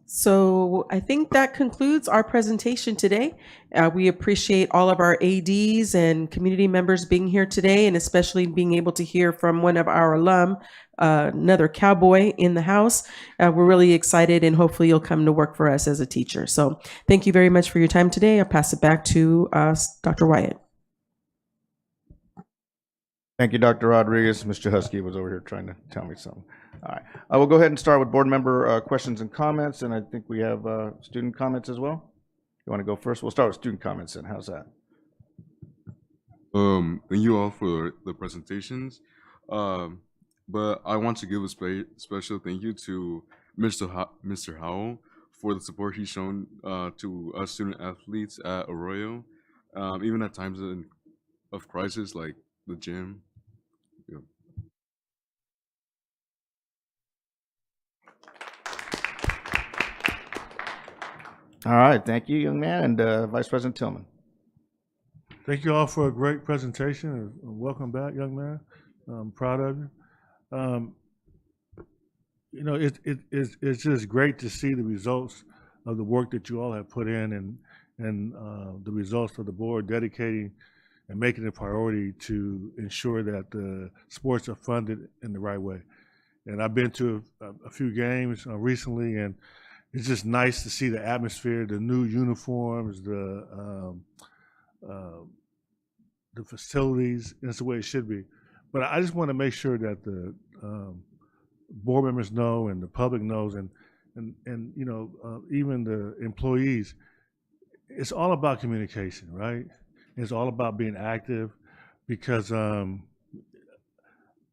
So I think that concludes our presentation today. We appreciate all of our ADs and community members being here today, and especially being able to hear from one of our alum, another Cowboy in the house. We're really excited, and hopefully you'll come to work for us as a teacher. So thank you very much for your time today. I'll pass it back to Dr. Wyatt. Thank you, Dr. Rodriguez. Mr. Husky was over here trying to tell me something. All right. I will go ahead and start with board member questions and comments, and I think we have student comments as well. You want to go first? We'll start with student comments then. How's that? Thank you all for the presentations. But I want to give a special thank you to Mr. Howell for the support he's shown to us student athletes at Arroyo, even at times of crisis like the gym. Yeah. All right. Thank you, young man, and Vice President Tillman. Thank you all for a great presentation, and welcome back, young man. I'm proud of you. You know, it's just great to see the results of the work that you all have put in, and the results of the board dedicating and making it a priority to ensure that the sports are funded in the right way. And I've been to a few games recently, and it's just nice to see the atmosphere, the new uniforms, the facilities, and it's the way it should be. But I just want to make sure that the board members know and the public knows, and you know, even the employees, it's all about communication, right? It's all about being active, because I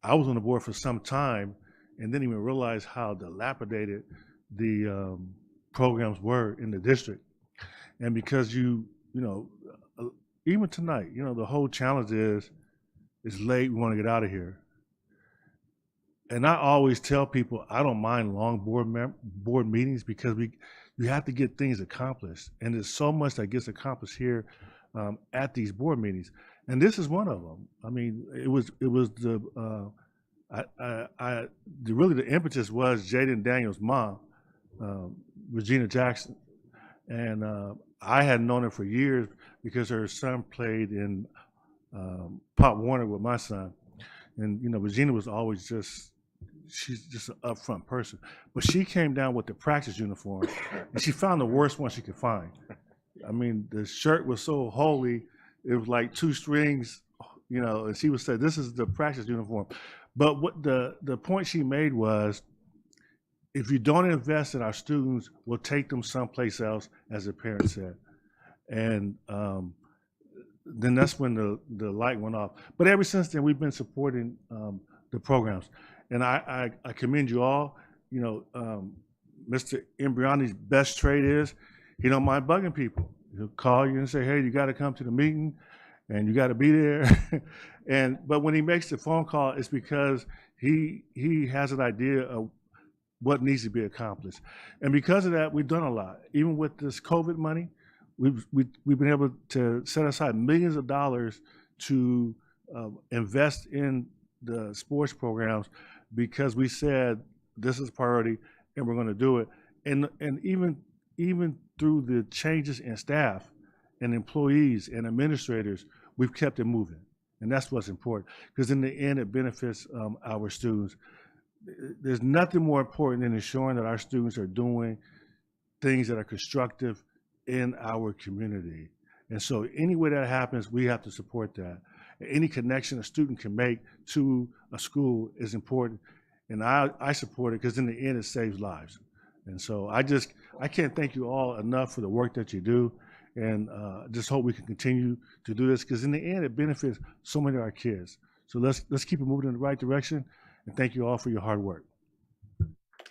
was on the board for some time and didn't even realize how dilapidated the programs were in the district. And because you know, even tonight, you know, the whole challenge is, it's late, we want to get out of here. And I always tell people I don't mind long board meetings, because you have to get things accomplished, and there's so much that gets accomplished here at these board meetings, and this is one of them. I mean, it was the really the impetus was Jaden Daniels' mom, Regina Jackson, and I had known her for years because her son played in Pop Warner with my son, and you know, Regina was always she's just an upfront person, but she came down with the practice uniform, and she found the worst one she could find. I mean, the shirt was so holy, it was like 2 strings, you know, and she would say, this is the practice uniform. But what the point she made was, if you don't invest in our students, we'll take them someplace else, as the parent said. And then that's when the light went off. But ever since then, we've been supporting the programs. And I commend you all. You know, Mr. Imbriani's best trait is he don't mind bugging people. He'll call you and say, hey, you got to come to the meeting, and you got to be there. But when he makes the phone call, it's because he has an idea of what needs to be accomplished. And because of that, we've done a lot. Even with this COVID money, we've been able to set aside millions of dollars to invest in the sports programs, because we said this is a priority and we're going to do it. And even through the changes in staff and employees and administrators, we've kept it moving. And that's what's important, because in the end, it benefits our students. There's nothing more important than ensuring that our students are doing things that are constructive in our community. And so any way that happens, we have to support that. Any connection a student can make to a school is important. And I support it, because in the end, it saves lives. And so I can't thank you all enough for the work that you do. And just hope we can continue to do this, because in the end, it benefits so many of our kids. So let's keep it moving in the right direction. And thank you all for your hard work.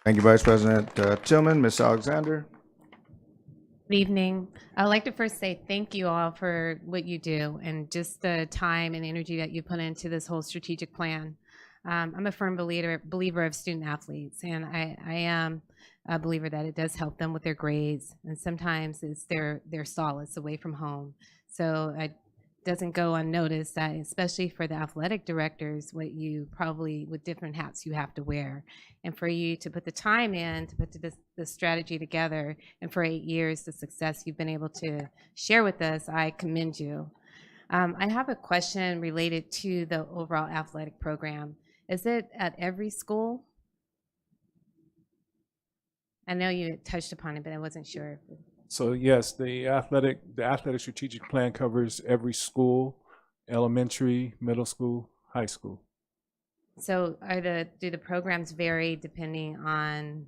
Thank you, Vice President Tillman. Ms. Alexander. Good evening. I'd like to first say thank you all for what you do and just the time and energy that you put into this whole strategic plan. I'm a firm believer of student athletes, and I am a believer that it does help them with their grades, and sometimes it's their solace away from home. So it doesn't go unnoticed that, especially for the athletic directors, with different hats you have to wear, and for you to put the time in to put this strategy together, and for 8 years, the success you've been able to share with us, I commend you. I have a question related to the overall athletic program. Is it at every school? I know you touched upon it, but I wasn't sure. So yes, the athletic strategic plan covers every school, elementary, middle school, high school. So do the programs vary depending on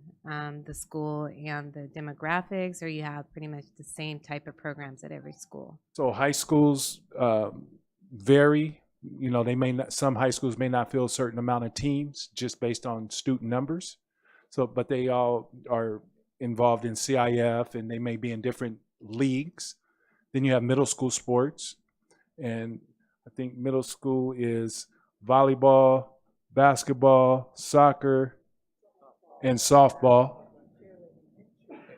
the school and the demographics, or you have pretty much the same type of programs at every school? So high schools vary. You know, some high schools may not fill a certain amount of teams just based on student numbers. So, but they all are involved in CIF, and they may be in different leagues. Then you have middle school sports, and I think middle school is volleyball, basketball, soccer, and softball,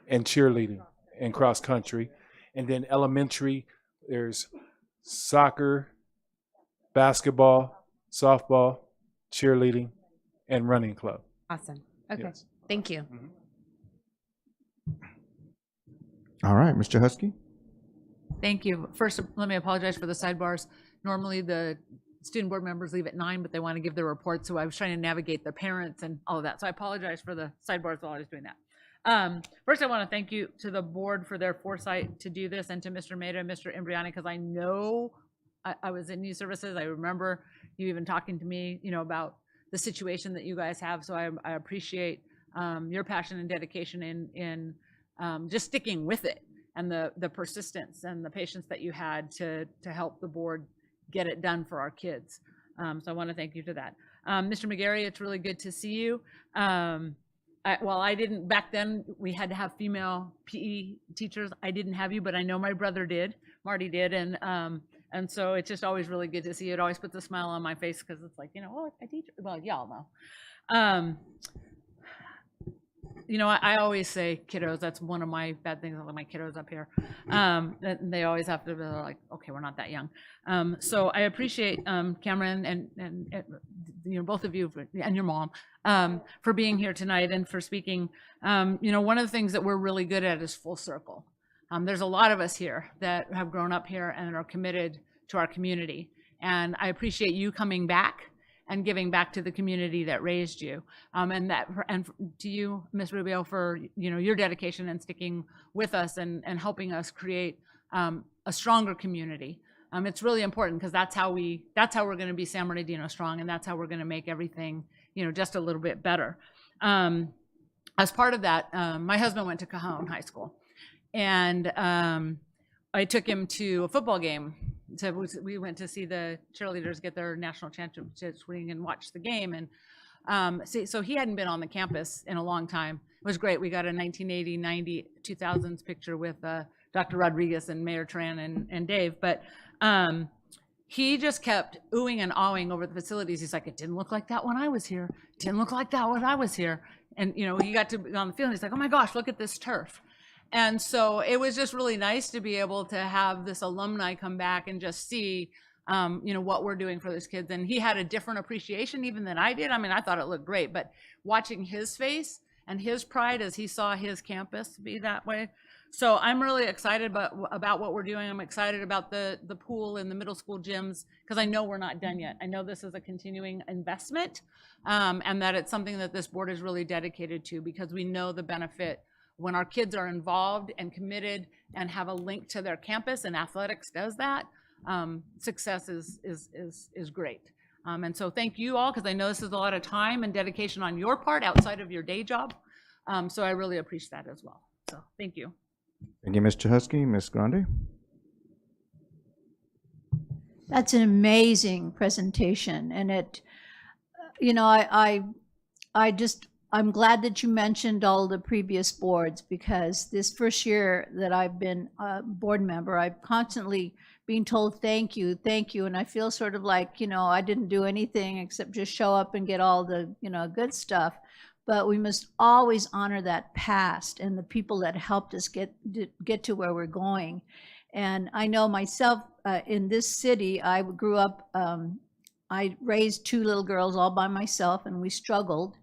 and cheerleading, and cross country. And then elementary, there's soccer, basketball, softball, cheerleading, and running club. Awesome. Okay. Yes. Thank you. All right, Mr. Husky. Thank you. First, let me apologize for the sidebars. Normally, the student board members leave at 9, but they want to give their report, so I was trying to navigate the parents and all of that. So I apologize for the sidebars while I was doing that. First, I want to thank you to the board for their foresight to do this, and to Mr. Maida and Mr. Imbriani, because I know I was in youth services. I remember you even talking to me, you know, about the situation that you guys have. So I appreciate your passion and dedication in just sticking with it, and the persistence and the patience that you had to help the board get it done for our kids. So I want to thank you for that. Mr. McGarry, it's really good to see you. Well, I didn't, back then we had to have female PE teachers. I didn't have you, but I know my brother did, Marty did. And so it's just always really good to see you. It always puts a smile on my face, because it's like, you know, oh, I teach, well, y'all know. You know, I always say kiddos. That's one of my bad things. I let my kiddos up here. They always have to be like, okay, we're not that young. So I appreciate Cameron and you know, both of you and your mom for being here tonight and for speaking. You know, one of the things that we're really good at is full circle. There's a lot of us here that have grown up here and are committed to our community, and I appreciate you coming back and giving back to the community that raised you, and to you, Ms. Rubio, for, you know, your dedication and sticking with us and helping us create a stronger community. It's really important, because that's how we're going to be San Bernardino strong, and that's how we're going to make everything, you know, just a little bit better. As part of that, my husband went to Cajon High School, and I took him to a football game. So we went to see the cheerleaders get their national championship ring and watch the game. And so he hadn't been on the campus in a long time. It was great. We got a 1980, 90, 2000s picture with Dr. Rodriguez and Mayor Tran and Dave. But he just kept oohing and awing over the facilities. He's like, it didn't look like that when I was here. It didn't look like that when I was here. And, you know, he got to be on the field, and he's like, oh my gosh, look at this turf. And so it was just really nice to be able to have this alumni come back and just see, you know, what we're doing for those kids. And he had a different appreciation even than I did. I mean, I thought it looked great, but watching his face and his pride as he saw his campus be that way. So I'm really excited about what we're doing. I'm excited about the pool and the middle school gyms, because I know we're not done yet. I know this is a continuing investment, and that it's something that this board is really dedicated to, because we know the benefit when our kids are involved and committed and have a link to their campus, and athletics does that. Success is great. And so thank you all, because I know this is a lot of time and dedication on your part outside of your day job. So I really appreciate that as well. So thank you. Thank you, Mr. Husky. Ms. Grande? That's an amazing presentation. And it, you know, I'm glad that you mentioned all the previous boards, because this first year that I've been a board member, I've constantly been told, thank you. And I feel sort of like, you know, I didn't do anything except just show up and get all the, you know, good stuff. But we must always honor that past and the people that helped us get to where we're going. And I know myself in this city, I grew up, I raised 2 little girls all by myself, and we struggled.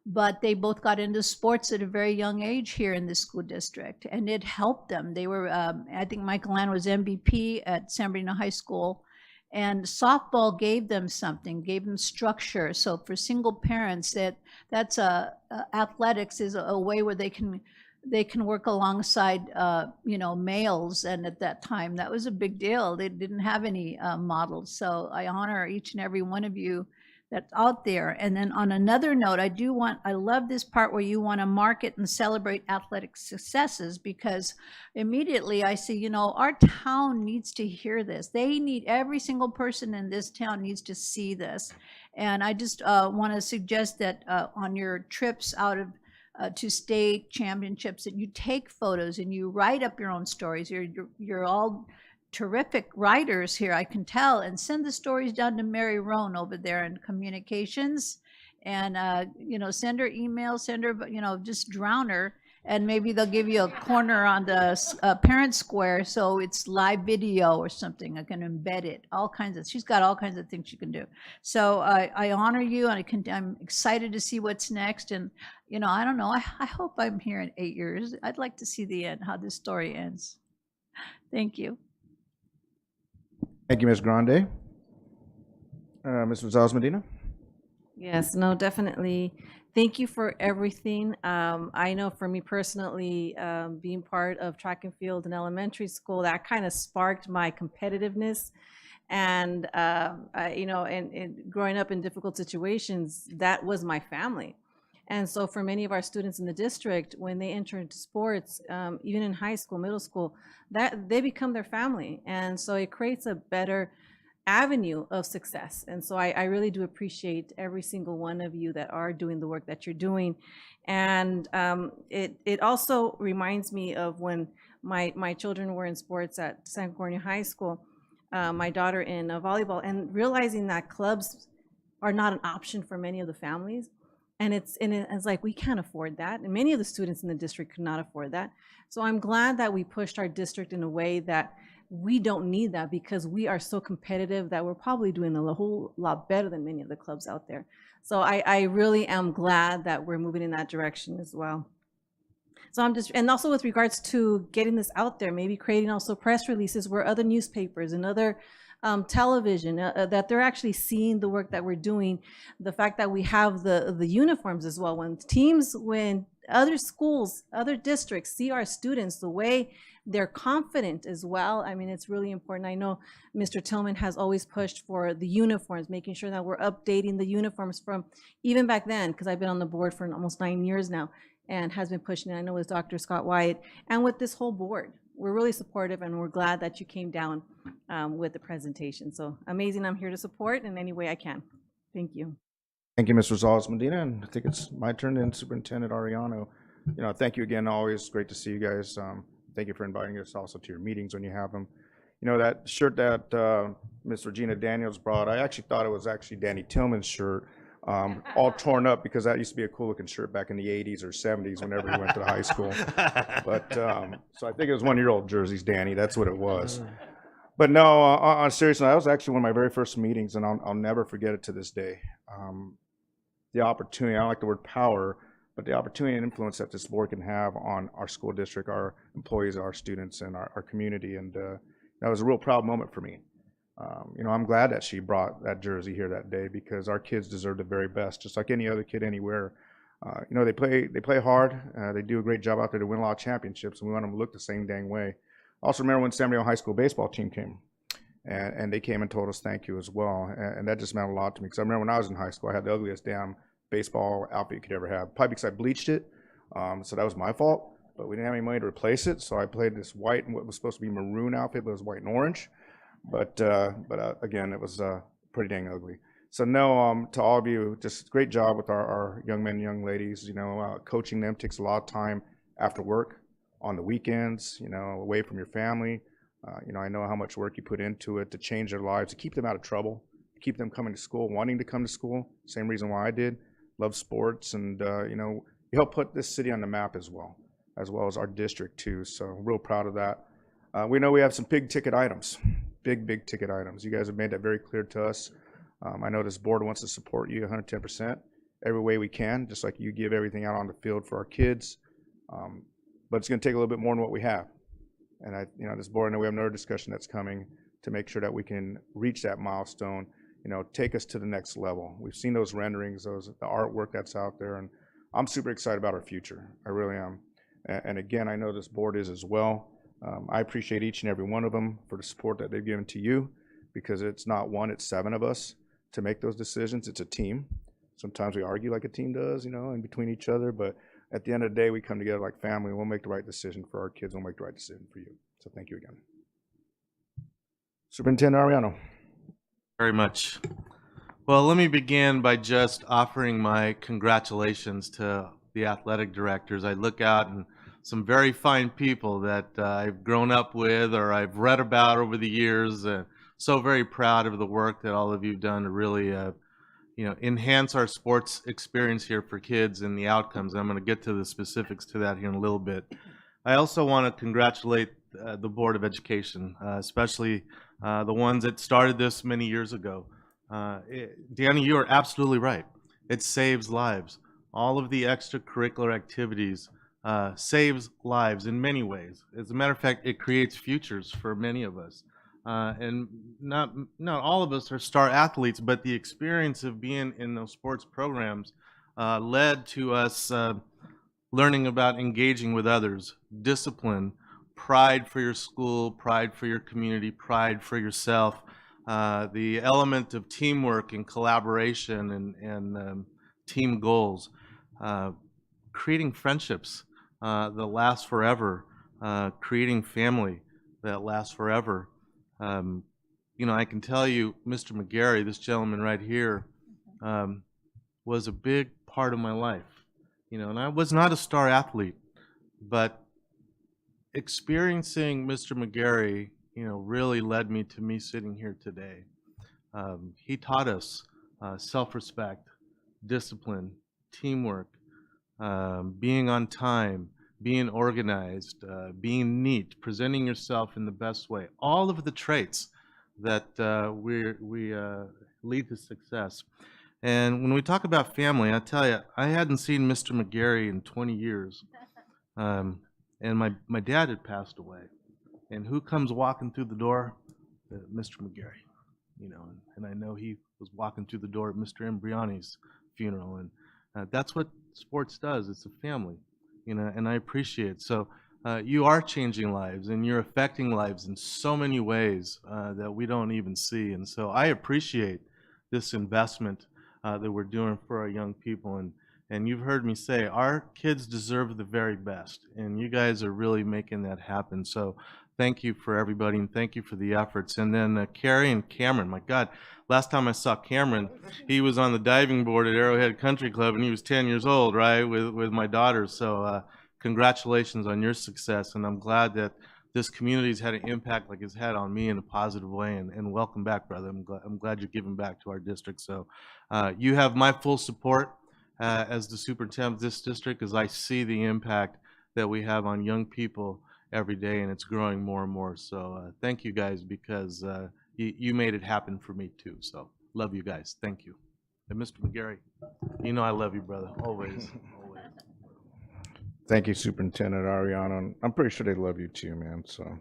But they both got into sports at a very young age here in this school district, and it helped them. They were, I think Michael Ann was MVP at San Bernardino High School, and softball gave them something, gave them structure. So for single parents, athletics is a way where they can they can work alongside, males. And at that time, that was a big deal. They didn't have any models. So I honor each and every one of you that's out there. And then on another note, I love this part where you want to market and celebrate athletic successes, because immediately I see, our town needs to hear this. Every single person in this town needs to see this. And I just want to suggest that on your trips out of to state championships, that you take photos and you write up your own stories. You're all terrific writers here, I can tell, and send the stories down to Mary Roan over there in communications, and send her email, send her, just drown her, and maybe they'll give you a corner on the parent square, so it's live video or something. I can embed it, she's got all kinds of things she can do. So I honor you, and I'm excited to see what's next. And I don't know, I hope I'm here in 8 years. I'd like to see the end, how this story ends. Thank you. Thank you, Ms. Grande. Ms. Rosales-Medina? Yes, no, definitely. Thank you for everything. I know for me personally, being part of track and field in elementary school, that kind of sparked my competitiveness. And, and growing up in difficult situations, that was my family. And so for many of our students in the district, when they enter into sports, even in high school, middle school, that they become their family. And so it creates a better avenue of success. And so I really do appreciate every single one of you that are doing the work that you're doing. And it also reminds me of when my children were in sports at San California High School, my daughter in volleyball, and realizing that clubs are not an option for many of the families. And it's like, we can't afford that. And many of the students in the district could not afford that. So I'm glad that we pushed our district in a way that we don't need that, because we are so competitive that we're probably doing a whole lot better than many of the clubs out there. So I really am glad that we're moving in that direction as well. So and also with regards to getting this out there, maybe creating also press releases where other newspapers and other television, that they're actually seeing the work that we're doing. The fact that we have the uniforms as well. When other schools, other districts see our students, the way they're confident as well. I mean, it's really important. I know Mr. Tillman has always pushed for the uniforms, making sure that we're updating the uniforms from even back then, because I've been on the board for almost 9 years now, and has been pushing it. I know with Dr. Scott Wyatt and with this whole board. We're really supportive, and we're glad that you came down with the presentation. So amazing. I'm here to support in any way I can. Thank you. Thank you, Ms. Rosales-Medina. And I think it's my turn then, Superintendent Ariano. Thank you again. Always great to see you guys. Thank you for inviting us also to your meetings when you have them. That shirt that Ms. Regina Daniels brought, I actually thought it was actually Danny Tillman's shirt, all torn up, because that used to be a cool looking shirt back in the 80s or 70s whenever we went to the high school. But so I think it was one-year-old jerseys, Danny. That's what it was. But no, on seriously, that was actually one of my very first meetings, and I'll never forget it to this day. The opportunity, I don't like the word power, but the opportunity and influence that this board can have on our school district, our employees, our students, and our community. And that was a real proud moment for me. I'm glad that she brought that jersey here that day, because our kids deserve the very best, just like any other kid anywhere. They play hard. They do a great job out there to win a lot of championships, and we want them to look the same dang way. Also remember when San Diego High School baseball team came, and they came and told us thank you as well. And that just meant a lot to me, because I remember when I was in high school, I had the ugliest damn baseball outfit you could ever have, probably because I bleached it, so that was my fault. But we didn't have any money to replace it, so I played this white and what was supposed to be maroon outfit, but it was white and orange. But again, it was pretty dang ugly. So no, to all of you, just great job with our young men and young ladies. Coaching them takes a lot of time after work, on the weekends, away from your family. I know how much work you put into it to change their lives, to keep them out of trouble, to keep them coming to school, wanting to come to school. Same reason why I did. Love sports, and you help put this city on the map as well as our district too. So real proud of that. We know we have some big ticket items. Big ticket items. You guys have made that very clear to us. I know this board wants to support you 110% every way we can, just like you give everything out on the field for our kids. But it's going to take a little bit more than what we have. And this board, I know we have another discussion that's coming to make sure that we can reach that milestone, take us to the next level. We've seen those renderings, the artwork that's out there, and I'm super excited about our future. I really am. And again, I know this board is as well. I appreciate each and every one of them for the support that they've given to you, because it's not one, it's 7 of us to make those decisions. It's a team. Sometimes we argue like a team does, you know, in between each other, but at the end of the day, we come together like family. We'll make the right decision for our kids. We'll make the right decision for you. So thank you again. Superintendent Ariano. Very much. Well, let me begin by just offering my congratulations to the athletic directors. I look out and some very fine people that I've grown up with or I've read about over the years. So very proud of the work that all of you've done to really enhance our sports experience here for kids and the outcomes. I'm going to get to the specifics to that here in a little bit. I also want to congratulate the Board of Education, especially the ones that started this many years ago. Deanna, you are absolutely right. It saves lives. All of the extracurricular activities saves lives in many ways. As a matter of fact, it creates futures for many of us. And not all of us are star athletes, but the experience of being in those sports programs led to us learning about engaging with others, discipline, pride for your school, pride for your community, pride for yourself, the element of teamwork and collaboration and team goals, creating friendships that last forever, creating family that lasts forever. I can tell you, Mr. McGarry, this gentleman right here, was a big part of my life. And I was not a star athlete, but experiencing Mr. McGarry, really led me to me sitting here today. He taught us self-respect, discipline, teamwork, being on time, being organized, being neat, presenting yourself in the best way. All of the traits that we lead to success. And when we talk about family, I tell you, I hadn't seen Mr. McGarry in 20 years. And my dad had passed away. And who comes walking through the door? Mr. McGarry. And I know he was walking through the door at Mr. Embriani's funeral. And that's what sports does. It's a family. And I appreciate it. So you are changing lives and you're affecting lives in so many ways that we don't even see. And so I appreciate this investment that we're doing for our young people. And you've heard me say, our kids deserve the very best. And you guys are really making that happen. So thank you for everybody and thank you for the efforts. And then Carrie and Cameron, my God, last time I saw Cameron, he was on the diving board at Arrowhead Country Club and he was 10 years old, right, with my daughters. So congratulations on your success. And I'm glad that this community's had an impact like it's had on me in a positive way. And welcome back, brother. I'm glad you're giving back to our district. So you have my full support as the superintendent of this district, as I see the impact that we have on young people every day, and it's growing more and more. So thank you guys, because you made it happen for me too. So love you guys. Thank you. And Mr. McGarry, I love you, brother. Always. Always. Thank you, Superintendent Ariano. I'm pretty sure they love you too, man. So,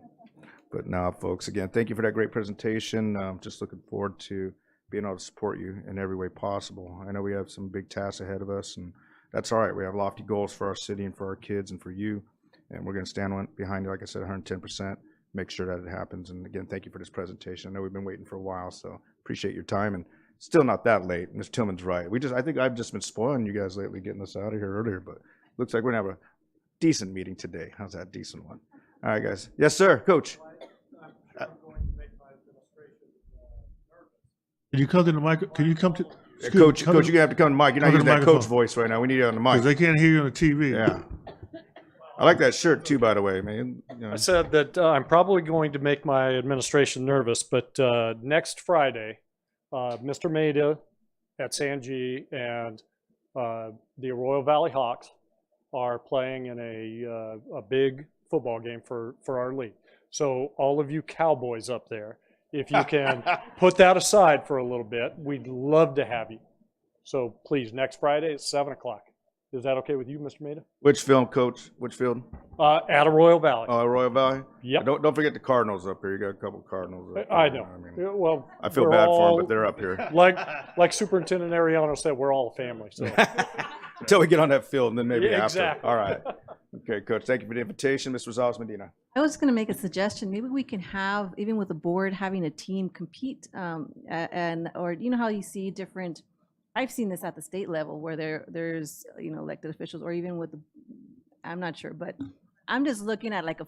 but now, folks, again, thank you for that great presentation. Just looking forward to being able to support you in every way possible. I know we have some big tasks ahead of us, and that's all right. We have lofty goals for our city and for our kids and for you. And we're going to stand behind you, like I said, 110%, make sure that it happens. And again, thank you for this presentation. I know we've been waiting for a while, so appreciate your time. And still not that late. Mr. Tillman's right. I think I've just been spoiling you guys lately, getting us out of here earlier, but looks like we're going to have a decent meeting today. How's that decent one? All right, guys. Yes, sir. Coach. Can you come to the mic? Can you come to? Coach, you're going to have to come to the mic. You're not using that coach voice right now. We need you on the mic. Because they can't hear you on the TV. Yeah. I like that shirt too, by the way, man. I said that I'm probably going to make my administration nervous, but next Friday, Mr. Maida at San G and the Arroyo Valley Hawks are playing in a big football game for our league. So all of you Cowboys up there, if you can put that aside for a little bit, we'd love to have you. So please, next Friday at 7 o'clock. Is that okay with you, Mr. Maida? Which field, Coach? Which field? At Arroyo Valley. Arroyo Valley? Yep. Don't forget the Cardinals up here. You got a couple Cardinals up I there. know. I mean, well, I feel bad for them, but they're up here. Like Superintendent Ariano said, we're all a family. So. Until we get on that field, and then maybe Yeah, after. exactly. All right. Okay, Coach, thank you for the invitation. Ms. Rosales Medina. I was going to make a suggestion. Maybe we can have, even with the board, having a team compete, or you know how you see different. I've seen this at the state level where there's elected officials, or even with the, I'm not sure, but I'm just looking at like a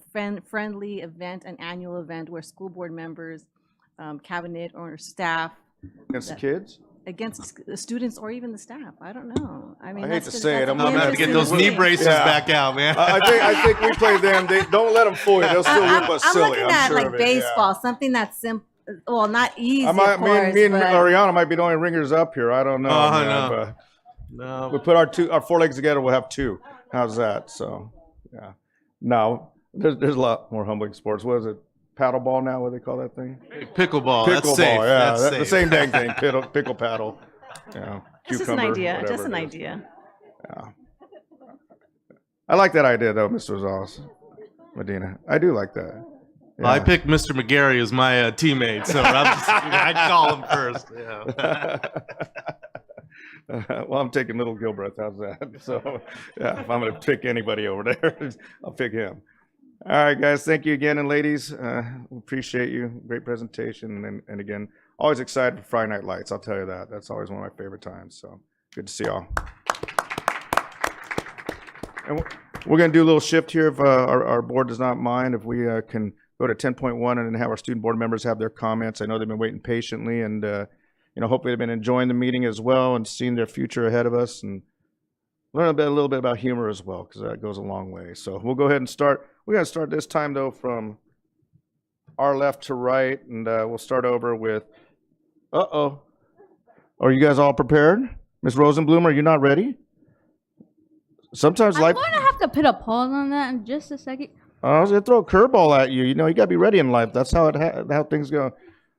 friendly event, an annual event where school board members, cabinet or staff Against the kids? against the students or even the staff. I don't know. I mean, I hate that's to just- say it. that's I'm an gonna have to get those interesting knee thing. braces back out, man. I think we play them. Don't let them fool you. They'll still whip us I'm silly. looking I'm at sure like of it. Yeah. baseball, something that's simple. Well, not easy, I might, of course, me and but Ariana might be the only ringers up here. I don't know. Oh, man, no. but No. we put our 4 legs together, we'll have 2. How's that? So, yeah. No, there's a lot more humbling sports. What is it? Paddleball now? What do they call that thing? Pickleball. That's Pickleball. safe. Yeah, That's the safe. same dang thing. Pickle paddle. Yeah. it's just an Cucumber, idea. whatever Just an it is. idea. Yeah. I like that idea though, Mr. Rosales Medina. I do like that. Well, I picked Mr. McGarry as my teammate, so I'd call him first. Yeah. Well, I'm taking little Gilbreth. How's that? So, yeah, if I'm going to pick anybody over there, I'll pick him. All right, guys. Thank you again, and ladies, we appreciate you. Great presentation, and again, always excited for Friday Night Lights. I'll tell you that. That's always one of my favorite times. So, good to see y'all. And we're going to do a little shift here if our board does not mind, if we can go to 10.1 and have our student board members have their comments. I know they've been waiting patiently, and hopefully they've been enjoying the meeting as well and seeing their future ahead of us, and learn a little bit about humor as well, because that goes a long way. So we'll go ahead and start. We're going to start this time though from our left to right, and we'll start over with. Are you guys all prepared? Ms. Rosenblum, are you not ready? Sometimes I'm life. going to have to put a pause on that in just a second. I was gonna throw a curveball at you. You gotta be ready in life. That's how how things go.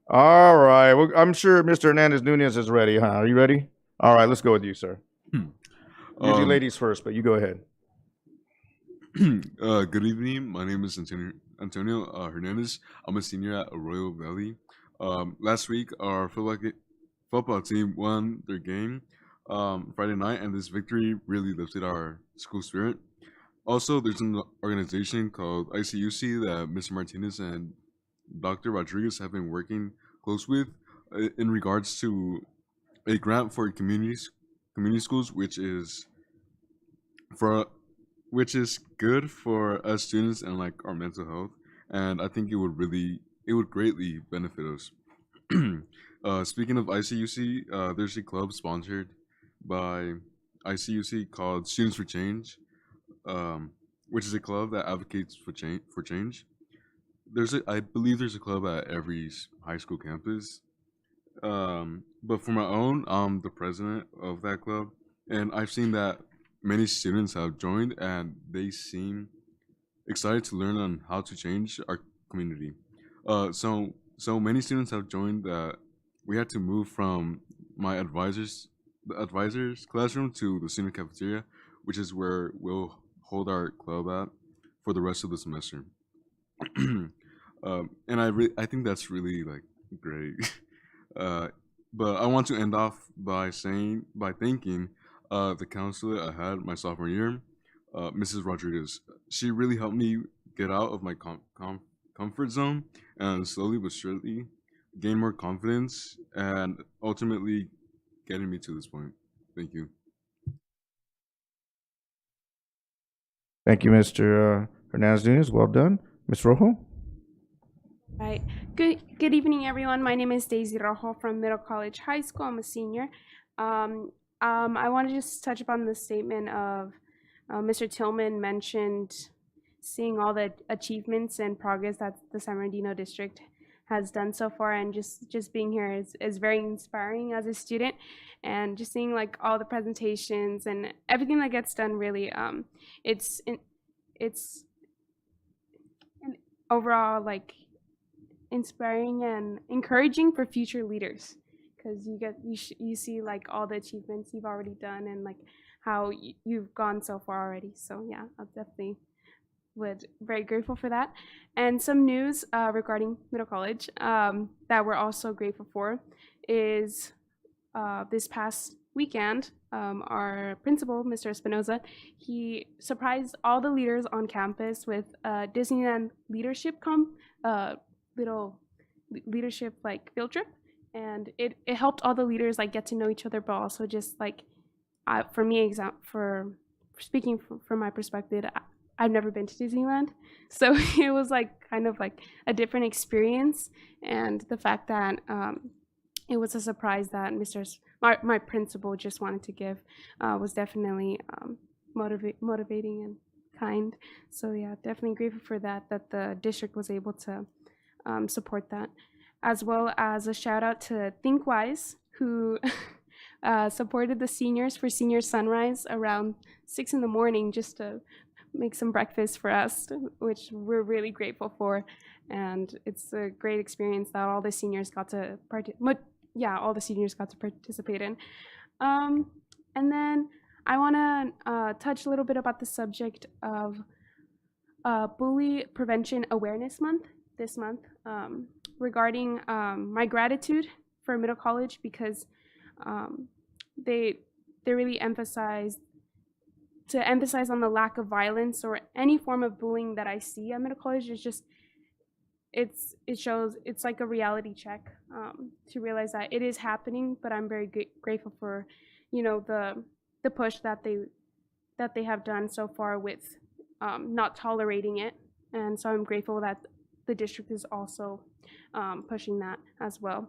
All right. Well, I'm sure Mr. Hernandez Nunez is ready, huh? Are you ready? All right. Let's go with you, sir. Usually ladies first, but you go ahead. Good evening. My name is Antonio Hernandez. I'm a senior at Arroyo Valley. Last week, our football team won their game Friday night, and this victory really lifted our school spirit. Also, there's an organization called ICUC that Mr. Martinez and Dr. Rodriguez have been working close with in regards to a grant for community schools, which is good for us students and like our mental health. And I think it would greatly benefit us. Speaking of ICUC, there's a club sponsored by ICUC called Students for Change, which is a club that advocates for change. I believe there's a club at every high school campus. But for my own, I'm the president of that club, and I've seen that many students have joined, and they seem excited to learn on how to change our community. So many students have joined that we had to move from the advisor's classroom to the student cafeteria, which is where we'll hold our club at for the rest of the semester. And I think that's really like great. But I want to end off by thanking the counselor I had my sophomore year, Mrs. Rodriguez. She really helped me get out of my comfort zone and slowly but surely gain more confidence and ultimately getting me to this point. Thank you. Thank you, Mr. Hernandez Nunez. Well done. Ms. Rojo? Right. Good evening, everyone. My name is Daisy Rojo from Middle College High School. I'm a senior. I want to just touch upon the statement of Mr. Tillman mentioned seeing all the achievements and progress that the San Bernardino district has done so far, and just being here is very inspiring as a student, and just seeing like all the presentations and everything that gets done. Really, it's an overall like inspiring and encouraging for future leaders, because you see like all the achievements you've already done and like how you've gone so far already. So yeah, I'll definitely very grateful for that. And some news regarding Middle College that we're also grateful for is this past weekend, our principal, Mr. Espinoza, he surprised all the leaders on campus with a Disneyland little leadership like field trip, and it helped all the leaders like get to know each other, but also just like for me, for speaking from my perspective, I've never been to Disneyland, so it was like kind of like a different experience, and the fact that it was a surprise that my principal just wanted to give was definitely motivating and kind. So yeah, definitely grateful for that the district was able to support that, as well as a shout out to ThinkWise, who supported the seniors for Senior Sunrise around 6 in the morning just to make some breakfast for us, which we're really grateful for. And it's a great experience that all the seniors got to participate in. And then I want to touch a little bit about the subject of Bully Prevention Awareness Month this month, regarding my gratitude for Middle College, because they really emphasize on the lack of violence or any form of bullying that I see at Middle College. It's just it shows it's like a reality check to realize that it is happening, but I'm very grateful for the push that they have done so far with not tolerating it, and so I'm grateful that the district is also pushing that as well,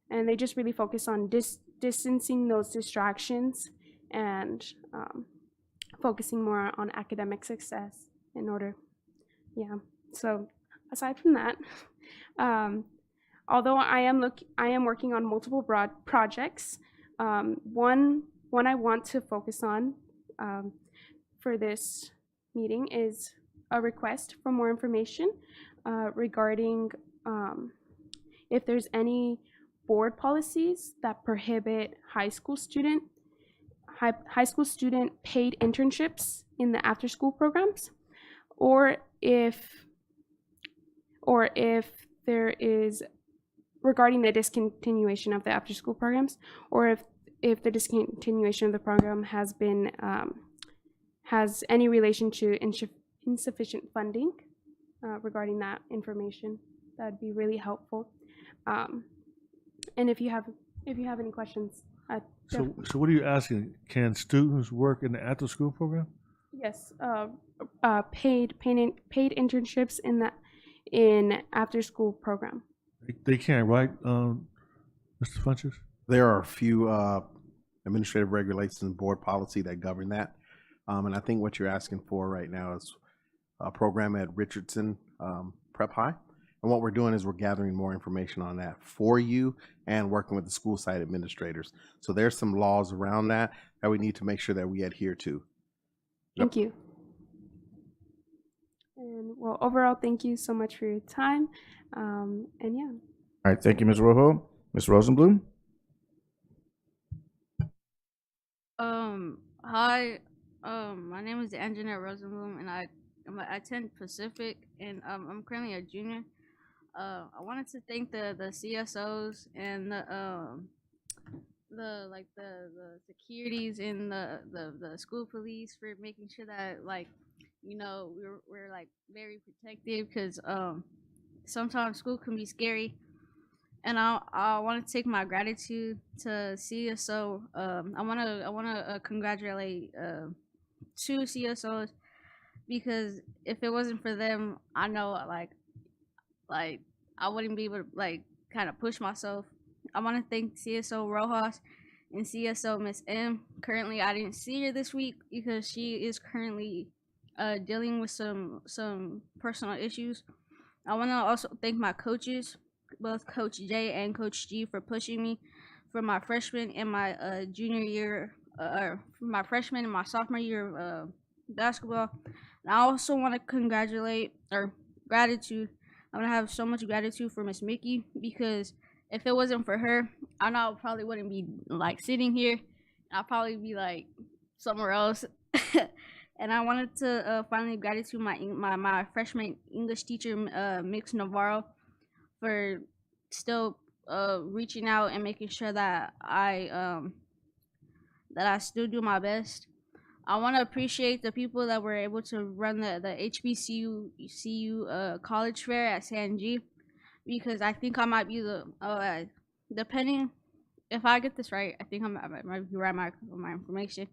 and they just really focus on distancing those distractions and focusing more on academic success in order. So aside from that, although I am working on multiple broad projects, one I want to focus on for this meeting is a request for more information regarding if there's any board policies that prohibit high school student paid internships in the after school programs, or if there is regarding the discontinuation of the after school programs, or if the discontinuation of the program has been has any relation to insufficient funding. Regarding that information, that'd be really helpful. And if you have any questions. So what are you asking? Can students work in the after-school program? Yes, paid internships in after-school program. They can't, right, Mr. Funches? There are a few administrative regulations and board policy that govern that. And I think what you're asking for right now is a program at Richardson Prep High. And what we're doing is we're gathering more information on that for you and working with the school site administrators. So there's some laws around that we need to make sure that we adhere to. Thank you. And well, overall, thank you so much for your time. And yeah. All right, thank you, Ms. Rojo. Ms. Rosenblum? Hi, my name is Anjanette Rosenblum, and I attend Pacific, and I'm currently a junior. I wanted to thank the CSOs and the securities and the school police for making sure that we're like very protective, because sometimes school can be scary. And I want to take my gratitude to CSO. I want to congratulate 2 CSOs, because if it wasn't for them, I know like I wouldn't be able to kind of push myself. I want to thank CSO Rojas and CSO Miss M. Currently, I didn't see her this week because she is currently dealing with some personal issues. I want to also thank my coaches, both Coach J and Coach G, for pushing me for my freshman and my junior year, for my freshman and my sophomore year of basketball. And I also want to gratitude. I want to have so much gratitude for Miss Mickey, because if it wasn't for her, I know I probably wouldn't be sitting here. I'd probably be somewhere else. And I wanted to finally gratitude my freshman English teacher, Mix Navarro, for still reaching out and making sure that I that I still do my best. I want to appreciate the people that were able to run the HBCU college fair at San G, because I think I might be the depending if I get this right, I think I might be right on my information.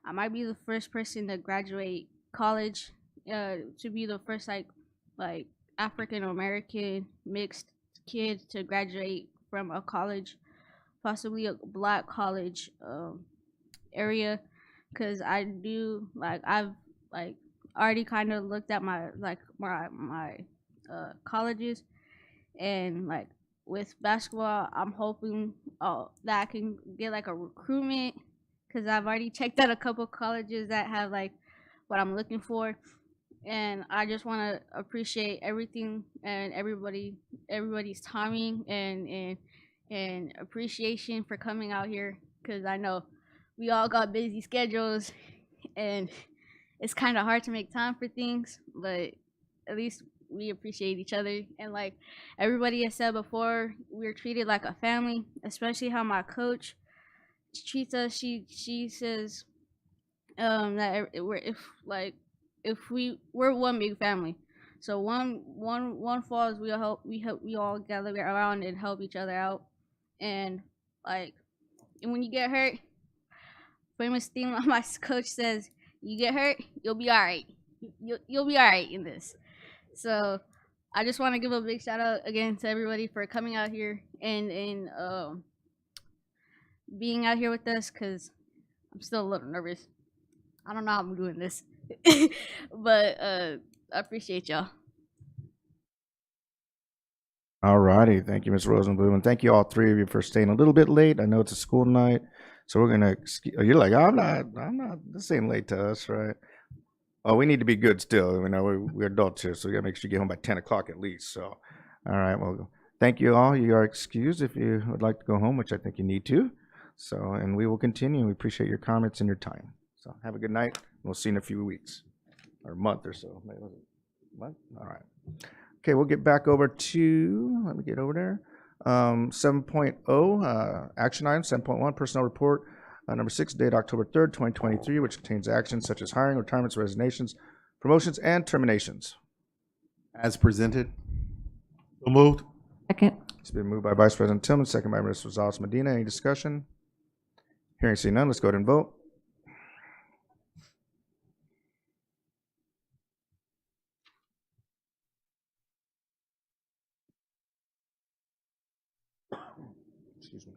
I might be the first person to graduate college, to be the first like African American mixed kid to graduate from a college, possibly a black college area, because I do I've already kind of looked at my colleges, and with basketball, I'm hoping that I can get like a recruitment, because I've already checked out a couple colleges that have what I'm looking for. And I just want to appreciate everything and everybody's timing and appreciation for coming out here, because I know we all got busy schedules and it's kind of hard to make time for things, but at least we appreciate each other. And like everybody has said before, we're treated like a family, especially how my coach treats us. She says that we're one big family. So one falls, we all gather around and help each other out. And and when you get hurt, famous thing my coach says, you get hurt, you'll be all right. You'll be all right in this. So I just want to give a big shout out again to everybody for coming out here and being out here with us, because I'm still a little nervous. I don't know how I'm doing this, but I appreciate y'all. All righty. Thank you, Ms. Rosenblum. And thank you all three of you for staying a little bit late. I know it's a school night, so we're going to, you're like, I'm not, this ain't late to us, right? Oh, we need to be good still. You know, we're adults here, so we got to make sure you get home by 10 o'clock at least. So, all right. Well, thank you all. You are excused if you would like to go home, which I think you need to. So, and we will continue. We appreciate your comments and your time. So have a good night. We'll see you in a few weeks or a month or so. Maybe was it a month? All right. Okay, we'll get back over to, let me get over there. 7.0, action items. 7.1, personnel report. Number 6, date October 3rd, 2023, which contains actions such as hiring, retirements, resignations, promotions, and terminations. As presented. So moved. Second. It's been moved by Vice President Tillman, second by Mr. Rosales Medina. Any discussion? Hearing seeing none, let's go ahead and vote. Excuse me.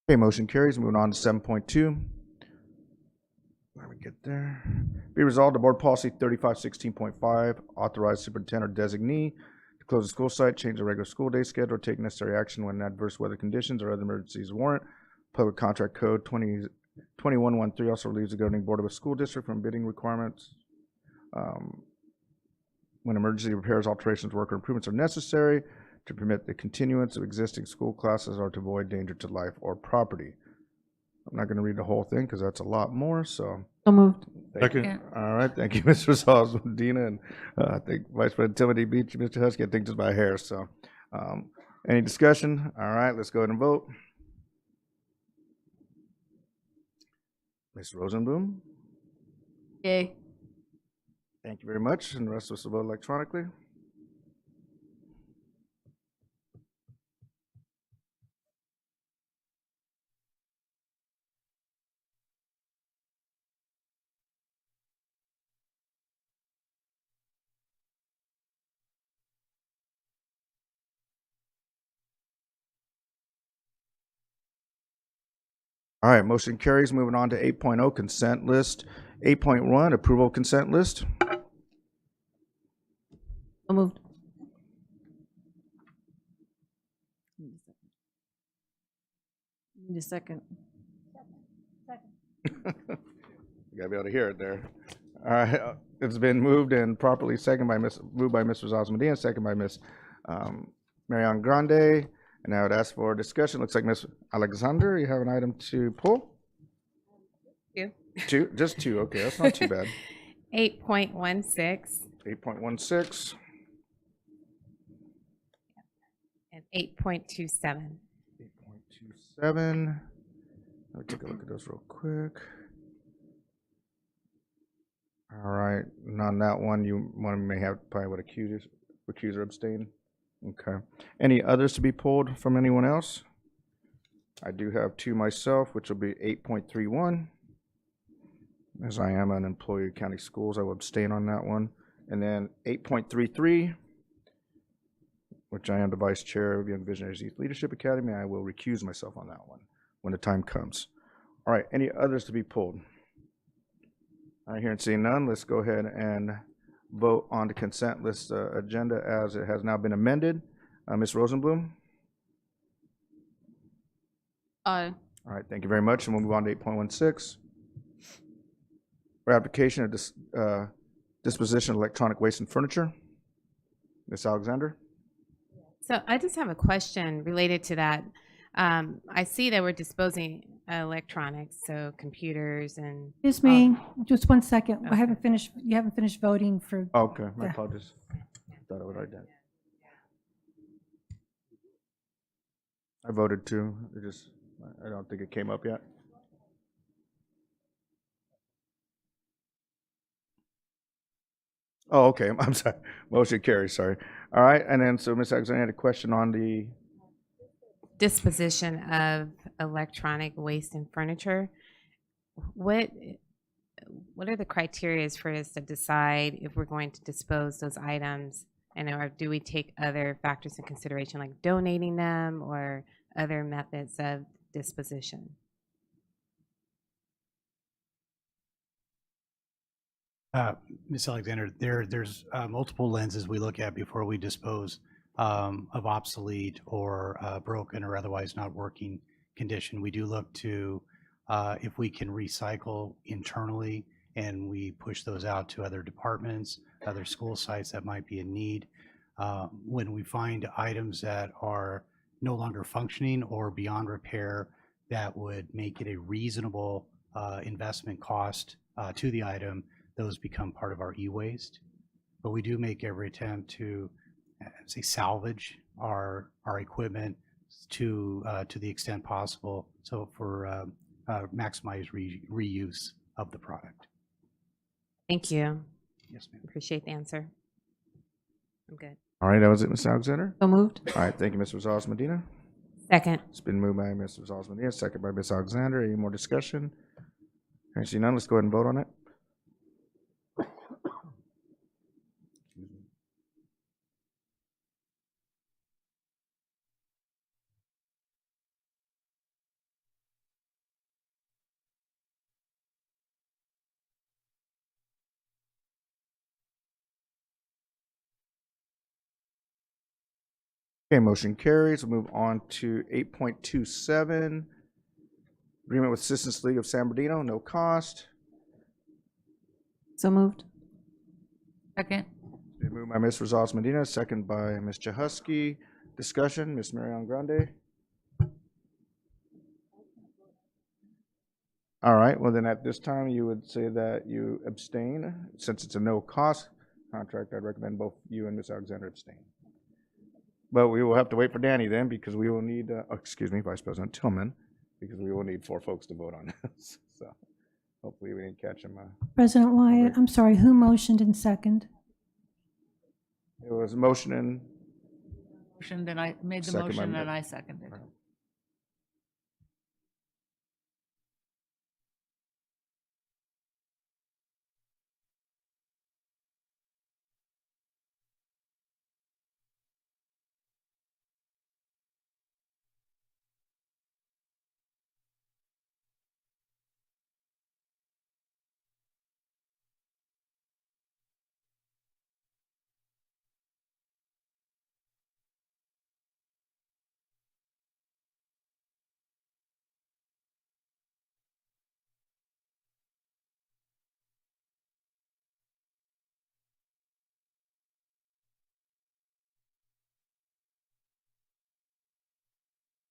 Okay, motion carries. Moving on to 7.2. Let me get there. Be resolved, the board policy 3516.5, authorize superintendent or designee to close the school site, change the regular school day schedule, or take necessary action when adverse weather conditions or other emergencies warrant. Public Contract Code 2113 also relieves the governing board of a school district from bidding requirements when emergency repairs, alterations, work, or improvements are necessary to permit the continuance of existing school classes or to avoid danger to life or property. I'm not going to read the whole thing because that's a lot more, so. So moved. Second. All right, thank you, Mr. Rosales Medina, and I think Vice President Timothy Beach, Mr. Husky, I think just by a hair, so. Any discussion? All right, let's go ahead and vote. Ms. Rosenblum? Yay. Thank you very much, and the rest of us will vote electronically. All right, motion carries. Moving on to 8.0, consent list. 8.1, approval of consent list. So moved. Need a second. You gotta be able to hear it there. All right, it's been moved and properly moved by Ms. Rosales Medina, second by Ms. Mariana Grande. And I would ask for discussion. Looks like Ms. Alexander, you have an item to pull? Two. Two, just two, okay, that's not too bad. 8.16 8.16 and 8.27. 8.27. Let me take a look at those real quick. All right, and on that one, one may have probably would recuse or abstain. Okay. Any others to be pulled from anyone else? I do have two myself, which will be 8.31. As I am an employee of county schools, I will abstain on that one. And then 8.33, which I am the vice chair of Young Visionaries Youth Leadership Academy. I will recuse myself on that one when the time comes. All right, any others to be pulled? I hear and see none. Let's go ahead and vote on the consent list agenda as it has now been amended. Ms. Rosenblum? Aye. All right, thank you very much. And we'll move on to 8.16. For application of this disposition of electronic waste and furniture. Ms. Alexander? So I just have a question related to that. I see that we're disposing electronics, so computers and. Excuse me, just 1 second. Okay. I haven't finished, you haven't finished voting for. Okay, my Yeah. apologies. Thought I would write that. I voted too. I don't think it came up yet. Oh, okay. I'm sorry. Motion carries. Sorry. All right. And then, so Ms. Alexander had a question on the. Disposition of electronic waste and furniture. What are the criteria for us to decide if we're going to dispose those items, and or do we take other factors in consideration, like donating them or other methods of disposition? Ms. Alexander, there's multiple lenses we look at before we dispose of obsolete or broken or otherwise not working condition. We do look to if we can recycle internally, and we push those out to other departments, other school sites that might be in need. When we find items that are no longer functioning or beyond repair, that would make it a reasonable investment cost to the item, those become part of our e-waste. But we do make every attempt to say salvage our equipment to the extent possible, so for maximize reuse of the product. Thank you. Yes, ma'am. Appreciate the answer. I'm good. All right, that was it, Ms. Alexander? So moved. All right, thank you, Ms. Rosales Medina. Second. It's been moved by Ms. Rosales Medina, second by Ms. Alexander. Any more discussion? I see none. Let's go ahead and vote on it. Okay, motion carries. We'll move on to 8.27. Agreement with Assistance League of San Bernardino, no cost. So moved. Second. Been moved by Ms. Rosales Medina, second by Ms. Chahusky. Discussion, Ms. Mariana Grande. All right, well then at this time you would say that you abstain. Since it's a no cost contract, I'd recommend both you and Ms. Alexander abstain. But we will have to wait for Danny then, because we will need, Vice President Tillman, because we will need 4 folks to vote on this. So hopefully we didn't catch him. President Wyatt, I'm sorry, who motioned in second? It was motion Then I made the Second by motion me. and I seconded.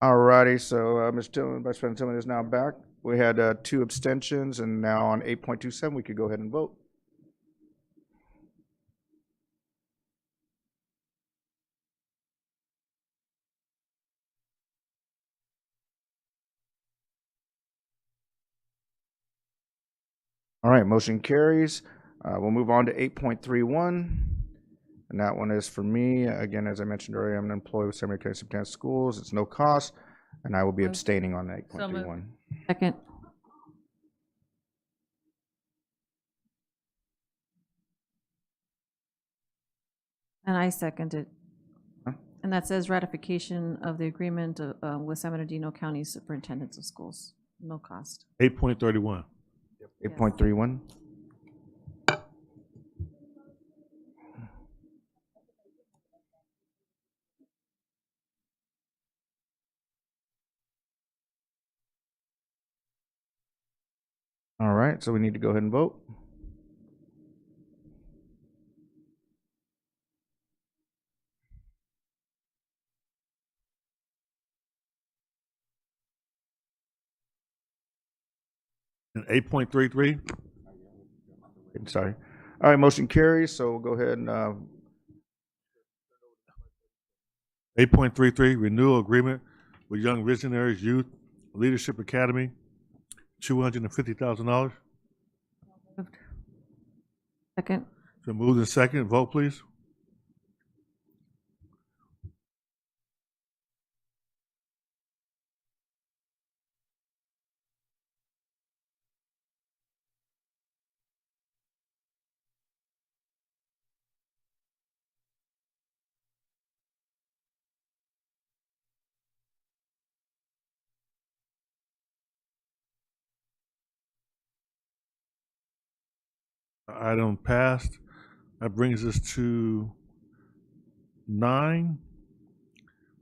All righty, so Mr. Tillman, Vice President Tillman is now back. We had 2 abstentions, and now on 8.27, we could go ahead and vote. All right, motion carries. We'll move on to 8.31, and that one is for me. Again, as I mentioned earlier, I'm an employee with Seminary County Superintendent of Schools. It's no cost, and I will be abstaining on 8.31. Second. And I second it. And that says ratification of the agreement with San Bernardino County Superintendents of Schools. No cost. 8.31. 8.31. All right, so we need to go ahead and vote. And 8.33. I'm sorry. All right, motion carries, so we'll go ahead and 8.33, renewal agreement with Young Visionaries Youth Leadership Academy, $250,000. Second. So moved in second. Vote, please. Item passed. That brings us to 9.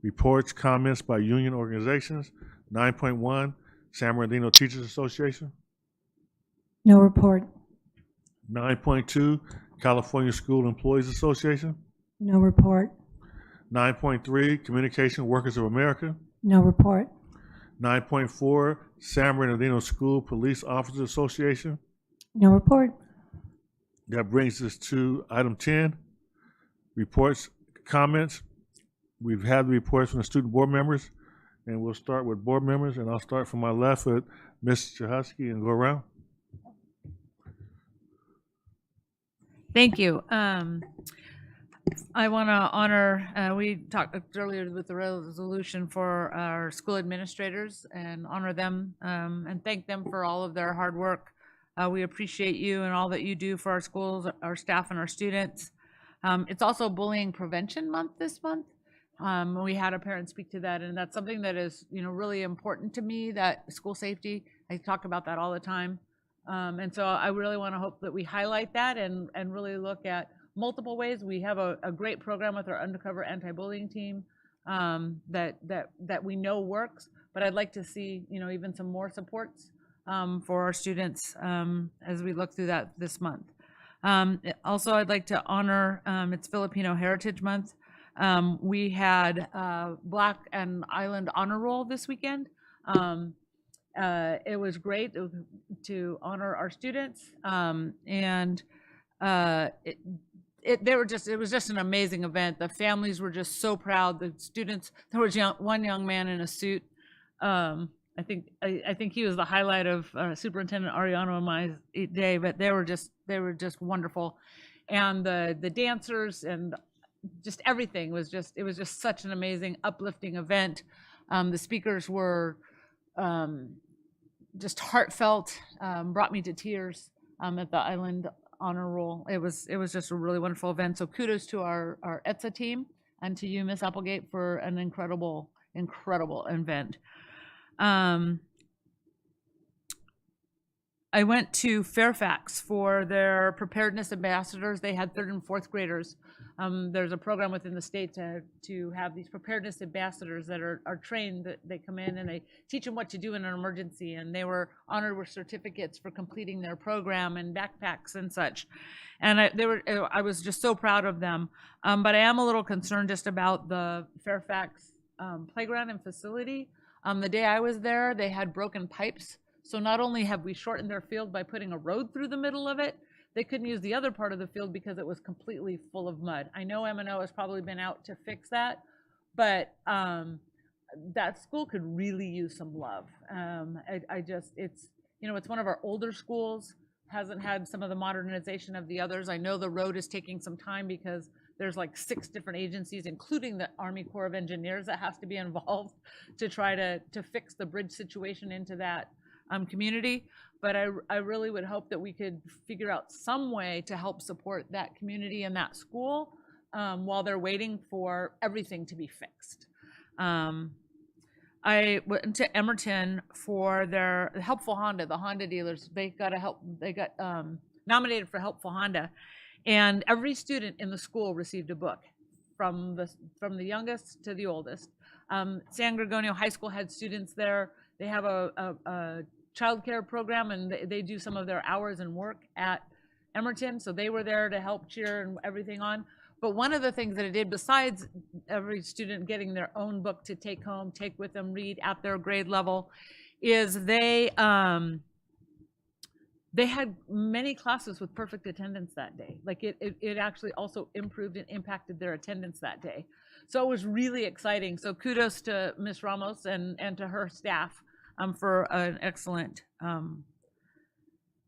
Reports, comments by union organizations. 9.1, San Bernardino Teachers Association. No report. 9.2, California School Employees Association. No report. 9.3, Communication Workers of America. No report. 9.4, San Bernardino School Police Officers Association. No report. That brings us to item 10, reports, comments. We've had the reports from the student board members, and we'll start with board members, and I'll start from my left with Ms. Chahusky and go around. Thank you. I want to honor, we talked earlier with the resolution for our school administrators and honor them and thank them for all of their hard work. We appreciate you and all that you do for our schools, our staff, and our students. It's also Bullying Prevention Month this month. We had a parent speak to that, and that's something that is, really important to me, that school safety. I talk about that all the time. And so I really want to hope that we highlight that and really look at multiple ways. We have a great program with our undercover anti-bullying team that we know works, but I'd like to see, even some more supports for our students as we look through that this month. Also, I'd like to honor, it's Filipino Heritage Month. We had Black and Island Honor Roll this weekend. It was great to honor our students, and it was just an amazing event. The families were just so proud. The students, there was one young man in a suit. I think he was the highlight of Superintendent Ariano and my day, but they were just wonderful, and the dancers and just everything was just such an amazing, uplifting event. The speakers were just heartfelt, brought me to tears at the Island Honor Roll. It was just a really wonderful event. So kudos to our ETSA team and to you, Ms. Applegate, for an incredible event. I went to Fairfax for their preparedness ambassadors. They had 3rd and 4th graders. There's a program within the state to have these preparedness ambassadors that are trained. That they come in and they teach them what to do in an emergency, and they were honored with certificates for completing their program and backpacks and such. And I was just so proud of them. But I am a little concerned just about the Fairfax playground and facility. The day I was there, they had broken pipes. So not only have we shortened their field by putting a road through the middle of it, they couldn't use the other part of the field because it was completely full of mud. I know M&O has probably been out to fix that, but that school could really use some love. It's one of our older schools, hasn't had some of the modernization of the others. I know the road is taking some time because there's like 6 different agencies, including the Army Corps of Engineers, that has to be involved to try to fix the bridge situation into that community. But I really would hope that we could figure out some way to help support that community and that school while they're waiting for everything to be fixed. I went to Emerton for their Helpful Honda, the Honda dealers. They got nominated for Helpful Honda, and every student in the school received a book, from the youngest to the oldest. San Gregorio High School had students there. They have a child care program, and they do some of their hours and work at Emerton, so they were there to help cheer and everything on. But one of the things that it did, besides every student getting their own book to take home, take with them, read at their grade level, is they had many classes with perfect attendance that day. Like it actually also improved and impacted their attendance that day. So it was really exciting. So kudos to Ms. Ramos and to her staff for an excellent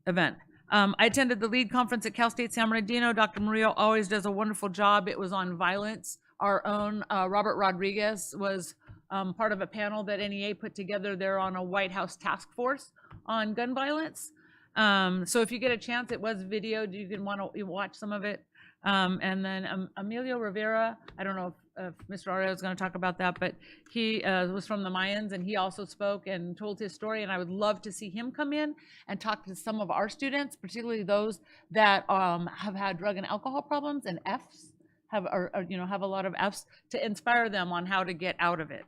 event. I attended the LEAD conference at Cal State San Bernardino. Dr. Murillo always does a wonderful job. It was on violence. Our own Robert Rodriguez was part of a panel that NEA put together. They're on a White House task force on gun violence. So if you get a chance, it was videoed. You can want to watch some of it. And then Emilio Rivera, I don't know if Mr. Arroyo is going to talk about that, but he was from the Mayans, and he also spoke and told his story, and I would love to see him come in and talk to some of our students, particularly those that have had drug and alcohol problems and Fs, have a lot of Fs, to inspire them on how to get out of it.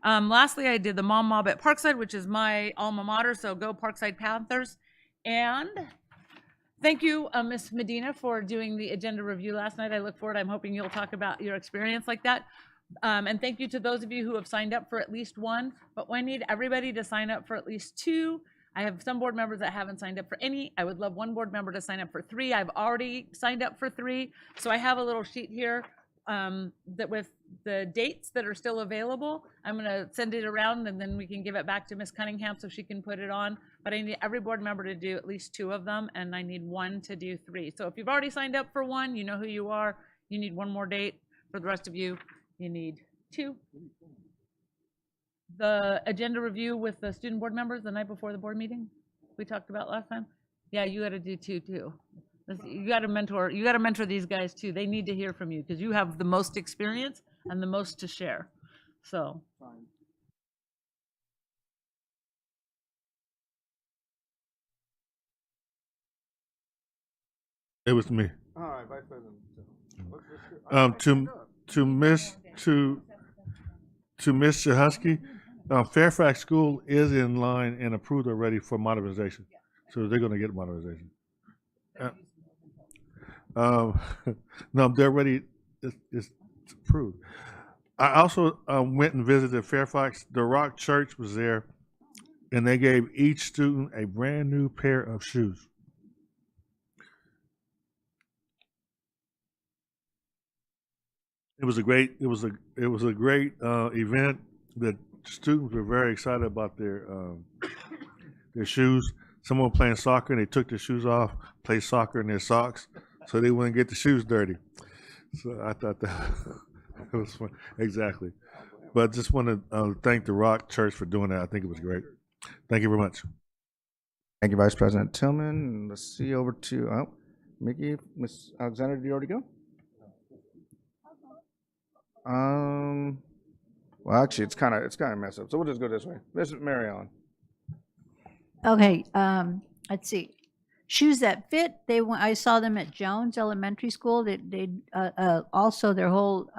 Lastly, I did the Mom Mob at Parkside, which is my alma mater, so go Parkside Panthers. And thank you, Ms. Medina, for doing the agenda review last night. I look forward. I'm hoping you'll talk about your experience like that. And thank you to those of you who have signed up for at least 1, but I need everybody to sign up for at least 2. I have some board members that haven't signed up for any. I would love 1 board member to sign up for 3. I've already signed up for 3. So I have a little sheet here that with the dates that are still available. I'm going to send it around, and then we can give it back to Ms. Cunningham so she can put it on. But I need every board member to do at least 2 of them, and I need 1 to do 3. So if you've already signed up for 1, you know who you are. You need 1 more date. For the rest of you, you need 2. The agenda review with the student board members the night before the board meeting we talked about last time. Yeah, you got to do 2 too. You got to mentor. You got to mentor these guys too. They need to hear from you because you have the most experience and the most to share. So. It was me. All right, Vice President. To Ms. Chahusky, Fairfax School is in line and approved already for modernization, so they're going to get modernization. No, they're already. It's approved. I also went and visited Fairfax. The Rock Church was there, and they gave each student a brand new pair of shoes. It was a great event. The students were very excited about their shoes. Someone playing soccer, and they took their shoes off, played soccer in their socks, so they wouldn't get the shoes dirty. So I thought that it was fun. Exactly. But just want to thank the Rock Church for doing that. I think it was great. Thank you very much. Thank you, Vice President Tillman. Let's see over to Mickey, Ms. Alexander. Did you already go? Well, actually, it's kind of messed up. So we'll just go this way. Ms. Mary Ellen. Okay, let's see. Shoes that fit. I saw them at Jones Elementary School. They also their whole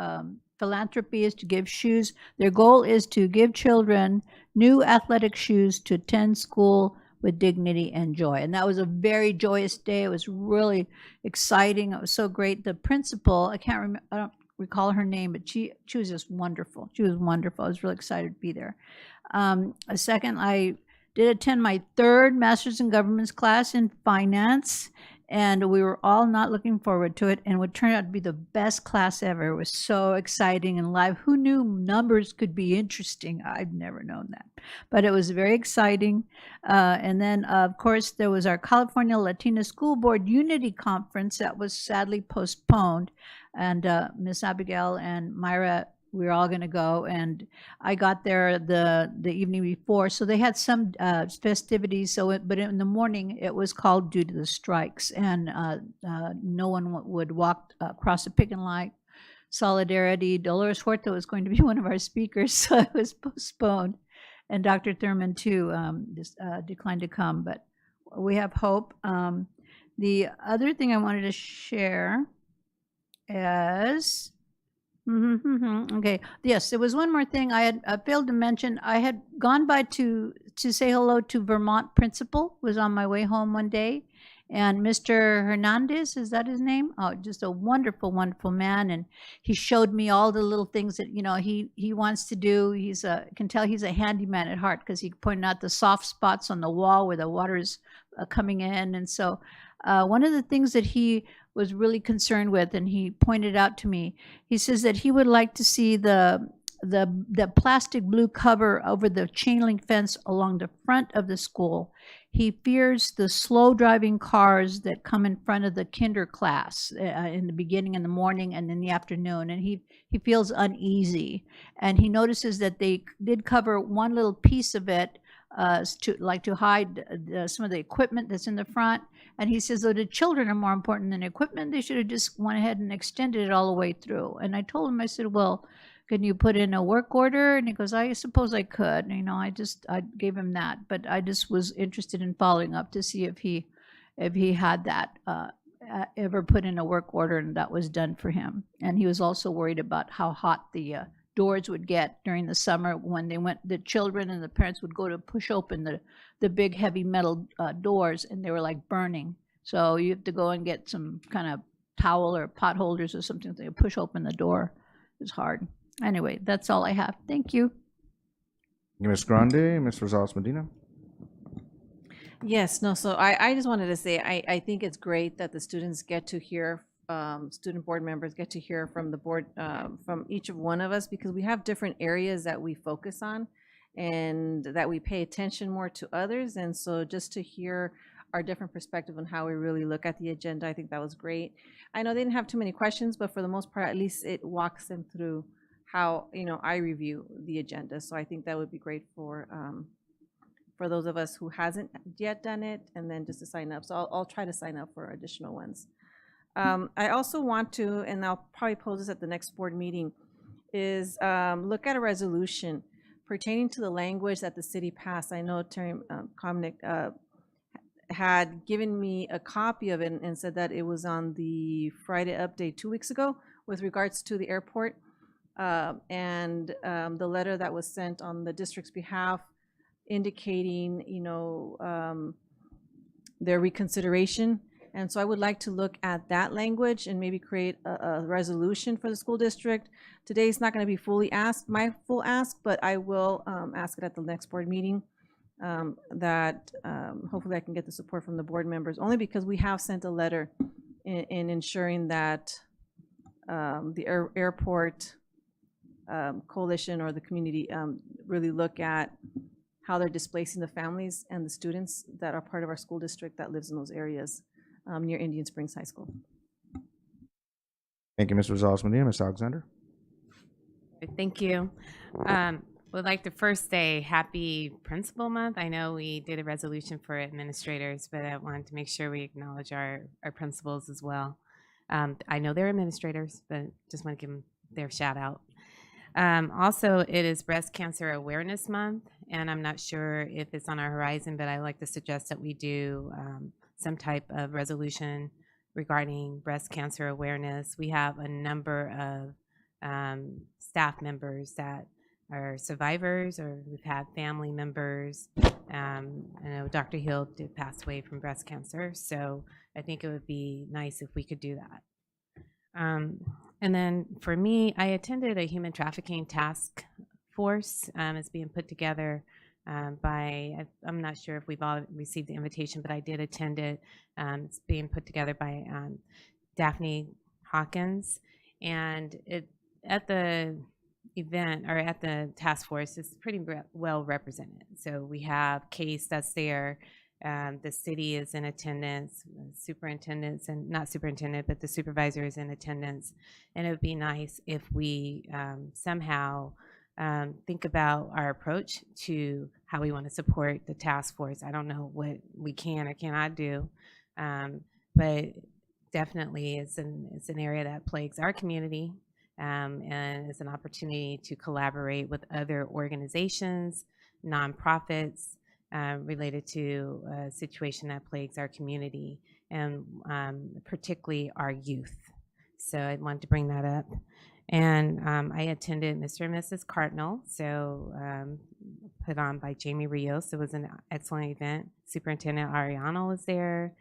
philanthropy is to give shoes. Their goal is to give children new athletic shoes to attend school with dignity and joy. And that was a very joyous day. It was really exciting. It was so great. The principal, I can't remember. recall her name, but she was just wonderful. She was wonderful. I was really excited to be there. A second, I did attend my third Master's in Governments class in finance, and we were all not looking forward to it, and it would turn out to be the best class ever. It was so exciting and live. Who knew numbers could be interesting? I've never known that, but it was very exciting. And then, of course, there was our California Latina School Board Unity Conference that was sadly postponed, and Miss Abigail and Myra, we were all going to go, and I got there the evening before, so they had some festivities. But in the morning it was called due to the strikes, and no one would walk across the picket line. Solidarity. Dolores Huerta was going to be one of our speakers, so it was postponed, and Dr. Thurman too declined to come. But we have hope. The other thing I wanted to share is. Okay. Yes, there was one more thing I had failed to mention. I had gone by to say hello to Vermont Principal. Was on my way home one day, and Mr. Hernandez, is that his name? Oh, just a wonderful, wonderful man, and he showed me all the little things that he wants to do. Can tell he's a handyman at heart, because he pointed out the soft spots on the wall where the water is coming in, and so one of the things that he was really concerned with, and he pointed out to me, he says that he would like to see the plastic blue cover over the chain link fence along the front of the school. He fears the slow driving cars that come in front of the kinder class in the beginning in the morning and in the afternoon, and he feels uneasy, and he notices that they did cover one little piece of it to hide some of the equipment that's in the front. And he says, though the children are more important than equipment, they should have just went ahead and extended it all the way through. And I told him, I said, well, can you put in a work order? And he goes, I suppose I could. I gave him that. But I just was interested in following up to see if he had that ever put in a work order, and that was done for him. And he was also worried about how hot the doors would get during the summer when the children and the parents would go to push open the big heavy metal doors, and they were like burning. So you have to go and get some kind of towel or pot holders or something to push open the door. It's hard. Anyway, that's all I have. Thank you. Ms. Grande, Ms. Rosales Medina. Yes, no, so I just wanted to say, I think it's great that the students get to hear, student board members get to hear from the board, from each of one of us, because we have different areas that we focus on and that we pay attention more to others. And so just to hear our different perspective on how we really look at the agenda, I think that was great. I know they didn't have too many questions, but for the most part, at least it walks them through how, I review the agenda. So I think that would be great for those of us who hasn't yet done it, and then just to sign up. So I'll try to sign up for additional ones. I also want to, and I'll probably pose this at the next board meeting, is look at a resolution pertaining to the language that the city passed. I know Terry Komnick had given me a copy of it and said that it was on the Friday update 2 weeks ago with regards to the airport, and the letter that was sent on the district's behalf indicating, their reconsideration. And so I would like to look at that language and maybe create a resolution for the school district. Today is not going to be fully asked, my full ask, but I will ask it at the next board meeting, that hopefully I can get the support from the board members, only because we have sent a letter in ensuring that the airport coalition or the community really look at how they're displacing the families and the students that are part of our school district that lives in those areas near Indian Springs High School. Thank you, Ms. Rosales Medina. Ms. Alexander. Thank you. Would like to first say happy Principal Month. I know we did a resolution for administrators, but I wanted to make sure we acknowledge our principals as well. I know they're administrators, but just want to give them their shout out. Also, it is Breast Cancer Awareness Month, and I'm not sure if it's on our horizon, but I like to suggest that we do some type of resolution regarding breast cancer awareness. We have a number of staff members that are survivors, or we've had family members. I know Dr. Hill did pass away from breast cancer, so I think it would be nice if we could do that. And then for me, I attended a human trafficking task force. It's being put together I'm not sure if we've all received the invitation, but I did attend it. It's being put together by Daphne Hawkins. And at the event, or at the task force, is pretty well represented. So we have Case that's there. The city is in attendance, superintendents, and not superintendent, but the supervisor is in attendance. And it would be nice if we somehow think about our approach to how we want to support the task force. I don't know what we can or cannot do, but definitely it's an area that plagues our community, and it's an opportunity to collaborate with other organizations, nonprofits, related to a situation that plagues our community, and particularly our youth. So I wanted to bring that up. And I attended Mr. and Mrs. Cardinal, so put on by Jamie Rios. It was an excellent event. Superintendent Ariano was there,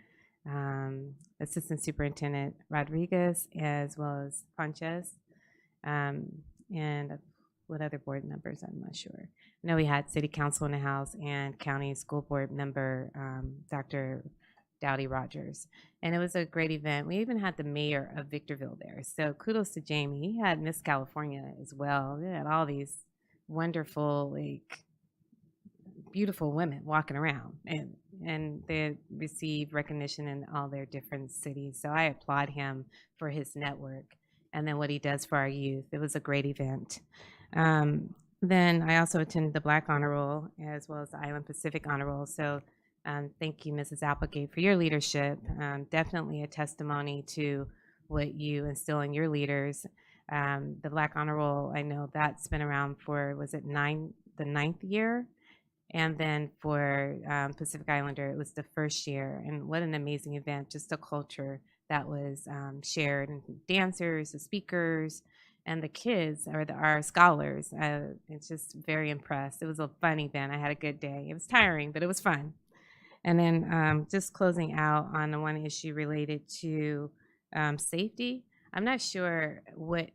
Assistant Superintendent Rodriguez, as well as Ponches, and what other board members, I'm not sure. I know we had City Council in the house and County School Board member, Dr. Dowdy Rogers. And it was a great event. We even had the mayor of Victorville there. So kudos to Jamie. He had Miss California as well. We had all these wonderful, like, beautiful women walking around. And they received recognition in all their different cities. So I applaud him for his network and then what he does for our youth. It was a great event. Then I also attended the Black Honor Roll as well as the Island Pacific Honor Roll. So thank you, Mrs. Applegate, for your leadership. Definitely a testimony to what you instill in your leaders. The Black Honor Roll, I know that's been around for, was it the 9th year? And then for Pacific Islander, it was the 1st year. And what an amazing event, just a culture that was shared, and dancers, the speakers, and the kids, or our scholars. It's just very impressed. It was a fun event. I had a good day. It was tiring, but it was fun. And then just closing out on the one issue related to safety. I'm not sure what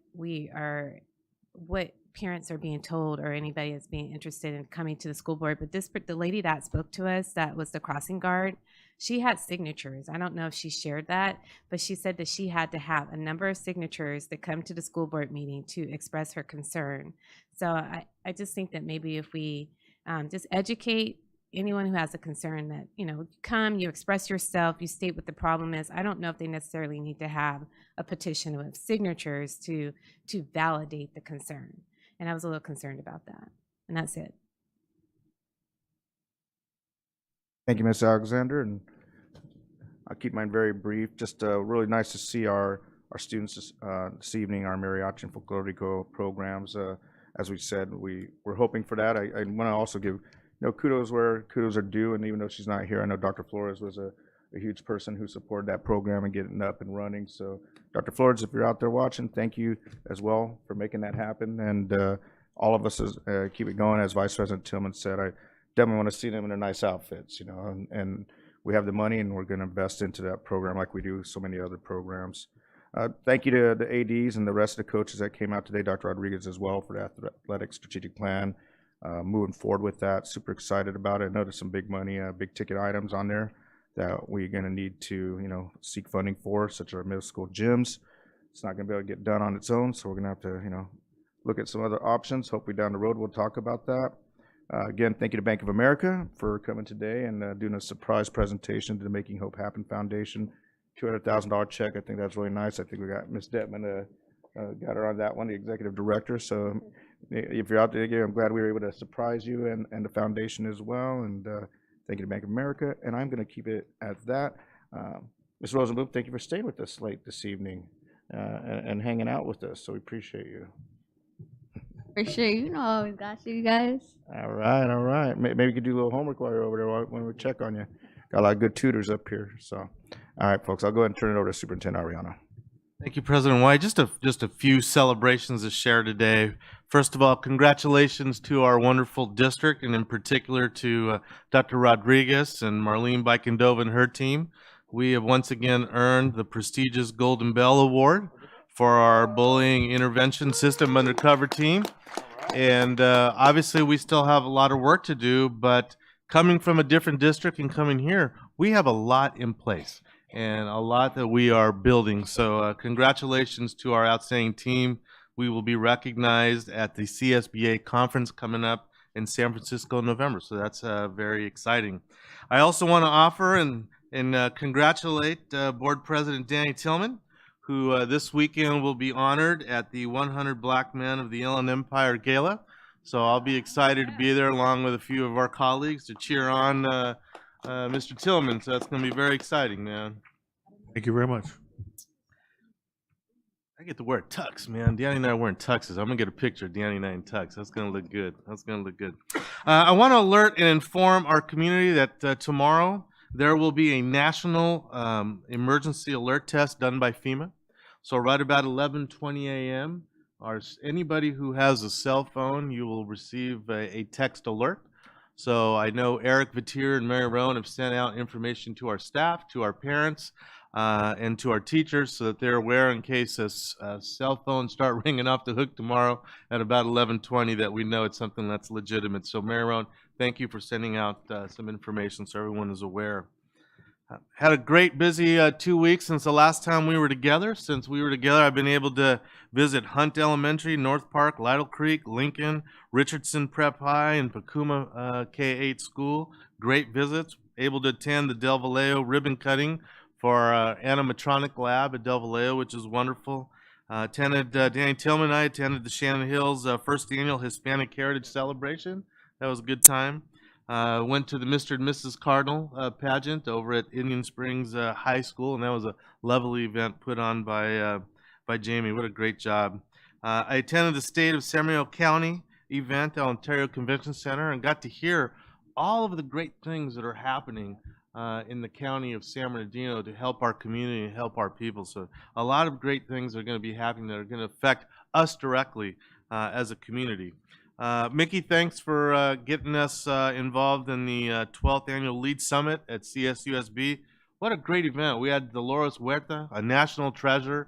parents are being told or anybody is being interested in coming to the school board, but the lady that spoke to us, that was the crossing guard, she had signatures. I don't know if she shared that, but she said that she had to have a number of signatures that come to the school board meeting to express her concern. So I just think that maybe if we just educate anyone who has a concern, that, come, you express yourself, you state what the problem is. I don't know if they necessarily need to have a petition with signatures to validate the concern. And I was a little concerned about that. And that's it. Thank you, Ms. Alexander, and I'll keep mine very brief. Just really nice to see our students this evening, our mariachi and folklorico programs. As we said, we're hoping for that. I want to also give kudos where kudos are due, and even though she's not here, I know Dr. Flores was a huge person who supported that program and getting it up and running. So Dr. Flores, if you're out there watching, thank you as well for making that happen. And all of us keep it going. As Vice President Tillman said, I definitely want to see them in their nice outfits, and we have the money and we're going to invest into that program like we do so many other programs. Thank you to the ADs and the rest of the coaches that came out today, Dr. Rodriguez as well, for the athletic strategic plan. Moving forward with that, super excited about it. I know there's some big money, big ticket items on there that we're going to need to, seek funding for, such as our middle school gyms. It's not going to be able to get done on its own, so we're going to have to, look at some other options. Hopefully down the road we'll talk about that. Again, thank you to Bank of America for coming today and doing a surprise presentation to the Making Hope Happen Foundation. $200,000 check. I think that's really nice. I think we got Ms. Detman, got her on that one, the executive director. So if you're out there again, I'm glad we were able to surprise you and the foundation as well. And thank you to Bank of America. And I'm going to keep it at that. Ms. Rosenblum, thank you for staying with us late this evening and hanging out with us. So we appreciate you. For sure, I always got you guys. All right. Maybe you could do a little homework while you're over there when we check on you. Got a lot of good tutors up here. So, all right, folks, I'll go ahead and turn it over to Superintendent Ariano. Thank you, President White. Just a few celebrations to share today. First of all, congratulations to our wonderful district, and in particular to Dr. Rodriguez and Marlene Bikendova and her team. We have once again earned the prestigious Golden Bell Award for our bullying intervention system undercover team. And obviously, we still have a lot of work to do, but coming from a different district and coming here, we have a lot in place and a lot that we are building. So congratulations to our outstanding team. We will be recognized at the CSBA conference coming up in San Francisco in November. So that's very exciting. I also want to offer and congratulate Board President Danny Tillman, who this weekend will be honored at the 100 Black Men of the Inland Empire Gala. So I'll be excited to be there along with a few of our colleagues to cheer on Mr. Tillman. So that's going to be very exciting, man. Thank you very much. I get to wear tux, man. Danny and I are wearing tuxes. I'm going to get a picture of Danny and I in tux. That's going to look good. That's going to look good. I want to alert and inform our community that tomorrow there will be a national emergency alert test done by FEMA. So right about 11:20 a.m., anybody who has a cell phone, you will receive a text alert. So I know Eric Vatier and Mary Rowan have sent out information to our staff, to our parents, and to our teachers so that they're aware in case cell phones start ringing off the hook tomorrow at about 11:20 that we know it's something that's legitimate. So Mary Rowan, thank you for sending out some information so everyone is aware. Had a great busy 2 weeks since the last time we were together. Since we were together, I've been able to visit Hunt Elementary, North Park, Lytle Creek, Lincoln, Richardson Prep High, and Pacuma K-8 School. Great visits. Able to attend the Del Vallejo ribbon cutting for our animatronic lab at Del Vallejo, which is wonderful. Danny Tillman and I attended the Shannon Hills first annual Hispanic Heritage Celebration. That was a good time. Went to the Mr. and Mrs. Cardinal pageant over at Indian Springs High School, and that was a lovely event put on by Jamie. What a great job. I attended the State of San Mateo County event at Ontario Convention Center and got to hear all of the great things that are happening in the county of San Bernardino to help our community and help our people. So a lot of great things are going to be happening that are going to affect us directly as a community. Mickey, thanks for getting us involved in the 12th Annual Lead Summit at CSUSB. What a great event. We had Dolores Huerta, a national treasure,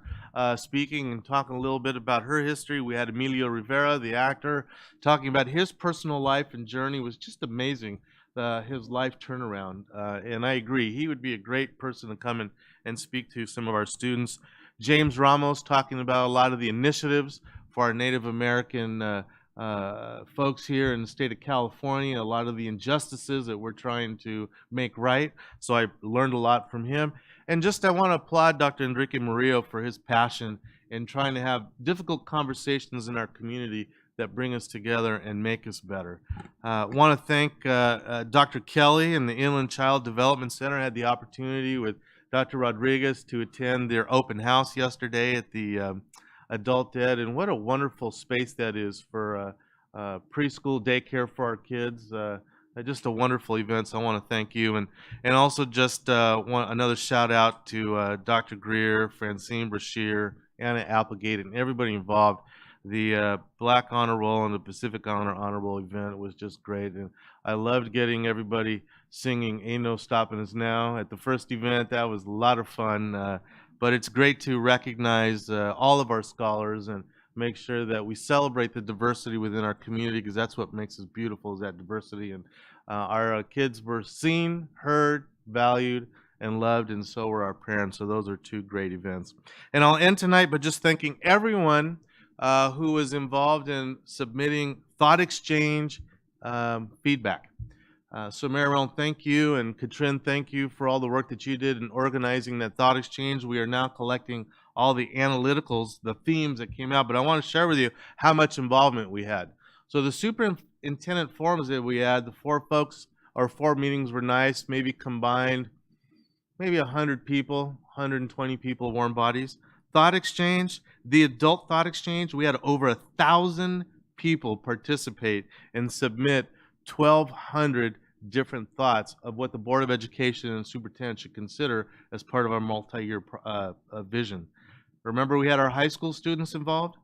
speaking and talking a little bit about her history. We had Emilio Rivera, the actor, talking about his personal life and journey. It was just amazing, his life turnaround. And I agree, he would be a great person to come and speak to some of our students. James Ramos talking about a lot of the initiatives for our Native American folks here in the state of California, a lot of the injustices that we're trying to make right. So I learned a lot from him. And just I want to applaud Dr. Enrique Murillo for his passion in trying to have difficult conversations in our community that bring us together and make us better. I want to thank Dr. Kelly and the Inland Child Development Center. I had the opportunity with Dr. Rodriguez to attend their open house yesterday at the Adult Ed, and what a wonderful space that is for preschool daycare for our kids. Just a wonderful event, so I want to thank you. And also just another shout out to Dr. Greer, Francine Brashear, Anna Applegate, and everybody involved. The Black Honor Roll and the Pacific Honor Roll event was just great. And I loved getting everybody singing Ain't No Stopping Us Now at the first event. That was a lot of fun. But it's great to recognize all of our scholars and make sure that we celebrate the diversity within our community, because that's what makes us beautiful, is that diversity. And our kids were seen, heard, valued, and loved, and so were our parents. So those are two great events. And I'll end tonight by just thanking everyone who was involved in submitting thought exchange feedback. So Mary Ellen, thank you, and Katrin, thank you for all the work that you did in organizing that thought exchange. We are now collecting all the analyticals, the themes that came out, but I want to share with you how much involvement we had. So the superintendent forums that we had, the four meetings were nice, maybe combined, maybe 100 people, 120 people, warm bodies. Thought exchange, the adult thought exchange, we had over 1,000 people participate and submit 1,200 different thoughts of what the Board of Education and Superintendent should consider as part of our multi-year vision. Remember, we had our high school students involved?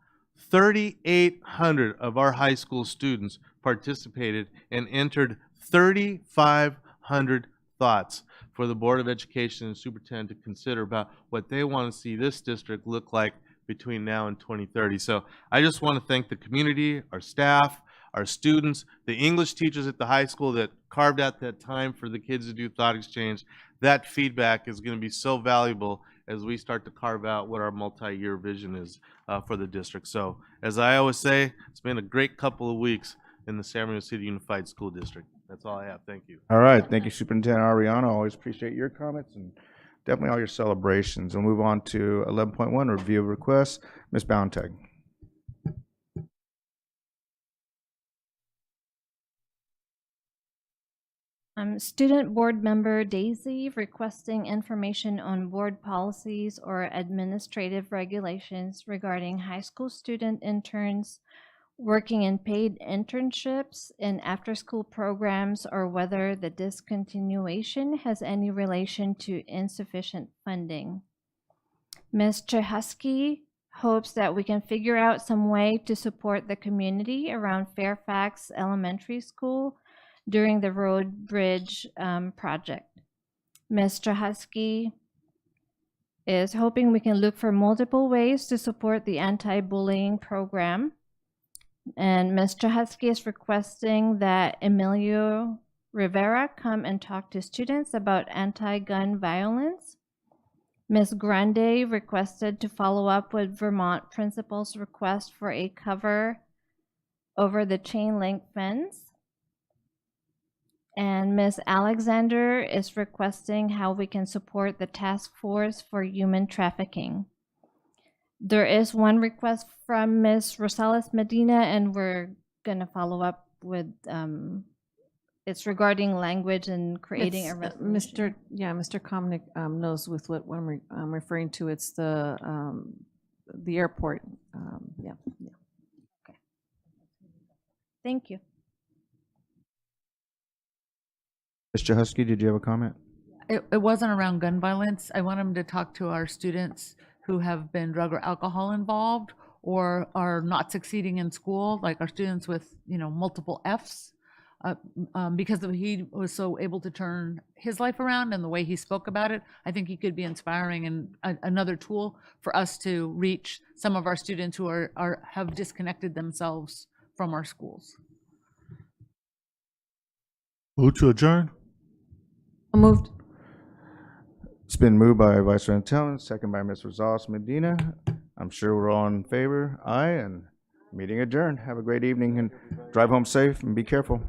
3,800 of our high school students participated and entered 3,500 thoughts for the Board of Education and Superintendent to consider about what they want to see this district look like between now and 2030. So I just want to thank the community, our staff, our students, the English teachers at the high school that carved out that time for the kids to do thought exchange. That feedback is going to be so valuable as we start to carve out what our multi-year vision is for the district. So as I always say, it's been a great couple of weeks in the San Marino City Unified School District. That's all I have. Thank you. All right, thank you, Superintendent Ariano. Always appreciate your comments and definitely all your celebrations. We'll move on to 11.1, review of requests. Ms. Bowntag. Student Board Member Daisy requesting information on board policies or administrative regulations regarding high school student interns working in paid internships in after-school programs, or whether the discontinuation has any relation to insufficient funding. Ms. Chehusky hopes that we can figure out some way to support the community around Fairfax Elementary School during the road bridge project. Ms. Chehusky is hoping we can look for multiple ways to support the anti-bullying program. And Ms. Chehusky is requesting that Emilio Rivera come and talk to students about anti-gun violence. Ms. Grande requested to follow up with Vermont principal's request for a cover over the chain link fence. And Ms. Alexander is requesting how we can support the task force for human trafficking. There is one request from Ms. Rosales Medina, and we're going to follow up with, it's regarding language and creating a resolution. Mr. Komnick knows with what I'm referring to. It's the airport. Yeah. Okay. Thank you. Ms. Chehusky, did you have a comment? It wasn't around gun violence. I want them to talk to our students who have been drug or alcohol involved or are not succeeding in school, like our students with, multiple Fs, because he was so able to turn his life around and the way he spoke about it. I think he could be inspiring and another tool for us to reach some of our students who have disconnected themselves from our schools. Move to adjourn. Moved. It's been moved by Vice President Tillman, second by Ms. Rosales Medina. I'm sure we're all in favor. Aye, and meeting adjourned. Have a great evening and drive home safe and be careful.